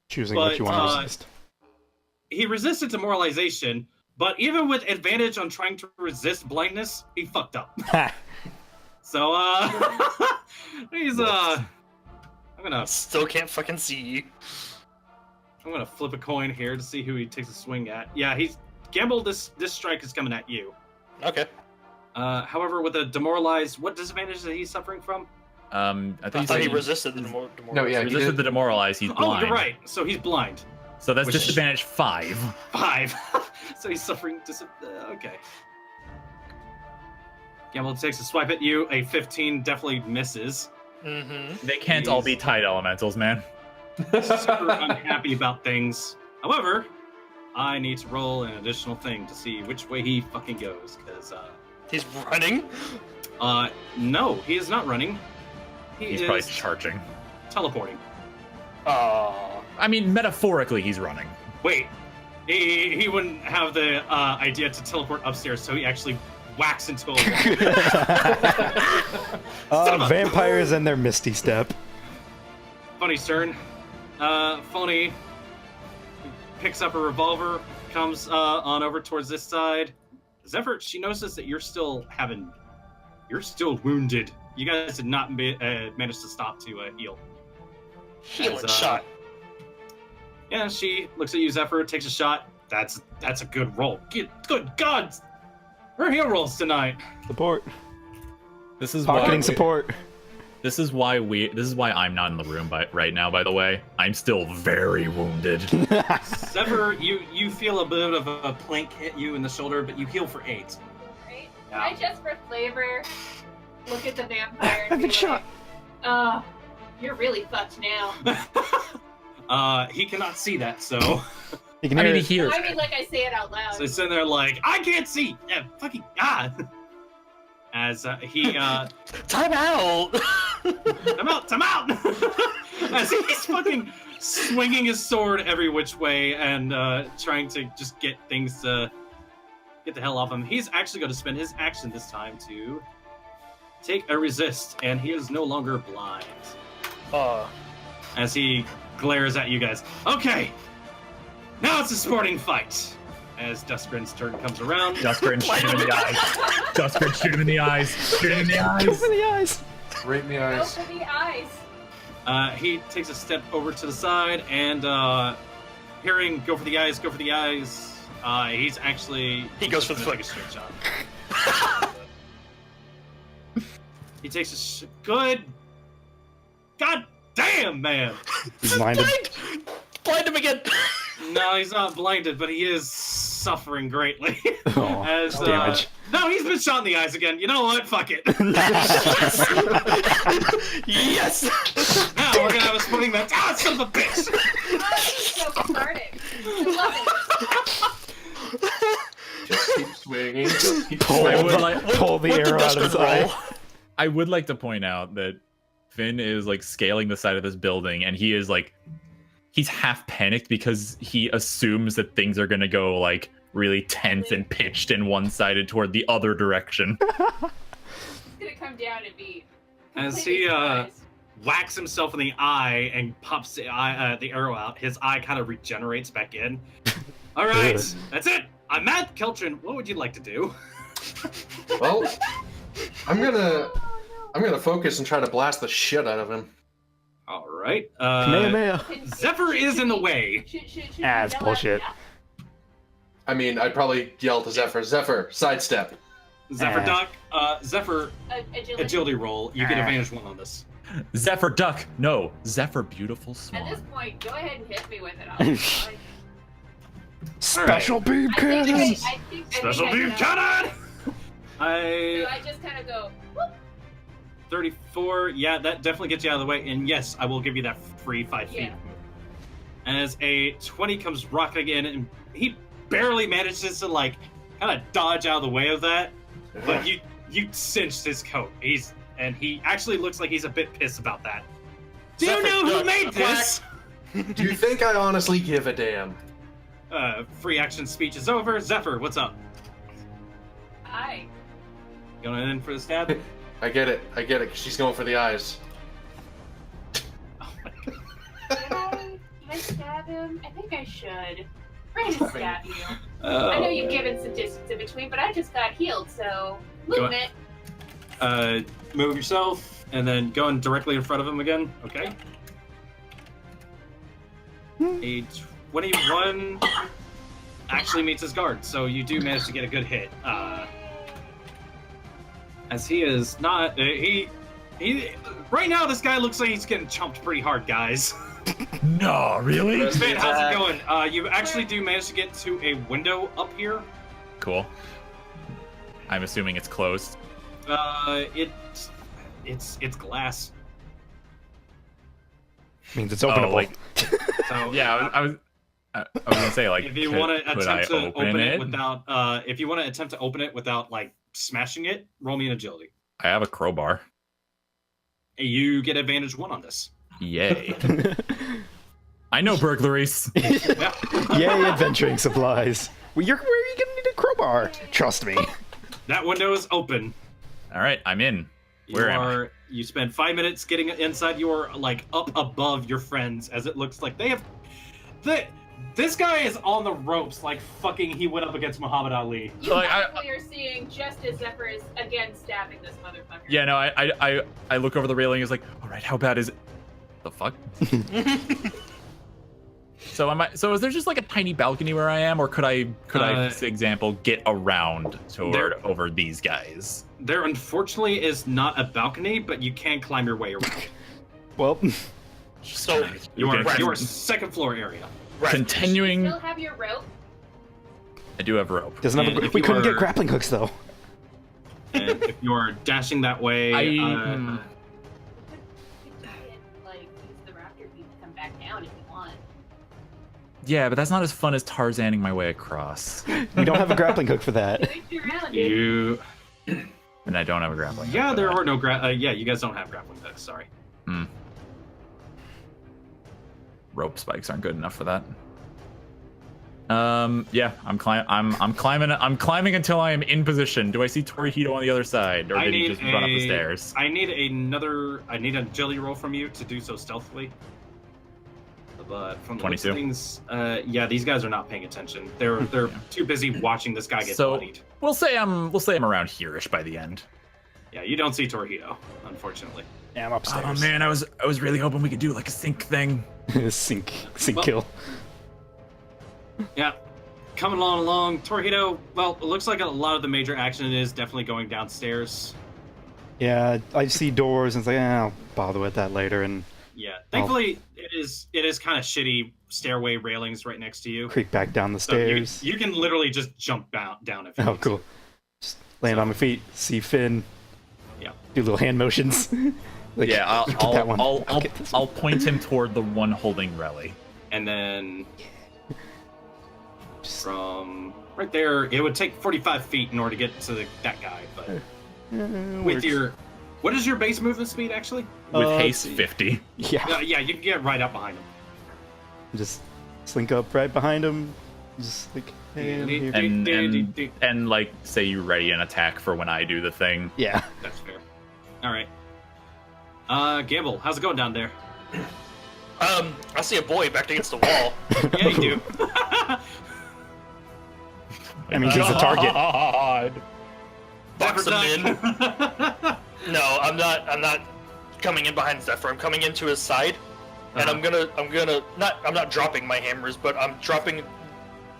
Choosing what you want to resist. He resisted demoralization, but even with advantage on trying to resist blindness, he fucked up. So he's I'm gonna still can't fucking see. I'm gonna flip a coin here to see who he takes a swing at. Yeah, he's Gambul. This strike is coming at you. Okay. However, with a demoralized, what disadvantage is he suffering from? I thought he resisted the demoralize. No, yeah, he resisted the demoralize. He's blind. Oh, you're right. So he's blind. So that's disadvantage 5. 5. So he's suffering. Okay. Gambul takes a swipe at you. A 15 definitely misses. Mm-hmm. They can't all be tide elementals, man. Super unhappy about things. However, I need to roll an additional thing to see which way he fucking goes. Because he's running. No, he is not running. He's probably charging. Teleporting. I mean, metaphorically, he's running. Wait, he wouldn't have the idea to teleport upstairs, so he actually whacks into a wall. Vampires and their Misty Step. Funny's turn. Funny picks up a revolver, comes on over towards this side. Zephyr, she notices that you're still wounded. You guys did not manage to stop to heal. Healing shot. Yeah, she looks at you, Zephyr, takes a shot. That's a good roll. Good God! Her heal rolls tonight. Support. This is pocketing support. This is why I'm not in the room right now, by the way. I'm still very wounded. Zephyr, you feel a bit of a plank hit you in the shoulder, but you heal for 8. Right? Yeah. I just for flavor look at the vampire and I've been be shot. like, you're really fucked now. He cannot see that, so You can hear it. He hears. I mean, like I say it out loud. so he's sitting there like, I can't see. Yeah, fucking God. As he Time out. Time out! As he's fucking swinging his sword every which way and trying to just get things to get the hell off him. He's actually going to spend his action this time to take a resist, and he is no longer blind. As he glares at you guys. Okay, now it's a sporting fight. As Duskgrin's turn comes around. Duskgrin, shoot him in the eyes. Duskgrin, shoot him in the eyes. Shoot him in the eyes. Shoot him in the eyes. Right in the eyes. Go for the eyes. He takes a step over to the side and hearing "go for the eyes, go for the eyes." He's actually He goes for the like a straight shot. He takes a good. God damn, man! He's blinded. Blind him again. No, he's not blinded, but he is suffering greatly. Oh, As damage. no, he's been shot in the eyes again. You know what? Fuck it. Yes. Now we're gonna have a sporting match. Ah, son of a bitch! Oh, so cathartic. Love it. Just keep swinging. Just keep Pull I would swinging. like- pull the arrow out of his eye. I would like to point out that Finn is like scaling the side of this building, and he is like, he's half panicked because he assumes that things are gonna go like really tense and pitched and one-sided toward the other direction. It's gonna come down and be. As he whacks himself in the eye and pops the arrow out, his eye kind of regenerates back in. All right, that's it. I'm Matt Qeltrin. What would you like to do? Well, I'm gonna focus and try to blast the shit out of him. All right. Kamehameha. Zephyr is in the way. It's bullshit. I mean, I'd probably yell to Zephyr, Zephyr, sidestep. Zephyr duck. Zephyr agility roll. You get Ah. advantage 1 on this. Zephyr duck. No, Zephyr beautiful swan. At this point, go ahead and hit me with it. Special beam cannon. Special beam cannon. So I just kind of go. Whoop. 34. Yeah, that definitely gets you out of the way. And yes, I will give you that free 5 feet. Yeah. As a 20 comes rocketing in, and he barely manages to like kind of dodge out of the way of that. But you cinched his coat. He actually looks like he's a bit pissed about that. Do you Zephyr know who duck, made this? Do you think I honestly give a damn? Free action speech is over. Zephyr, what's up? Hi. Going in for the stab? I get it, 'cause she's going for the eyes. Oh my God. Can I stab him? I think I should. Ready to stab you. I know you've given some distance in between, but I just got healed, so movement. Move yourself, and then going directly in front of him again. Okay. A 21 actually meets his guard, so you do manage to get a good hit. As he is not, he right now this guy looks like he's getting chumped pretty hard, guys. No, really? Man, how's it going? You actually do manage to get to a window up here. Cool. I'm assuming it's closed. It's glass. Means it's openable. like- So Yeah, I was gonna say like, if you could- want to could I attempt to open it it? without, if you want to attempt to open it without like smashing it, roll me an agility. I have a crowbar. You get advantage 1 on this. Yay! I know burglaries. Yeah. Yay, adventuring supplies. Where are you gonna need a crowbar? Trust me. That window is open. All right, I'm in. Where am I? You spend 5 minutes getting inside. You're like up above your friends, as it looks like they have. This guy is on the ropes, like fucking. He went up against Muhammad Ali. You Like, actually are seeing just as Zephyr is again stabbing this motherfucker. Yeah, no, I look over the railing. It's like, all right, how bad is it? The fuck? So is there just like a tiny balcony where I am, or could I, for example, get around over these guys? There unfortunately is not a balcony, but you can climb your way around. Well, So Your second floor area. Continuing. You still have your rope. I do have rope. doesn't have And a, if we you couldn't are- get grappling hooks though. And if you're dashing that way, Like use the raptor beam to come back down if you want. Yeah, but that's not as fun as Tarzaning my way across. We don't have a grappling hook for that. Twist you around, dude. you. And I don't have a grappling. Yeah, hook for there that. are no yeah, you guys don't have grappling hooks. Sorry. Rope spikes aren't good enough for that. Yeah, I'm climbing until I am in position. Do I see Torihito on the other side, or I did he need just run up the stairs? I need an agility roll from you to do so stealthily. But from the looks of 22. things, yeah, these guys are not paying attention. They're too busy watching this guy get So bloodied. we'll say I'm around here-ish by the end. Yeah, you don't see Torihito, unfortunately. Yeah, I'm upstairs. Oh man, I was really hoping we could do like a sync thing. sink Well- kill. Yeah, coming along, Torihito. Well, it looks like a lot of the major action is definitely going downstairs. Yeah, I see doors and it's like, I'll bother with that later and Yeah, thankfully it is kind of shitty stairway railings right next to you. creep back down the So you, stairs. you can literally just jump down if you Oh, need cool. Just land on my feet, see Finn. Yeah. Do little hand motions. Like, Yeah, I'll get that one. I'll get this I'll one. point him toward the one holding Relly. to. And then from right there, it would take 45 feet in order to get to that guy. But with Works. your, what is your base movement speed actually? With let's haste see. 50. Yeah. Yeah, you can get right up behind him. Just slink up right behind him. Just like, hey, I'm here. And like, say you ready an attack for when I do the thing. Yeah. That's fair. All right. Gambul, how's it going down there? I see a boy backed against the wall. Yeah, you do. I mean, he's a target. God. Box him in. Never No, I'm not coming in behind Zephyr. I'm coming into his side, and I'm not dropping my hammers, but I'm dropping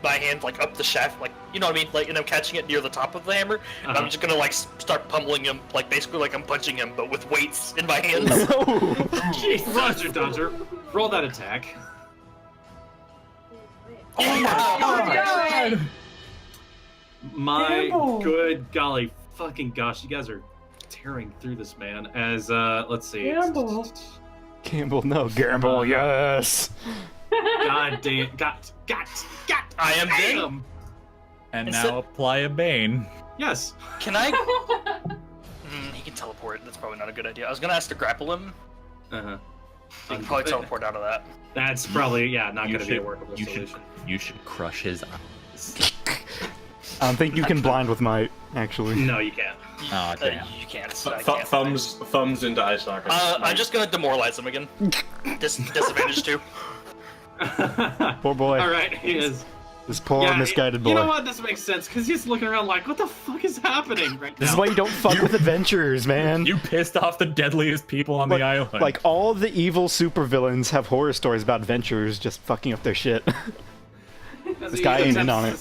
my hand like up the shaft, like, you know what I mean, like, and I'm catching it near the top of the hammer, and I'm just gonna like start pummeling him, like basically like I'm punching him, but with weights in my hands. Dodger. Roll that attack. Oh my God. My Gambul. good golly, fucking gosh, you guys are tearing through this man. As let's see. Gambul. Campbell, no. Gamble, yes. God damn, got. I am dead. Damn. And Is now it- apply a bane. Yes. Can I? He can teleport. That's probably not a good idea. I was gonna ask to grapple him. Uh-huh. He can probably teleport out of that. That's probably not You going to be a should- workable you should- solution. You should crush his eyes. I don't think you can blind with might, actually. No, you can't. Oh, damn. You can't. I can't. Thumbs into eye sockets. I'm just gonna demoralize him again. Disadvantage 2. Poor boy. All right, he is. This poor misguided boy. You know what? This makes sense because he's looking around like, what the fuck is happening right now? This is why you don't fuck with adventurers, man. You pissed off the deadliest people on the island. Like, all the evil supervillains have horror stories about adventurers just fucking up their shit. This guy ain't in on it.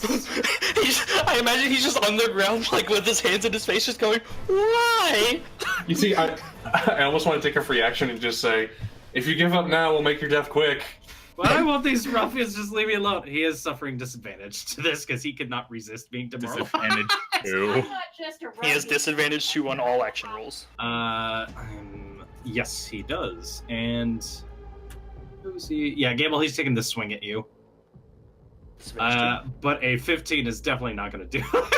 I imagine he's just on the ground, like with his hands in his face, just going, "Why?" You see, I almost want to take a free action and just say, if you give up now, we'll make your death quick. Why won't these ruffians just leave me alone? He is suffering disadvantage to this because he could not resist being demoralized. Disadvantage I'm 2. not just a He has rugby. disadvantage 2 on all action rolls. Yes, he does. And who's he? Yeah, Gable, he's taking this swing at you. But a 15 is definitely not going to do it.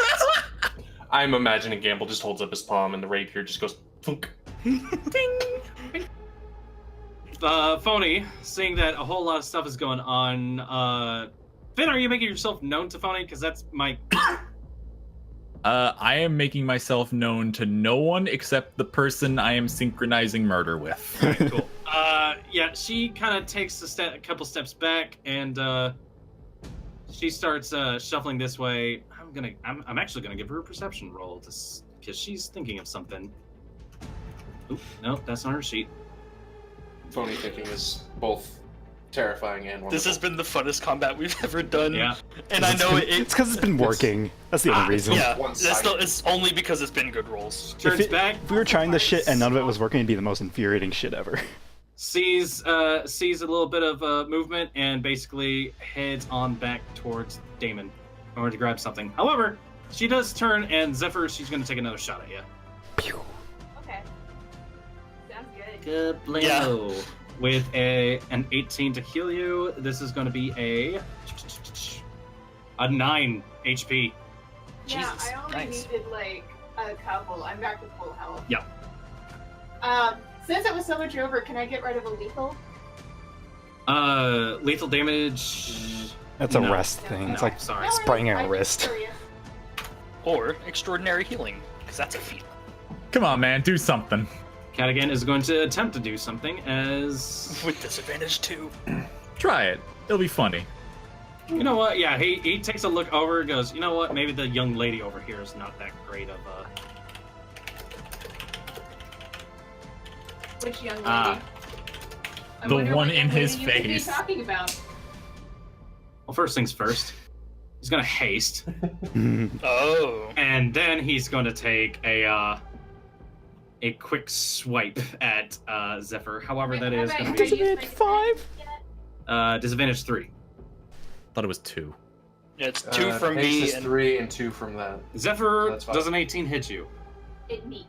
I'm imagining Gamble just holds up his palm and the rapier just goes thunk. Phony, seeing that a whole lot of stuff is going on, Finn, are you making yourself known to Phony? Because that's my... I am making myself known to no one except the person I am synchronizing murder with. Alright, cool. Yeah, she kind of takes a couple steps back, and, she starts, shuffling this way. I'm actually gonna give her a perception roll, because she's thinking of something. Oop, no, that's on her sheet. Phony thinking is both terrifying and wonderful. This has been the funnest combat we've ever done. Yeah. And I know It's because it's been working. That's the only reason. Yeah, one-sided. it's only because it's been good rolls. Turns back, If we were trying this shit and none of it was working, it'd be the most infuriating shit ever. sees a little bit of movement, and basically heads on back towards Damon in order to grab something. However, she does turn, and Zephyr, she's going to take another shot at you. Okay. Sounds good. Good Yeah. With an 18 to heal you, this is going to be a 9 HP. Yeah, Jesus, I only nice. needed like a couple. I'm back to full health. Yep. Since it was so much over, can I get rid of a lethal? Lethal damage. That's a No. rest thing. It's No, like sorry. No, spraying I'm a just wrist. curious. Or extraordinary healing, because that's a feat. Come on, man, do something. Cadigan is going to attempt to do something as... With disadvantage 2. Try it. It'll be funny. You know what? Yeah, he takes a look over and goes, you know what? Maybe the young lady over here is not that great of a... Which young lady? Ah. I The wonder one what in young lady his you could be face. talking about. Well, first things first. He's going to haste. Oh. And then he's going to take a quick swipe at Zephyr. However, that is going to be Disadvantage 5? disadvantage 3. Thought it was 2. Yeah, it's 2 from Haste me is and 3 and 2 from that. Zephyr, That's fine. does an 18 hit you? It meets.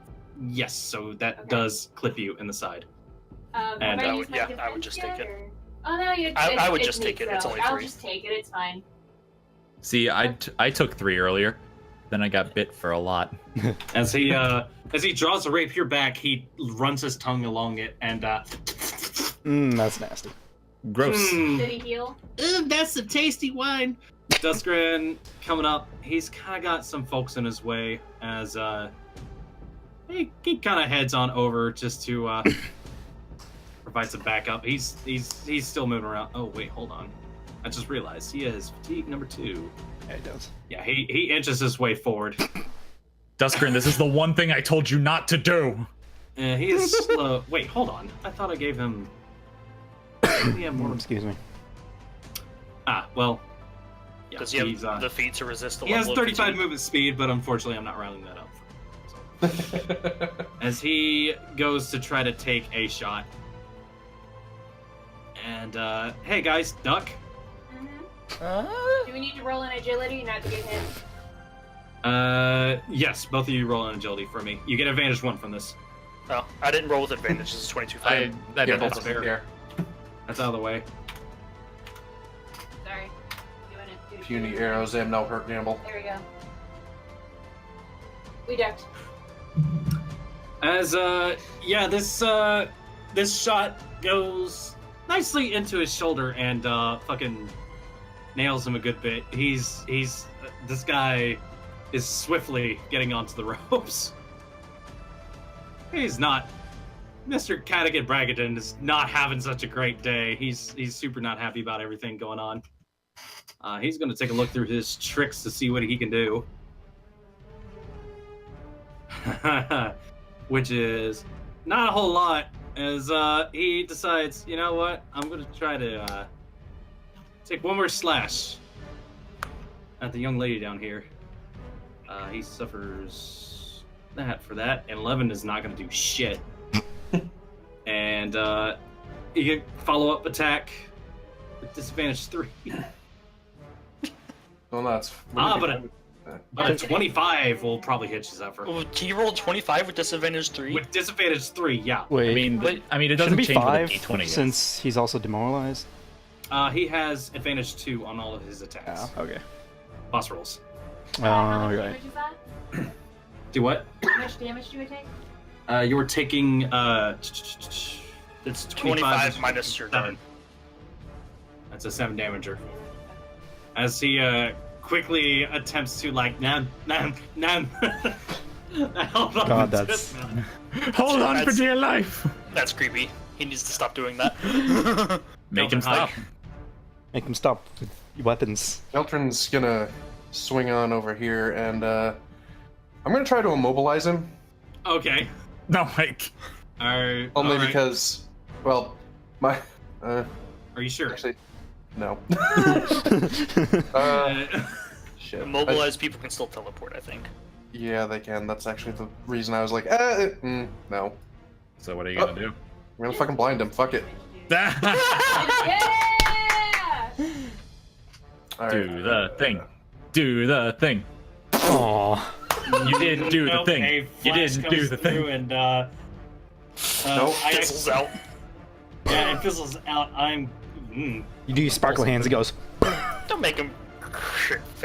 Yes, so that Okay. does clip you in the side. Have And I I used would- my yeah, I would defense just yet, take it. or- Oh no, you. I would it just take meets, it, it's though. only I'll 3. just take it. It's fine. See, I took 3 earlier. Then I got bit for a lot. As he draws the rapier back, he runs his tongue along it, and That's nasty. Gross. Did he heal? That's some tasty wine. Duskgrin coming up. He's kind of got some folks in his way as he kind of heads on over just to provide some backup. He's still moving around. Oh wait, hold on. I just realized he has fatigue number 2. Yeah, he does. Yeah, he inches his way forward. Duskgrin, this is the one thing I told you not to do. He is slow. Wait, hold on. I thought I gave him. Yeah, more. Excuse me. Well. Yeah, Does he have the feat to resist the he has level of 35 fatigue? movement speed, but unfortunately I'm not rounding that up. So. As he goes to try to take a shot. And, hey guys, duck. Do we need to roll an agility not to get hit? Yes, both of you roll an agility for me. You get advantage 1 from this. Oh, I didn't roll with advantage. This is 22. That Yeah, didn't that's happen. fair. That's out of the way. Sorry. Doing it. Puny arrows, they have no hurt gamble. There we go. We ducked. As this shot goes nicely into his shoulder and fucking nails him a good bit. He's this guy is swiftly getting onto the ropes. He's not. Mr. Cadogan Bragaton is not having such a great day. He's super not happy about everything going on. He's going to take a look through his tricks to see what he can do. Which is not a whole lot, as he decides, you know what, I'm going to try to take one more slash at the young lady down here. He suffers that for that, and 11 is not going to do shit. And you can follow-up attack with disadvantage 3. Well, that's But a 25 will probably hit you, Zephyr. Oh, can you roll 25 with disadvantage 3? With disadvantage 3, yeah. Wait, I mean, it shouldn't doesn't be change 5 with a D20 is. since he's also demoralized. He has advantage 2 on all of his attacks. Oh, okay. Boss rolls. How much Right. damage is that? Do what? How much damage do we take? You were taking It's 25 minus your guard. That's a 7 damager. As he quickly attempts to nom. Hold on. God, that's Hold on for That's- dear life. That's creepy. He needs to stop doing that. Make him Hike. stop. make him stop with weapons. Qeltrin's gonna swing on over here, and I'm gonna try to immobilize him. Okay. No, Mike. Only Only because, well, my Are you sure? actually, no. Shit. Immobilized people can still teleport, I think. Yeah, they can. That's actually the reason I was like, no. So what are you gonna do? I'm gonna fucking blind him. Fuck it. Yeah! All Do right. the thing. Do the thing. Aww. You didn't do the Nope, thing. a You flash didn't comes do the through thing. And Nope. Fizzles out. Yeah, it fizzles out. You do your sparkle hands, it goes. Don't make him.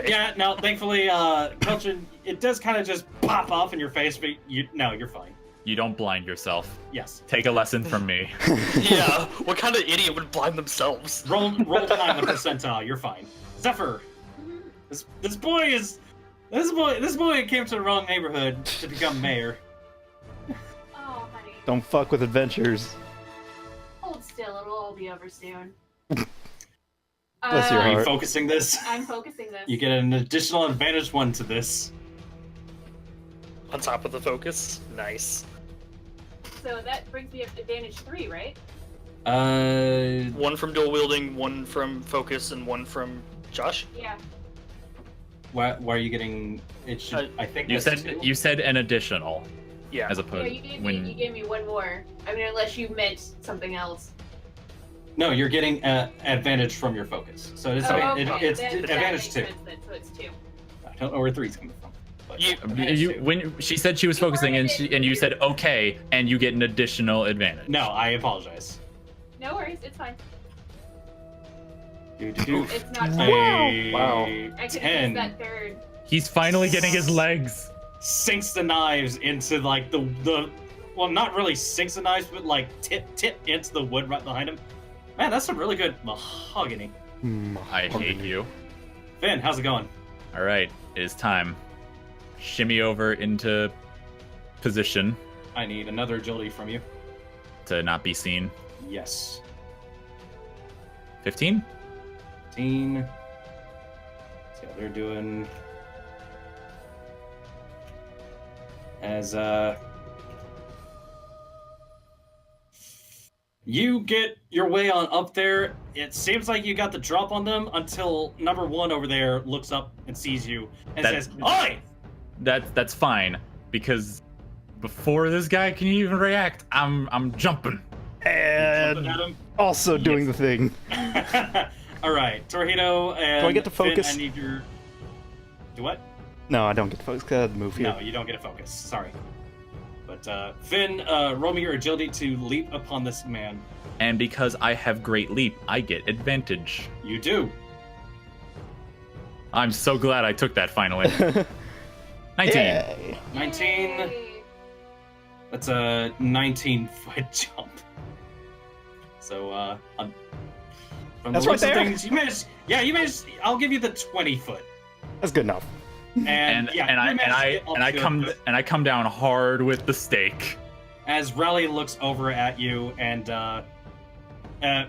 Yeah, no, thankfully, Qeltrin, it does kind of just pop off in your face, but you're fine. You don't blind yourself. Yes. Take a lesson from me. Yeah, what kind of idiot would blind themselves? Roll high on the percentile. You're fine. Zephyr, this boy came to the wrong neighborhood to become mayor. Oh, honey. Don't fuck with adventures. Hold still, it'll all be over soon. Bless your Are you heart. focusing this? I'm focusing this. You get an additional advantage 1 to this. On top of the focus. Nice. So that brings me up to advantage 3, right? One from dual wielding, one from focus, and one from Josh. Yeah. Why are you getting? It should. I think You that's said 2. you said an additional Yeah. as Yeah, opposed you when gave me one more. I mean, unless you meant something else. No, you're getting advantage from your focus. So it's it's Then that advantage makes 2. sense then, so it's 2. I don't know where 3's coming from. But You- when she said she was focusing and you said okay and you get an additional advantage. no, I apologize. No worries, it's fine. It's not Wow. I could have 10 that third. He's finally getting his legs. sinks the knives into like the well, not really sinks the knives, but like tip into the wood right behind him. Man, that's some really good mahogany. I hate you. Finn, how's it going? All right, it is time. Shimmy over into position I need another agility from you. to not be seen. Yes. 15? 15. Let's see how they're doing. As you get your way on up there, it seems like you got the drop on them until number one over there looks up and sees you and That- says, "Oi!" That's fine, because before this guy can even react, I'm jumping. Jumping And at him. also doing the thing. All right, Torihito and Do I get to Finn, focus? I need your. Do what? No, I don't get to focus. Gotta move here. No, you don't get a focus. Sorry. But Finn, roll me your agility to leap upon this man. And because I have great leap, I get advantage. You do. I'm so glad I took that finally. 19. Yay. 19. Yay. That's a 19-foot jump. So, from That's the right looks of there. things, you managed. Yeah, you managed. I'll give you the 20-foot. That's good enough. And yeah, you managed to get up to it. come down hard with the stake. As Raleigh looks over at you and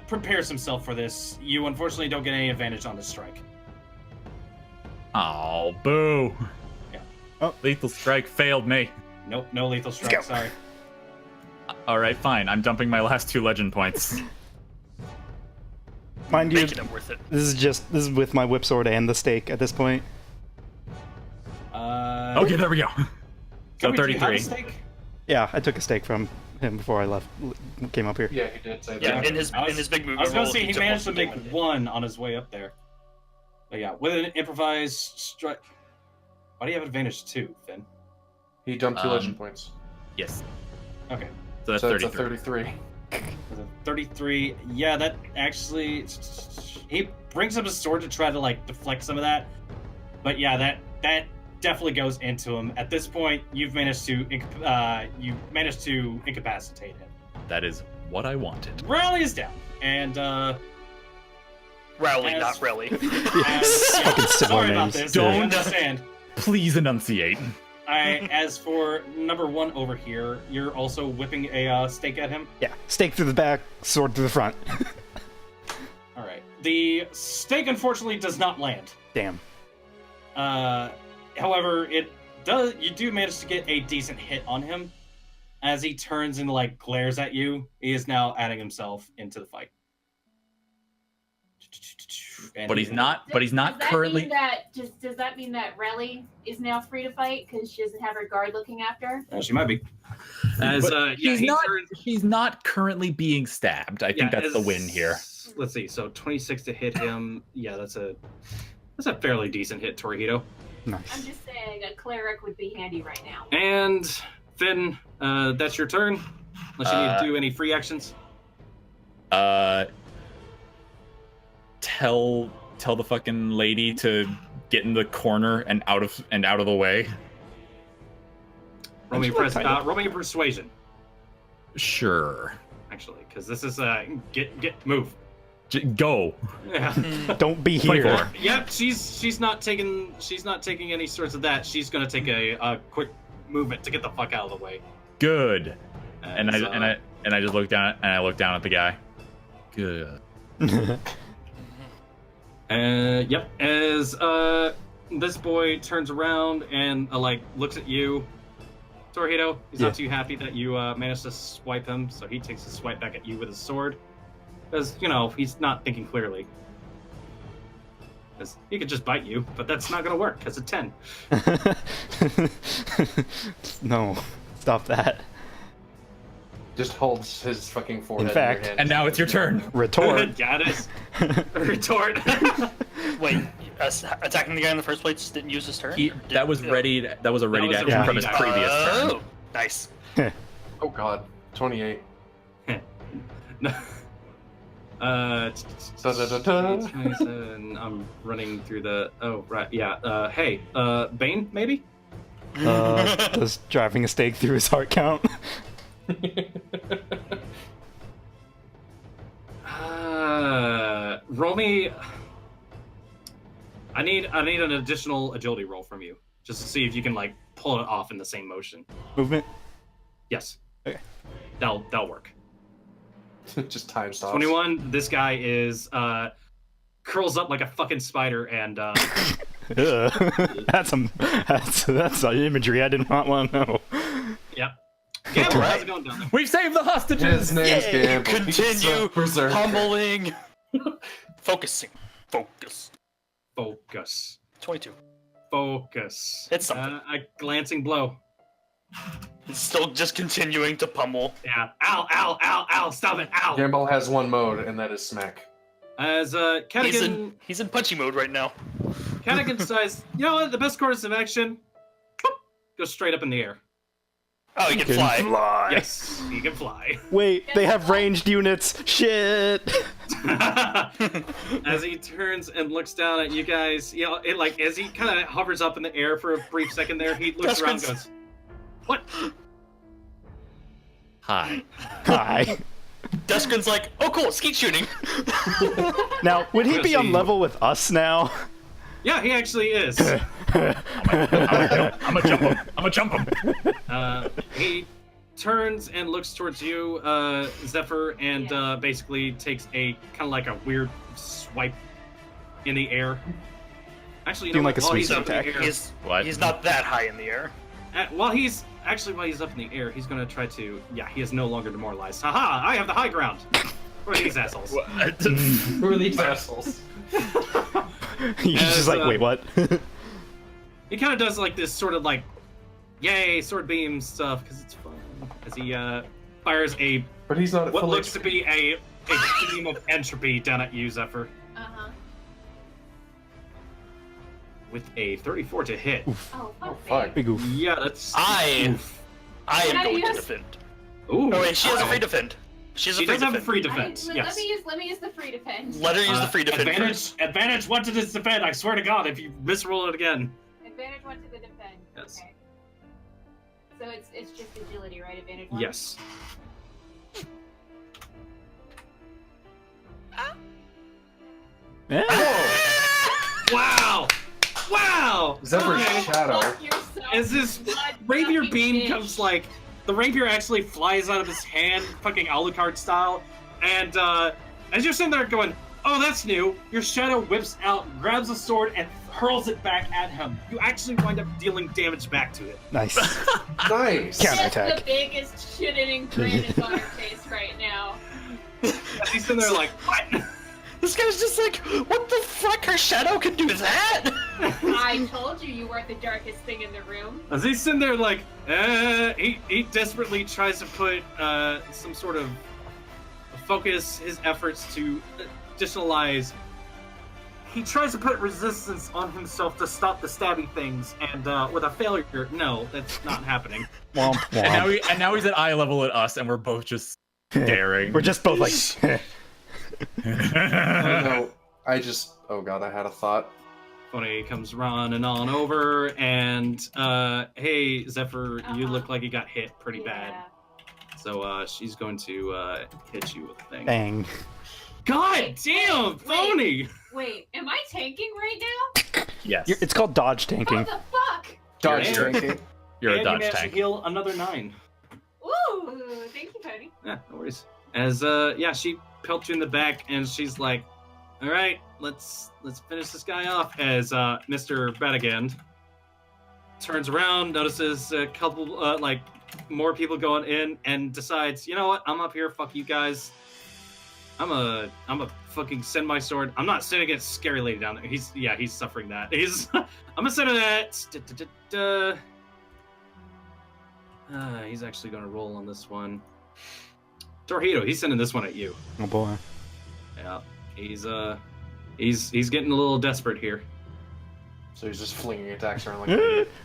prepares himself for this, you unfortunately don't get any advantage on the strike. Oh, boo. Yeah. Oh. Lethal strike failed me. Nope, no lethal strike. go. Sorry. All right, fine. I'm dumping my last 2 legend points. Mind you, Making it worth it. this is with my whip sword and the stake at this point. Okay, there we go. So Kobe, do you have a 33. stake? Yeah, I took a stake from him before I came up here. Yeah, he did say Yeah, that. in his big I movement was gonna roll, say he took managed to one make from the- one on his way up there. But yeah, with an improvised strike. Why do you have advantage too, Finn? He dumped 2 Um, legend points. Yes. Okay. So that's So it's 33. a 33. With a 33. Yeah, that actually. He brings up his sword to try to like deflect some of that. But yeah, that definitely goes into him. At this point, you've managed to incapacitate him. That is what I wanted. Rally is down, and Rowley, As- not Rowley. Fucking similar sorry about names. this. Don't- I understand. Please enunciate. As for number one over here, you're also whipping a stake at him. Yeah, stake through the back, sword through the front. All right. The stake unfortunately does not land. Damn. However, it does. You do manage to get a decent hit on him. As he turns and like glares at you, he is now adding himself into the fight. And But he's not. But he's not Does that currently. mean does that mean that Relly is now free to fight because she doesn't have her guard looking after her? She might be. As But yeah, he's he not. turns. He's not currently being stabbed. I think Yeah, that's the win here. Let's see. So 26 to hit him. Yeah, that's a fairly decent hit, Torihito. I'm Nice. just saying a cleric would be handy right now. And Finn, that's your turn. Unless you need to do any free actions. Tell the fucking lady to get in the corner and out of the way. Roll me Actually, persuasion, Sure. actually, because this is move. Go. Yeah. Don't be 24. here. Yep. She's not taking any sorts of that. She's gonna take a quick movement to get the fuck out of the way. Good. And As, I just look down at the guy. Good. Yep. As this boy turns around and looks at you, Torihito, he's Yeah. not too happy that you managed to swipe him, so he takes a swipe back at you with his sword. Because, he's not thinking clearly. Because he could just bite you, but that's not going to work, because it's 10. No, stop that. Just holds his fucking forehead in, fact- your hand. And now it's your turn. Retort. Got it. Retort. Wait, attacking the guy in the first place didn't use his turn? That was ready. That was a ready was a action ready from his action. previous turn. Oh, nice. Oh god, 28. I'm running through the. Oh right, yeah. Hey, Bane, maybe. Does driving a stake through his heart count? Roll me. I need an additional agility roll from you, just to see if you can like pull it off in the same motion. Movement? Yes. Okay. That'll work. Just time stops. 21. This guy is curls up like a fucking spider and That's imagery I did not want to know. Yep. Gambul, how's it going down there? We've saved the hostages! His name's Gambul. Continue Berserker. pummeling. Focusing. Focus. 22. Focus. Hit something. A glancing blow. It's still just continuing to pummel. Yeah. Ow, ow, ow, ow, stop it, ow! Gambul has one mode, and that is smack. As Cadigan He's in punchy mode right now. Cadigan says, you know what, the best course of action? Go straight up in the air. Oh, you can fly. Yes, he can fly. Wait, they have ranged units. Shit. As he turns and looks down at you guys, you know, it like as he kind of hovers up in the air for a brief second there, he looks around and goes, "What?" Hi. Hi. Duskin's like, oh cool, skeet shooting. Now, would he be on level with us now? Yeah, he actually is. I'm gonna jump him. I'm gonna jump him. He turns and looks towards you, Zephyr, and basically takes a kind of like a weird swipe in the air. Actually, you know Doing what? like a While sweep he's up in the attack. air, What? He's not that high in the air. while he's up in the air, he's gonna try to. Yeah, he is no longer demoralized. Haha! I have the high ground. Who are these assholes? Who are these assholes? He's just like, wait, what? He kind of does like this sort of like, yay, sword beam stuff because it's fun. As he fires a But he's not at what full looks HP. to be a beam of entropy down at you, Zephyr, Uh-huh. with a 34 to hit. Oh, fuck. Fuck. Big oof. Yeah, that's. I Oof. am Can I going to use- defend. Ooh. No wait, she has a okay. free defend. She has a She free does have a defend. free defense. Yes. Let me use the free defense. Let her use the free defend advantage. first. Advantage. What did it defend? I swear to God, if you misroll it again. Advantage 1 to the defend. Yes. Okay. So it's just agility, right? Advantage 1? Yes. Wow! Wow! Zephyr's Okay. shadow. Fuck yourself. As this blood rapier fucking beam bitch. comes like the rapier actually flies out of his hand, fucking Alucard style, and as you're sitting there going, "Oh, that's new," your shadow whips out, grabs a sword, and hurls it back at him. You actually wind up dealing damage back to it. Nice. Nice. That's Counterattack. the biggest shit-eating grin is on her face right now. As he's sitting there like, "What?" This guy's just like, what the fuck? Her shadow can do that? I told you you weren't the darkest thing in the room. As he's sitting there like, he desperately tries to put some sort of focus his efforts to additionalize. He tries to put resistance on himself to stop the stabby things, and with a failure, no, that's not happening. Womp womp. And now he's at eye level at us, and we're both just staring. We're just both like. Oh no. Oh god, I had a thought. Funny comes running on over, and hey, Zephyr, you look like you got hit pretty bad. So she's going to hit you with a thing. Bang. God damn, phony! Wait, am I tanking right now? Yes. It's called dodge tanking. What the fuck? Dodge Yeah. drinking. You're And a dodge you managed tank. to heal another 9. Ooh, thank you, Cody. Yeah, no worries. As she pelts you in the back, and she's like, "All right, let's finish this guy off." As Mr. Batagand turns around, notices a couple more people going in, and decides, you know what? I'm up here. Fuck you guys. I'm a fucking send my sword. I'm not sitting against Scary Lady down there. He's suffering that. I'm gonna send him that. He's actually gonna roll on this one. Torihito, he's sending this one at you. Oh boy. Yeah, he's getting a little desperate here. So he's just flinging attacks around like an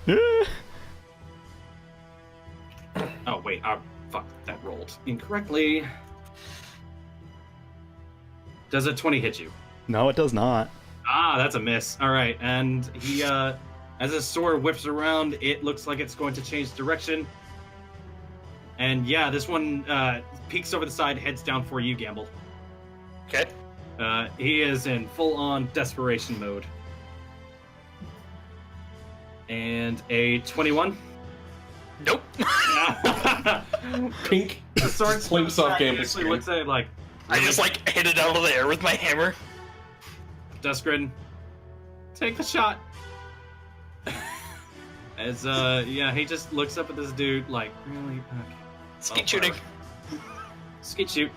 idiot. Oh wait, fuck, that rolled incorrectly. Does a 20 hit you? No, it does not. Ah, that's a miss. All right, and he, as his sword whips around, it looks like it's going to change direction. And yeah, this one peeks over the side, heads down for you, Gambul. Okay. He is in full-on desperation mode. And a 21. Nope. Pink. The sword Slinks off Gambul's actually screen. looks at it like, I just like hit it out of the air with my hammer. Dustgrin, take the shot. As yeah, he just looks up at this dude like, really? Okay. Skeet shooting. Skeet shoot.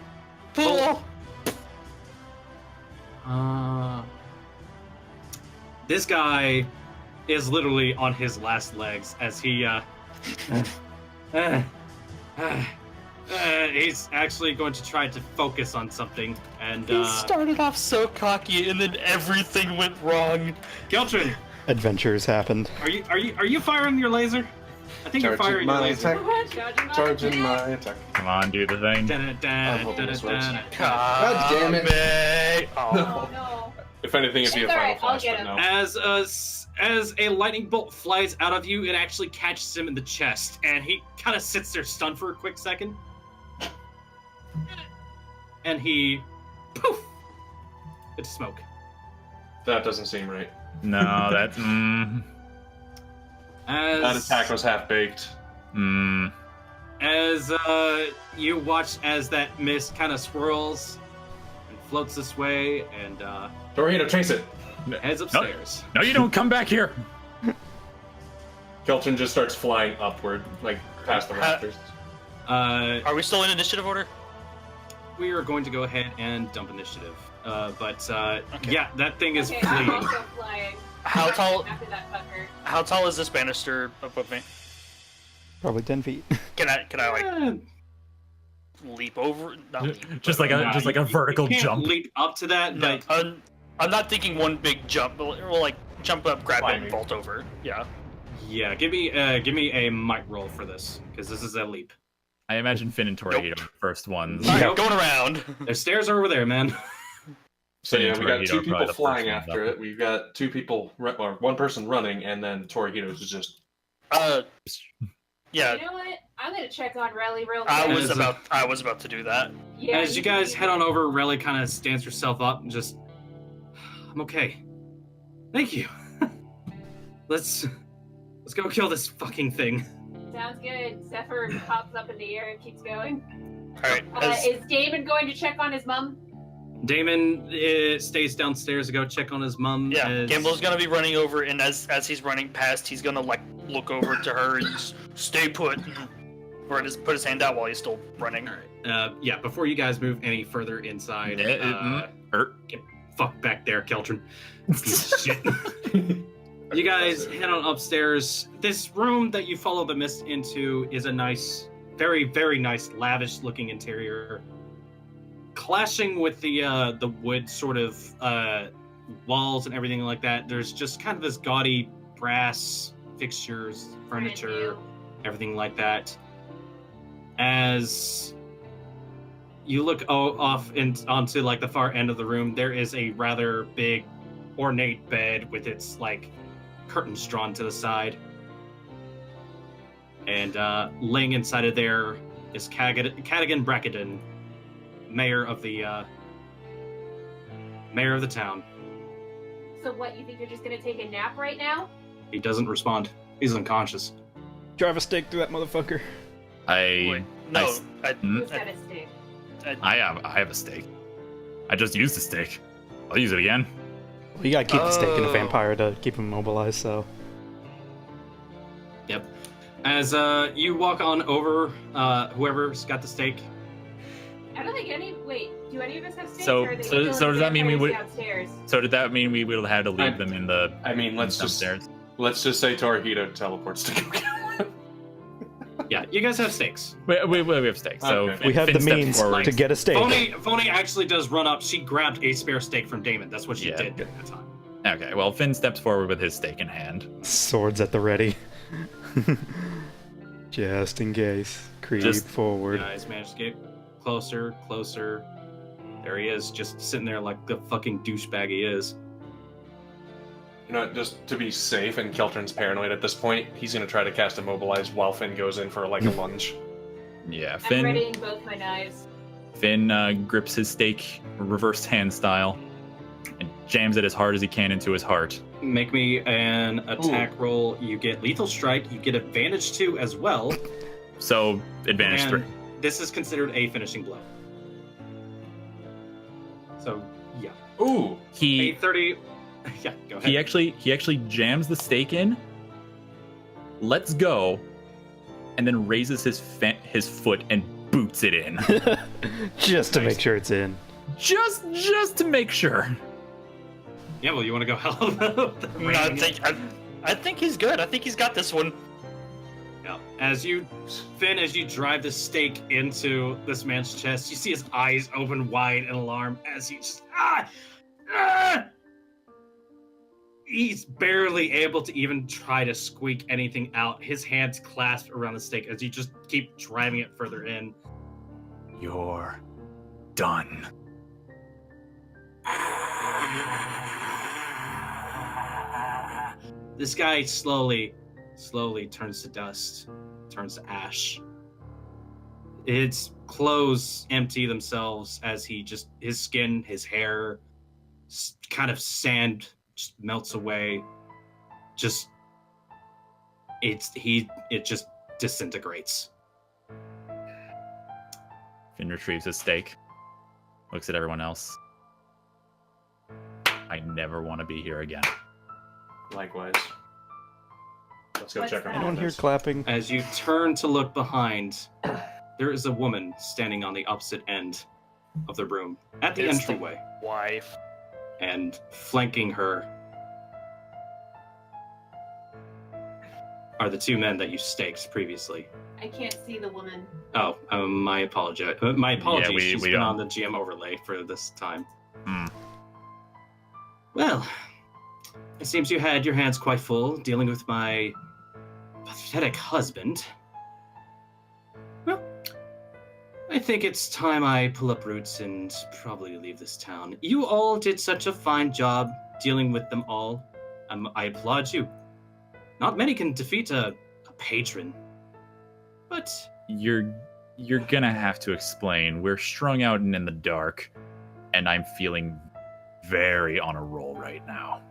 Pull. This guy is literally on his last legs as he he's actually going to try to focus on something, and He started off so cocky, and then everything went wrong. Qeltrin, Adventures happened. are you firing your laser? I think you're firing your my laser. attack. Charging my attack. Come on, do the thing. God damn it. Oh. Oh no. If anything, it'd be a It's final alright, I'll flash, get but him. no. As a lightning bolt flies out of you, it actually catches him in the chest, and he kind of sits there stunned for a quick second. And he, poof, it's smoke. That doesn't seem right. No, that's That attack was half-baked. As you watch as that mist kind of swirls and floats this way and Torihito, chase it! heads upstairs. No, you don't come back here. Qeltrin just starts flying upward, like past the rafters. Are we still in initiative order? We are going to go ahead and dump initiative. Okay. Yeah, that thing is Okay, I'm fleeing. also flying. How tall? After that fucker. How tall is this banister above me? Probably 10 feet. Can I like Eh, leap over? Not leap, Just but- like a vertical you can't jump. leap up to that, No, but I'm not thinking one big jump, but we'll like jump up, grab it, Climbing. and vault over. Yeah. yeah, give me a might roll for this because this is a leap. I imagine Finn and Torihito are the first ones. All right, Yep. going around. The stairs are over there, man. So yeah, we got Torihito two are probably people the flying first ones after up. it. We've got two people, or one person running, and then Torihito's just. Yeah. You know what? I'm gonna check on Relly real quick. I As was about to do that. Yeah, As you guys head on over, Relly kind of stands herself up and just, I'm okay. Thank you. Let's go kill this fucking thing. Sounds good. Zephyr pops up in the air and keeps going. All right. Is Damon going to check on his mom? Damon stays downstairs to go check on his mum. Yeah, as- Gambul's gonna be running over, and as he's running past, he's gonna like look over to her and just stay put, or just put his hand out while he's still running. Yeah, before you guys move any further inside, get fuck back there, Qeltrin. Piece of shit. You guys head on upstairs. This room that you follow the mist into is a nice, very, very nice, lavish-looking interior. Clashing with the wood sort of walls and everything like that, there's just kind of this gaudy brass fixtures, furniture, everything like that. As you look off onto like the far end of the room, there is a rather big, ornate bed with its like curtains drawn to the side, and laying inside of there is Cadogan Brackenden, mayor of the town. So what, you think you're just gonna take a nap right now? He doesn't respond. He's unconscious. Drive a stake through that motherfucker. Wait, no, Who's got a stick? I have a stake. I just used the stake. I'll use it again. Well, you gotta keep the stake in a Oh. vampire to keep him immobilized, so. Yep. As you walk on over, whoever's got the stake. I don't think do any of us have stakes? So- or are they so- still so in does that mean we vampires would- downstairs? So did that mean we would have had to leave them in the I mean, let's downstairs? just say Torihito teleports to go kill him. Yeah, you guys have stakes. We have stakes. So Okay. We have Finn the stepped means forward. to get a stake. Phony actually does run up. She grabbed a spare stake from Damon. That's what she Yeah. did during the time. Okay, well, Finn steps forward with his stake in hand. Swords at the ready. Just in case. Creep Just- forward. Guys managed to get closer. There he is, just sitting there like the fucking douchebag he is. You know, just to be safe, and Qeltrin's paranoid at this point, he's gonna try to cast Immobilize while Finn goes in for like a lunge. Yeah, I'm readying both my knives. Finn grips his stake reversed hand style and jams it as hard as he can into his heart. Make me an attack roll. You get lethal strike. You get advantage 2 as well. So advantage And 3. this is considered a finishing blow. So yeah, Ooh! a He 30. Yeah, go ahead. he actually jams the stake in, lets go, and then raises his foot and boots it in. Just to make sure it's in. just to make sure. Yeah, well, you want to go help? I think he's good. I think he's got this one. Yeah. As you drive the stake into this man's chest, you see his eyes open wide in alarm as he just he's barely able to even try to squeak anything out. His hands clasped around the stake as you just keep driving it further in. You're done. This guy slowly turns to dust, turns to ash. His clothes empty themselves as his skin, his hair, kind of sand just melts away. It just disintegrates. Finn retrieves his stake, looks at everyone else. I never want to be here again. Likewise. Let's go What's check that? our Anyone here monitors. clapping? As you turn to look behind, there is a woman standing on the opposite end of the room at the It's the- entryway, Wife. and flanking her are the 2 men that you staked previously. I can't see the woman. Oh, my apologies. My apologies. we She's been don't. on the GM overlay for this time. Hmm. Well, it seems you had your hands quite full dealing with my pathetic husband. Well, I think it's time I pull up roots and probably leave this town. You all did such a fine job dealing with them all. I applaud you. Not many can defeat a patron. But You're gonna have to explain. We're strung out and in the dark, and I'm feeling very on a roll right now.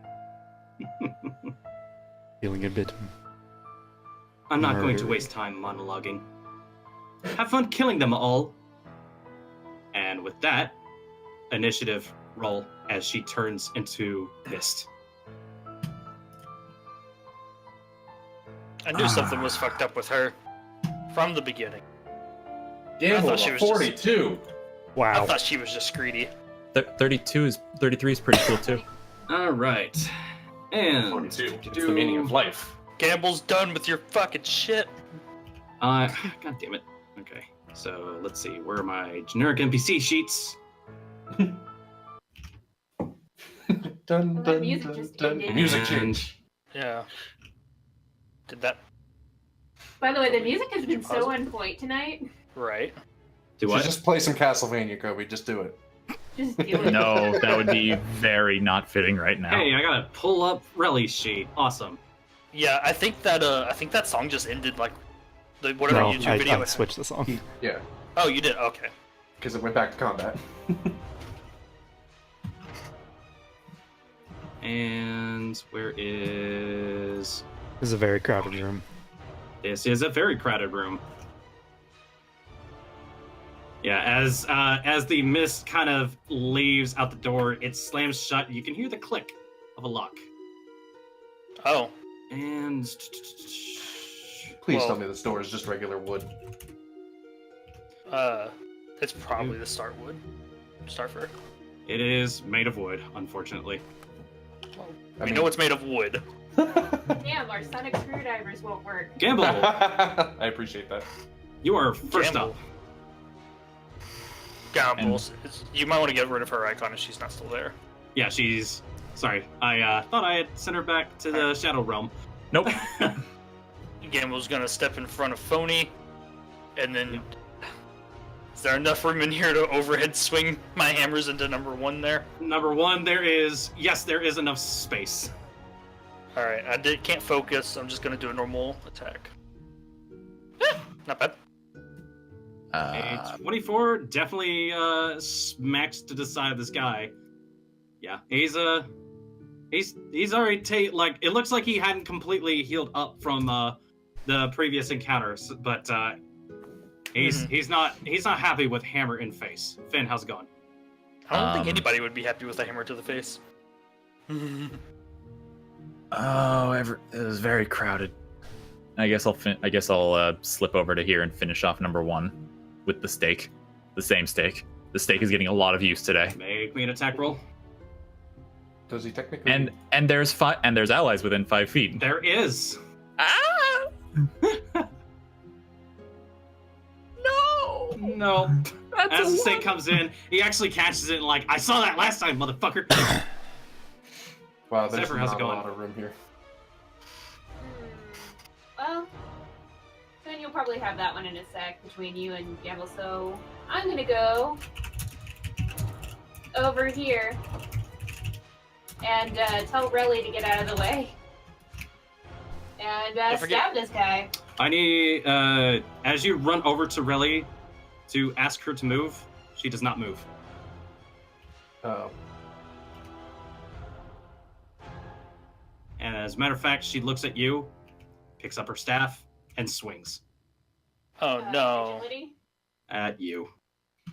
Feeling a bit. I'm not going to Murder. waste time monologuing. Have fun killing them all. And with that, initiative roll as she turns into mist. I knew something was fucked up with her from the beginning. Gambul, thought she was 42. I Wow. thought she was just greedy. 33 is pretty cool too. All right. And 42. It's the meaning of life. Gamble's done with your fucking shit. God damn it. Okay. So let's see. Where are my generic NPC sheets? Dun, Well, that dun, music dun, just dun. ended. Music And- change. Yeah. Did that By the way, the music has been pause so it? on point tonight. right? Do So what? just play some Castlevania, Kobe. Just do it. Just do it. No, that would be very not fitting right now. Hey, I gotta pull up Relly's sheet. Awesome. Yeah, I think that song just ended like the whatever No, YouTube video. I switched the song. Yeah, Oh, you did. Okay. because it went back to combat. And where is... This is a very crowded room. This is a very crowded room. Yeah, as the mist kind of leaves out the door, it slams shut. You can hear the click of a lock. Oh, And Please Well- tell me this door is just regular wood. it's probably the Starfur. it is made of wood, unfortunately. I We mean- know it's made of wood. Damn, our sonic screwdrivers won't work. Gambul, I appreciate that. you are first Gambul. up. Gambul. You might want to get rid of her icon if she's not still there. Yeah, she's... Sorry, I thought I had sent her back to the Shadow Realm. Nope. Gambul's gonna step in front of Phony, and then Is there enough room in here to overhead swing my hammers into number 1 there? Number 1, there is enough space. Alright, can't focus. I'm just gonna do a normal attack. Not bad. A 24 definitely smacks to the side of this guy. Yeah, he's already it looks like he hadn't completely healed up from the previous encounters, but he's not happy with hammer in face. Finn, how's it going? I don't think anybody would be happy with a hammer to the face. It was very crowded. I guess I'll slip over to here and finish off number 1 with the stake, the same stake. The stake is getting a lot of use today. Make me an attack roll. Does he technically? And there's allies within 5 feet. There is. Ah! No. As the stake comes in, he actually catches it and I saw that last time, motherfucker. Wow, there's Zephyr, how's it not a going? lot of room here. Well, then you'll probably have that one in a sec between you and Gambul, so I'm gonna go over here and tell Relly to get out of the way. And stab this guy. I need, as you run over to Relly to ask her to move, she does not move. Oh. And as a matter of fact, she looks at you, picks up her staff, and swings Oh no. Agility? at you.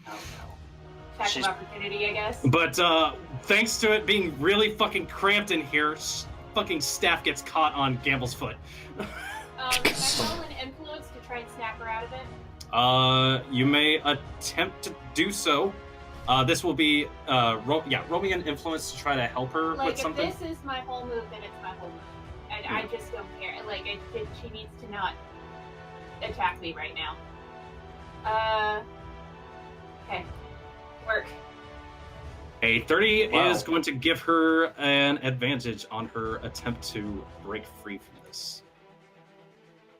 Oh no. Attack of opportunity, I guess. But thanks to it being really fucking cramped in here, fucking staff gets caught on Gambul's foot. Can I roll an influence to try and snap her out of it? You may attempt to do so. This will be roll me an influence to try to help her with something. If this is my whole move, then it's my whole move, and I just don't care. She needs to not attack me right now. Okay, work. A 30 Wow. is going to give her an advantage on her attempt to break free from this.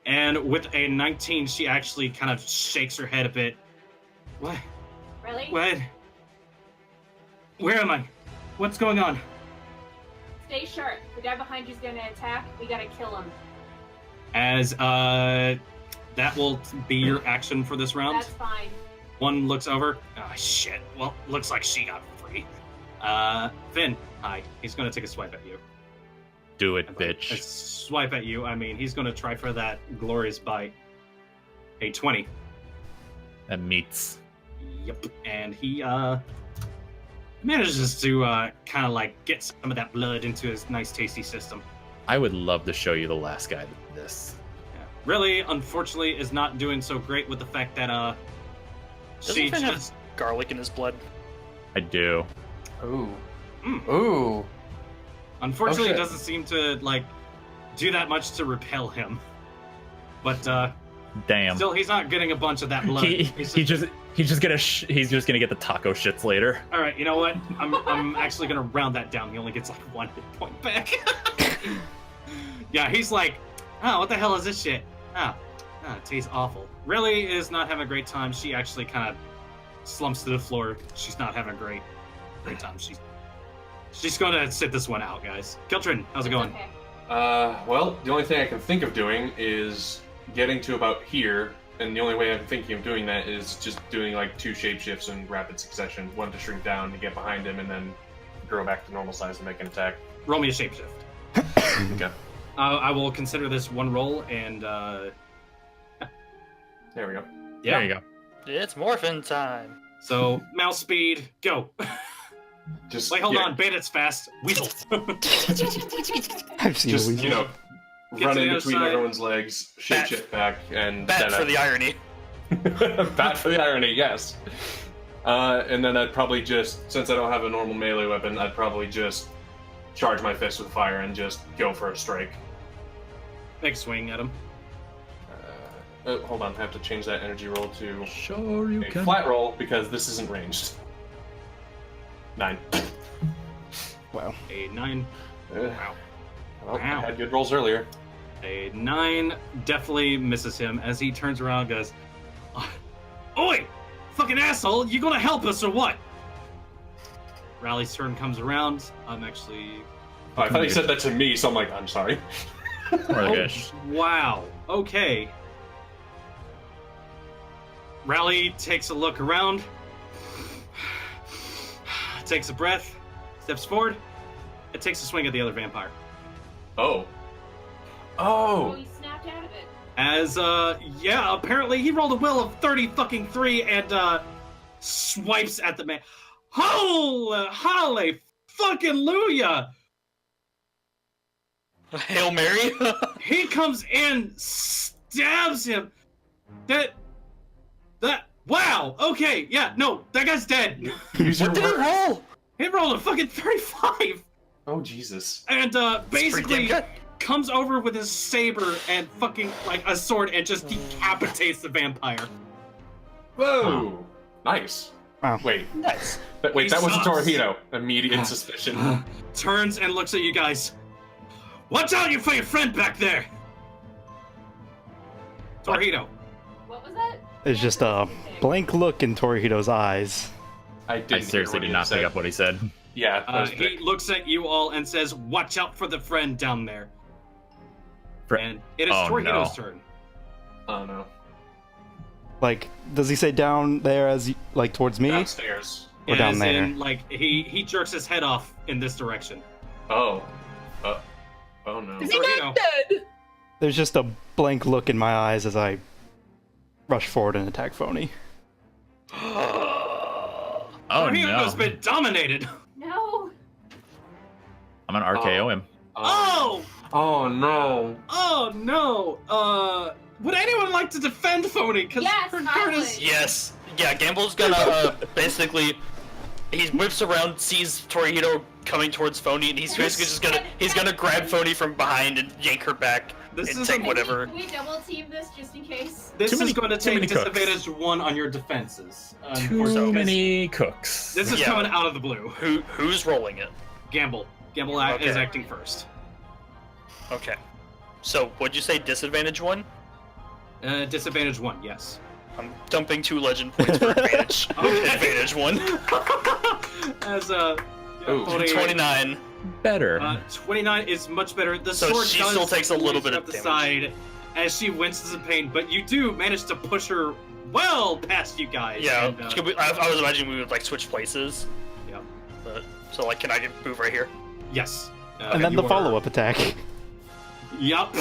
And with a 19, she actually kind of shakes her head a bit. What? Really? What? Where am I? What's going on? Stay sharp. The guy behind you's gonna attack. We gotta kill him. As that will be your action for this round. That's fine. One looks over. Oh shit. Well, looks like she got free. Finn, hi. He's gonna take a swipe at you. Do it, A bitch. swipe at you. I mean, he's gonna try for that glorious bite. A 20. That meets. Yep. And he manages to kind of get some of that blood into his nice tasty system. I would love to show you the last guy that did this. Yeah. Really, unfortunately, is not doing so great with the fact that Doesn't she Finn have just garlic in his blood? I do. Ooh. Mm. Ooh. unfortunately shit. doesn't seem to do that much to repel him. But Damn. still, he's not getting a bunch of that blood. He's just gonna get the taco shits later. All right, you know what? I'm actually gonna round that down. He only gets 1 hit point back. Yeah, he's like, oh, what the hell is this shit? It tastes awful. Really is not having a great time. She actually kind of slumps to the floor. She's not having a great time. She's gonna sit this one out, guys. Qeltrin, how's it going? Okay. Well, the only thing I can think of doing is getting to about here, and the only way I'm thinking of doing that is just doing 2 shapeshifts in rapid succession. One to shrink down to get behind him, and then grow back to normal size and make an attack. Roll me a shapeshift. Okay. I will consider this one roll, and There we go. yeah. There you go. It's morphin' time. So mouse speed, go. Just Wait, hold on. Bandit's fast. Weasel. I've seen Just a weasel. Get run to in the other between side. everyone's legs, shapeshift back, and Bat then for the irony. Bat for the irony, yes. And then I'd probably just, since I don't have a normal melee weapon, I'd probably just charge my fist with fire and just go for a strike. Big swing at him. Hold on, I have to change that energy roll to Sure you a can. flat roll because this isn't ranged. 9. Wow. A 9. Wow. Well, Wow. I had good rolls earlier. A 9 definitely misses him as he turns around and goes, Oi! fucking asshole! You gonna help us or what? Rally's turn comes around. I'm actually. Oh, I thought you said that to me, so I'm like, I'm sorry. Wow. Okay. Rally takes a look around, takes a breath, steps forward, and takes a swing at the other vampire. Oh. Oh, Oh. he snapped out of it. As, yeah, apparently he rolled a will of 30-fucking-3 and, swipes at the man. Holy fucking Luya! Hail Mary. He comes in, stabs him. Wow, okay, yeah, no, that guy's dead. What did he roll? He rolled a fucking 35. Oh, Jesus. And, basically pretty damn good. comes over with his saber and fucking, like, a sword and just decapitates the vampire. Whoa. Nice. Wow. Wait. Nice. Wait, that was a sucks. Torihito. Immediate suspicion. Turns and looks at you guys. Watch out for your friend back there! Torihito. What was that? There's just a blank look in Torihito's eyes. I seriously did not pick up what he said. Yeah. that was He big. looks at you all and says, watch out for the friend down there. And it is Oh, Torihito's no. turn. Oh, no. Like, does he say down there as, like, towards me? Downstairs. Or down As there. in, like, he jerks his head off in this direction. Oh. Oh, no. Is he Torihito. not dead? There's just a blank look in my eyes as I rush forward and attack Phony. Oh Torihito's no! been dominated. No. I'm gonna RKO him. Oh! Oh, no. Oh no! Would anyone like to defend Phony? Because Yes, her I turn would. is. Yes. Yeah, Gambul's gonna basically. He whips around, sees Torihito coming towards Phony, and he's basically just gonna grab Phony from behind and yank her back This and is take a- whatever. Can we double team this just in case? This Too is many- going to too many take cooks. disadvantage 1 on your defenses. Too unfortunately. many cooks. This is Yeah. coming out of the blue. Who's rolling it? Gambul. Gambul Okay. is acting first. Okay. So, what'd you say? Disadvantage 1? Disadvantage 1, yes. I'm dumping 2 legend points for advantage. Okay. Advantage 1. As Ooh. Phony- 29. Better. 29 is much better. The So sword she does still takes a little bit up of the damage. side as she winces in pain, but you do manage to push her well past you guys. Yeah, and, I was imagining we would like switch places. Yeah. But so like, can I move right here? yes. And then the follow-up attack. Yup.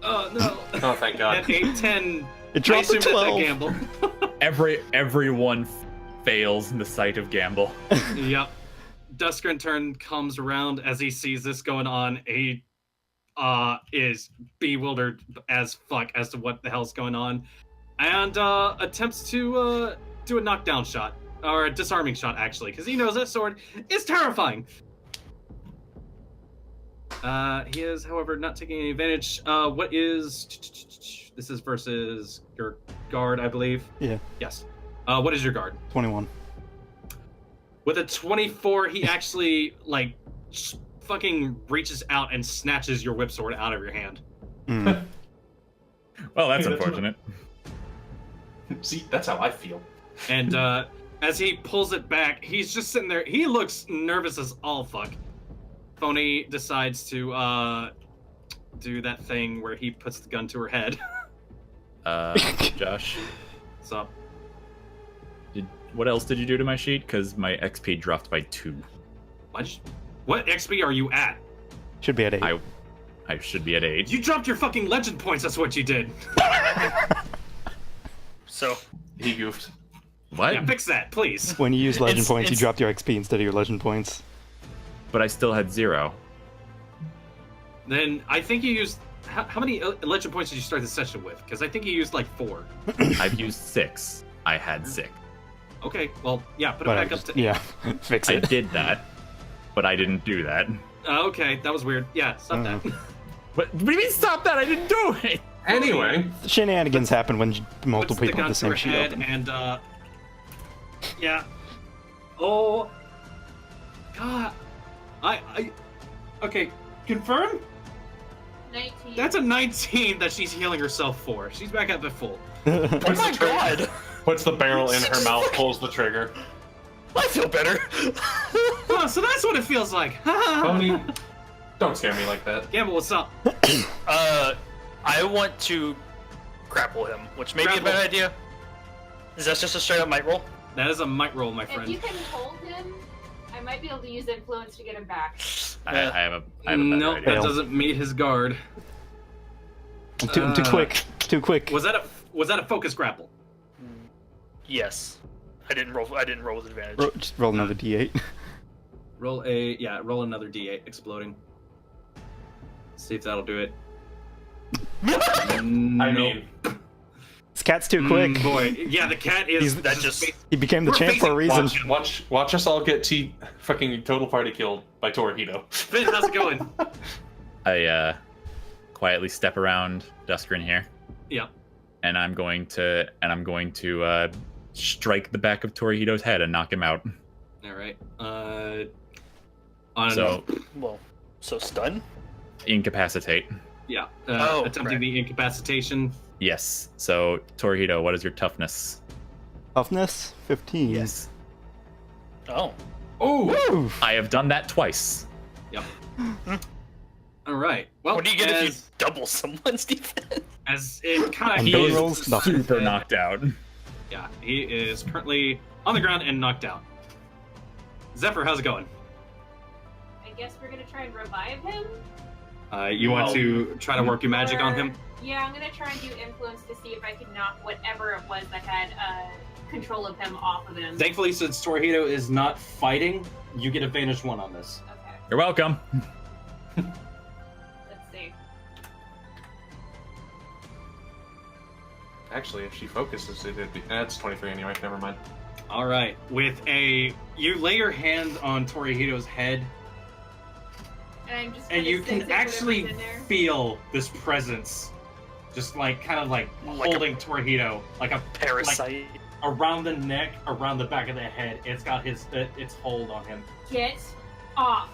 Oh no. Oh, thank God. At 8-10. It dropped to I assume 12. that's a gamble. Everyone fails in the sight of Gambul. Yep. Dusker turn comes around as he sees this going on. He is bewildered as fuck as to what the hell's going on, and attempts to do a knockdown shot or a disarming shot actually, because he knows that sword is terrifying. He is, however, not taking any advantage. What is this is versus your guard, I believe. Yeah. Yes. What is your guard? 21. With a 24, he actually, like, fucking reaches out and snatches your whip sword out of your hand. Mm. Well, that's Hey, that's unfortunate. See, that's how I feel. And as he pulls it back, he's just sitting there. He looks nervous as all fuck. Phony decides to do that thing where he puts the gun to her head. Josh, So, what else did you do to my sheet? Because my XP dropped by 2. what XP are you at? Should be at 8. I should be at 8. You dropped your fucking legend points, that's what you did. So He goofed. What? Yeah, fix that, please. When you use legend points, you it's- dropped your XP instead of your legend points. But I still had 0. Then I think you used... How many legend points did you start the session with? Because I think you used like 4. I've used 6. I had 6. Okay, well, yeah, put it But I back up just, to 8. yeah, fix I it. did that, but I didn't do that. Okay, that was weird. Yeah, stop that. What do you mean stop that? I didn't do it! Anyway, Shenanigans happen when multiple Puts the people gun have the to her same sheet head open. and yeah. Oh God. I okay, confirm? 19. That's a 19 that she's healing herself for. She's back up at full. Oh my god! Puts the barrel in her mouth, pulls the trigger. I feel better. Oh, so that's what it feels like. Tony, don't scare me like that. Gambul, what's up? I want to grapple him, which may be a bad idea. Is that just a straight up might roll? That is a might roll, my If friend. you can hold him, I might be able to use influence to get him back. I have a better Nope, idea. that doesn't meet his guard. I'm too quick. Too quick. Was that a focus grapple? Yes. I didn't roll with advantage. Just roll another d8. Roll another d8 exploding. See if that'll do it. I mean, This cat's too quick. Boy, yeah, the cat is. He became the We're champ for a reason. watch us all get fucking total party killed by Torihito. Finn, how's it going? I quietly step around Duskrin here, Yeah. and I'm going to strike the back of Torihito's head and knock him out. All right. So stun? Incapacitate. Yeah. Attempting right. the incapacitation. Yes. So Torihito, what is your toughness? Toughness 15. Yes. Oh. Oh. I have done that twice. Yep. All right. Well, What do you get if you double someone's defense? As it kind of On He Bill is rolls, nothing. super knocked out. Yeah, he is currently on the ground and knocked out. Zephyr, how's it going? I guess we're gonna try and revive him. You want to try to work your magic on him? Yeah, I'm gonna try and do influence to see if I can knock whatever it was that had control of him off of him. Thankfully, since Torihito is not fighting, you get advantage 1 on this. Okay, You're welcome. let's see. Actually, if she focuses, it'd be. That's 23 anyway. Never mind. All right. You lay your hand on Torihito's head, And I'm just and gonna you can zigzag actually whatever's in there. feel this presence, just like kind of like Like holding Torihito, like a Parasite. around the neck, around the back of the head. It's got its hold on him. Get off.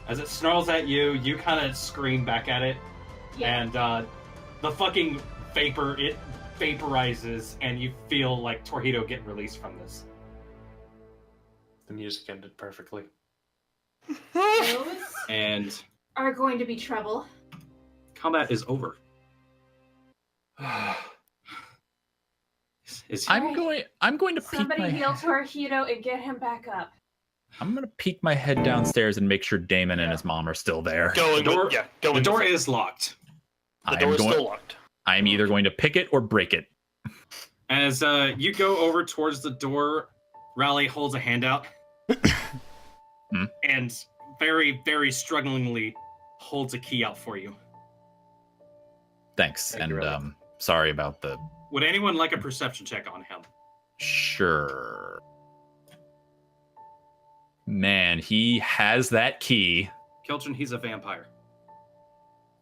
As it snarls at you, you kind of scream back at it, Yeah. and the fucking vapor, it vaporizes, and you feel like Torihito getting released from this. The music ended perfectly. Those And are going to be trouble. combat is over. I'm going to peek Somebody my heal Torihito and get him back up. I'm going to peek my head downstairs and make sure Damon and his mom are still there. Going The door- with, yeah, going The door with it. is locked. The door is still locked. I'm either going to pick it or break it. As you go over towards the door, Raleigh holds a hand out and very, very strugglingly holds a key out for you. Thanks. Thank you, And Raleigh. sorry about the... Would anyone like a perception check on him? Sure. Man, he has that key. Qeltrin, he's a vampire.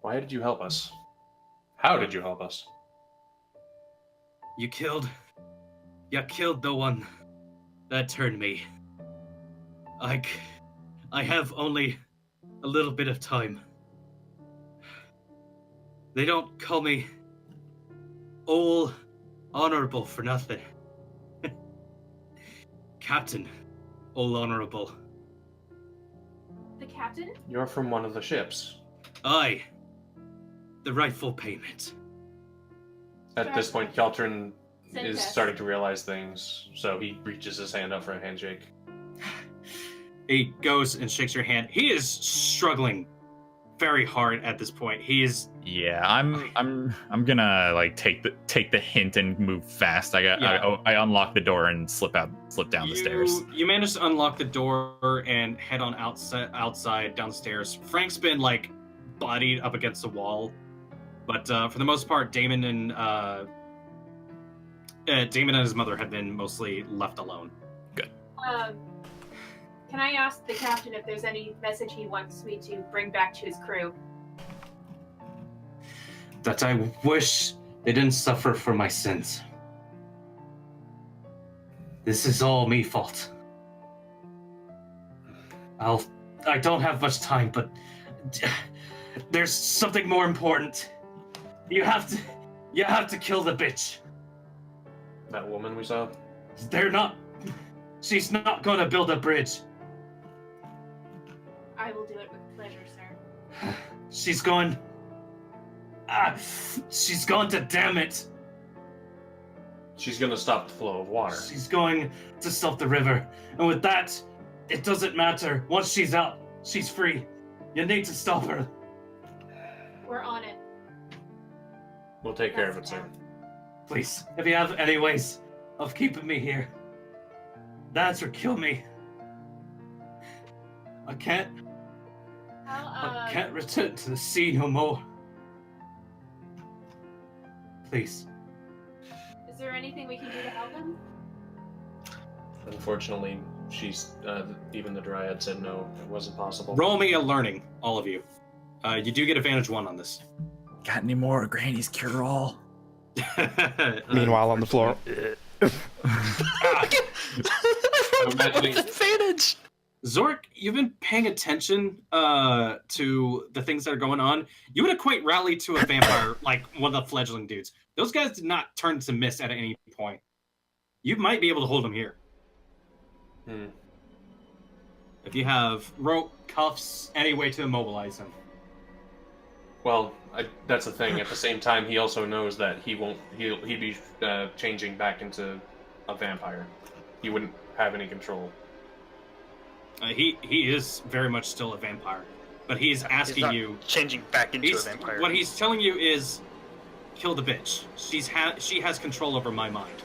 Why did you help us? How did you help us? You killed the one that turned me. I have only a little bit of time. They don't call me all honorable for nothing. Captain, all honorable. The captain? You're from one of the ships. Aye, the rightful payment. At this point, Qeltrin Send is test. starting to realize things, so he reaches his hand up for a handshake. He goes and shakes your hand. He is struggling very hard at this point. He is. Yeah, I'm gonna like take the hint and move fast. I unlock the door and slip down the stairs. You manage to unlock the door and head on outside down the stairs. Frank's been like bodied up against the wall, but for the most part, Damon and his mother have been mostly left alone. Can I ask the captain if there's any message he wants me to bring back to his crew? That I wish they didn't suffer for my sins. This is all me fault. I don't have much time, but there's something more important. You have to kill the bitch. That woman we saw? They're not. She's not gonna build a bridge. I will do it with pleasure, sir. She's going. She's going to dam it. She's gonna stop the flow of water. She's going to stop the river. And with that, it doesn't matter. Once she's out, she's free. You need to stop her. We're on it. We'll take care of it, sir. Please, if you have any ways of keeping me here, that's or kill me. I can't return to the sea no more. Please. Is there anything we can do to help him? Unfortunately, she's even the Dryad said no, it wasn't possible. Roll me a learning, all of you. You do get advantage 1 on this. Got any more Granny's cure-all? Meanwhile, on the floor. Advantage. Zork, you've been paying attention to the things that are going on. You would equate Rally to a vampire, like one of the fledgling dudes. Those guys did not turn to mist at any point. You might be able to hold them here. If you have rope, cuffs, any way to immobilize him. Well, that's the thing. At the same time, he also knows that he'd be changing back into a vampire. He wouldn't have any control. He is very much still a vampire, but he's asking you changing back into a vampire. What he's telling you is, kill the bitch. She has control over my mind.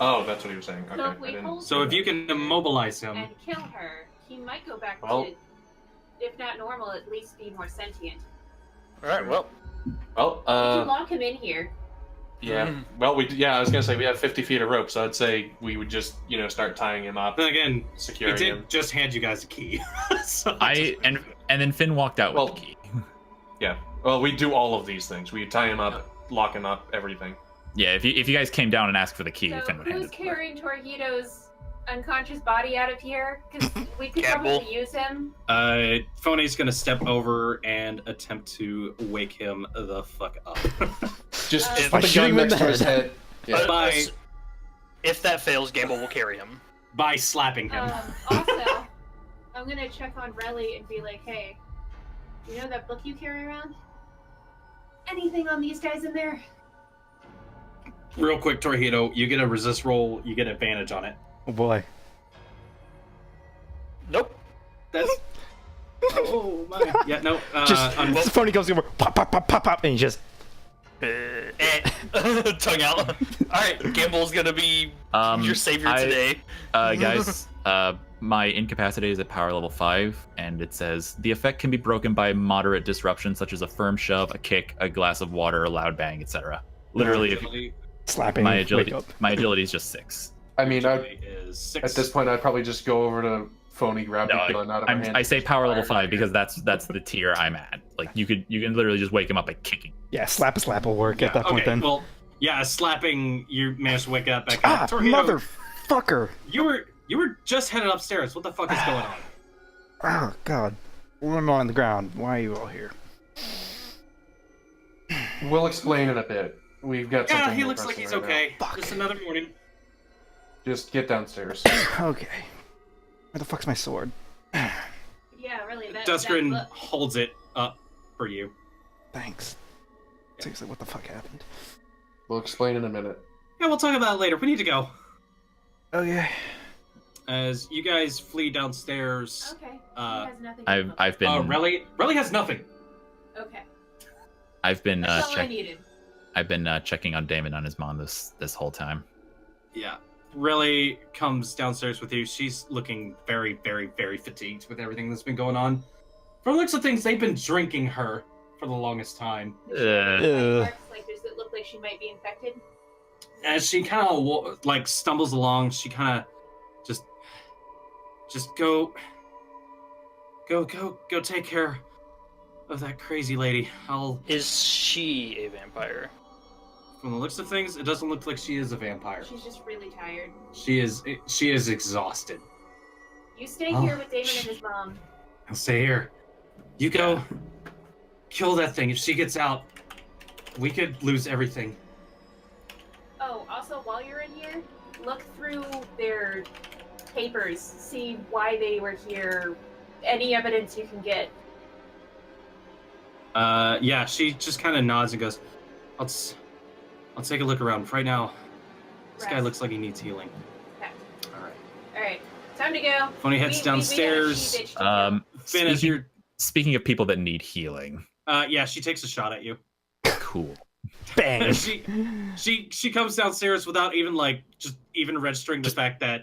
Oh, that's what he was saying. Okay. So if we hold So him if you can immobilize him, and kill her, he might go back Well- to, if not normal, at least be more sentient. All right. Well, Well, We can lock him in here. yeah. Well, I was gonna say we have 50 feet of rope, so I'd say we would just, start tying him up, then again, he securing did him. just hand you guys a key. So And then Finn walked out Well- with the key. Yeah. Well, we do all of these things. We tie him up, lock him up, everything. Yeah, if you guys came down and asked for the key, So Finn would hand who's it to her. carrying Torihito's unconscious body out of here? Because we could Gambul. probably use him. Phony's gonna step over and attempt to wake him the fuck up. Just By put the shooting gun him in next the to his head. Yeah. By if that fails, Gambul will carry him. by slapping him. Also, I'm gonna check on Relly and be like, hey, you know that book you carry around? Anything on these guys in there? Real quick, Torihito, you get a resist roll, you get advantage on it. Oh boy. Nope. That's. Oh my. Yeah, no. Just the phony goes over, pop, pop, pop, pop, pop, and he just. Tongue out. All right, Gambul's gonna be your savior today. Guys, my incapacity is at power level 5, and it says the effect can be broken by moderate disruption, such as a firm shove, a kick, a glass of water, a loud bang, etc. Literally, if Slapping my him, agility, wake up. my agility is just 6. I mean, is 6. at this point, I'd probably just go over to Phony, grab No, the gun out of my hand. I say power level fire 5 because that's the tier I'm at. Like you can literally just wake him up by kicking. Yeah, slap a slap will work at that point then. Well, yeah, slapping, you managed to wake up back Ah, up. Torihito, motherfucker! you were just headed upstairs. What the fuck is going on? Oh god. I'm on the ground. Why are you all here? We'll explain in a bit. We've got something Yeah, he more looks like pressing he's right okay. Fuck. Just another morning. now. Just get downstairs. Okay. Where the fuck's my sword? Yeah, really. That Duskrin book. holds it up for you. Thanks. Seriously, what the fuck happened? We'll explain in a minute. Yeah, we'll talk about it later. We need to go. Okay. As you guys flee downstairs, Okay. He Uh, has nothing. I've been Relly has nothing. Okay. I've been That's all I needed. I've been checking on Damon on his mom this whole time. Yeah. Relly comes downstairs with you. She's looking very, very, very fatigued with everything that's been going on. From the looks of things, they've been drinking her for the longest time. Like, does it look like she might be infected? As she kind of stumbles along, she kind of just go take care of that crazy lady. Is she a vampire? From the looks of things, it doesn't look like she is a vampire. She's just really tired. She is exhausted. You stay Oh, here with Damon and his mom. I'll stay here. You go kill that thing. If she gets out, we could lose everything. Oh, Also, while you're in here, look through their papers, see why they were here, any evidence you can get. Yeah, she just kind of nods and goes, I'll take a look around. Right now, this guy looks like he needs healing. Okay. Alright. Alright, time to go. Funny heads downstairs. Finn, as you're... Speaking of people that need healing. Yeah, she takes a shot at you. Cool. Bang! She comes downstairs without even just even registering the fact that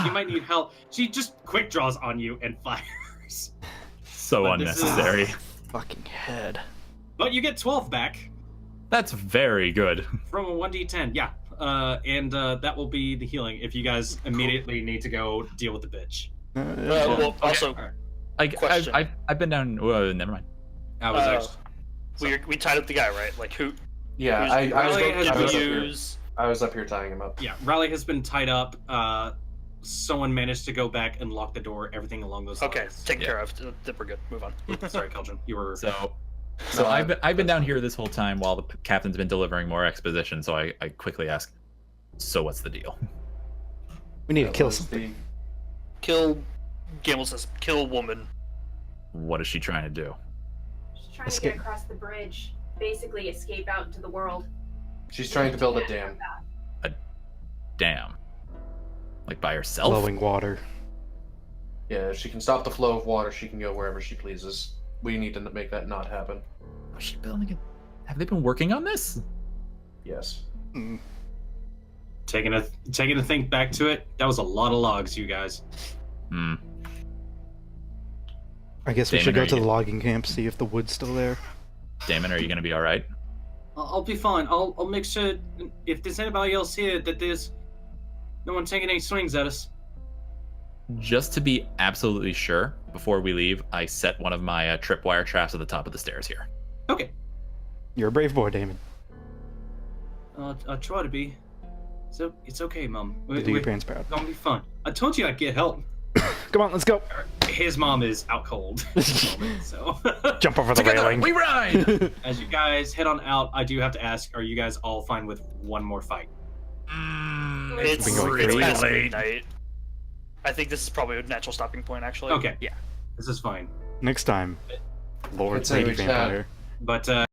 you might need help. She just quick draws on you and fires. So unnecessary. Fucking head. But you get 12 back. That's very good. From a 1d10, yeah. And that will be the healing if you guys immediately need to go deal with the bitch. Well, also, question. I've been down. Whoa, never mind. I was actually... we tied up the guy, right? Like who? Yeah, I was up here tying him up. Yeah, Riley has been tied up. Someone managed to go back and lock the door. Everything along those lines. Okay, taken care of. We're good. Move on. Sorry, Qeltrin. You were... So I've been down here this whole time while the captain's been delivering more exposition. So I quickly ask, so what's the deal? We need to kill something. Gambul says, kill woman. What is she trying to do? She's trying to get across the bridge. Basically, escape out into the world. She's trying to build a dam. A dam? Like by herself? Flowing water. Yeah, if she can stop the flow of water, she can go wherever she pleases. We need to make that not happen. Was she building it? Have they been working on this? Yes. Taking a think back to it, that was a lot of logs, you guys. I guess we should go to the logging camp, see if the wood's still there. Damon, are you gonna be alright? I'll be fine. I'll make sure if there's anybody else here that there's no one taking any swings at us. Just to be absolutely sure, before we leave, I set one of my tripwire traps at the top of the stairs here. Okay. You're a brave boy, Damon. I'll try to be. So it's okay, Mom. Do your parents proud. It's gonna be fun. I told you I'd get help. Come on, let's go. His mom is out cold at the moment, so jump over the railing. We ride. As you guys head on out, I do have to ask: are you guys all fine with one more fight? It's really past late. midnight. I think this is probably a natural stopping point, actually. Okay. Yeah. This is fine. Next time, Lord I'd say Lady we chat. Vampire. But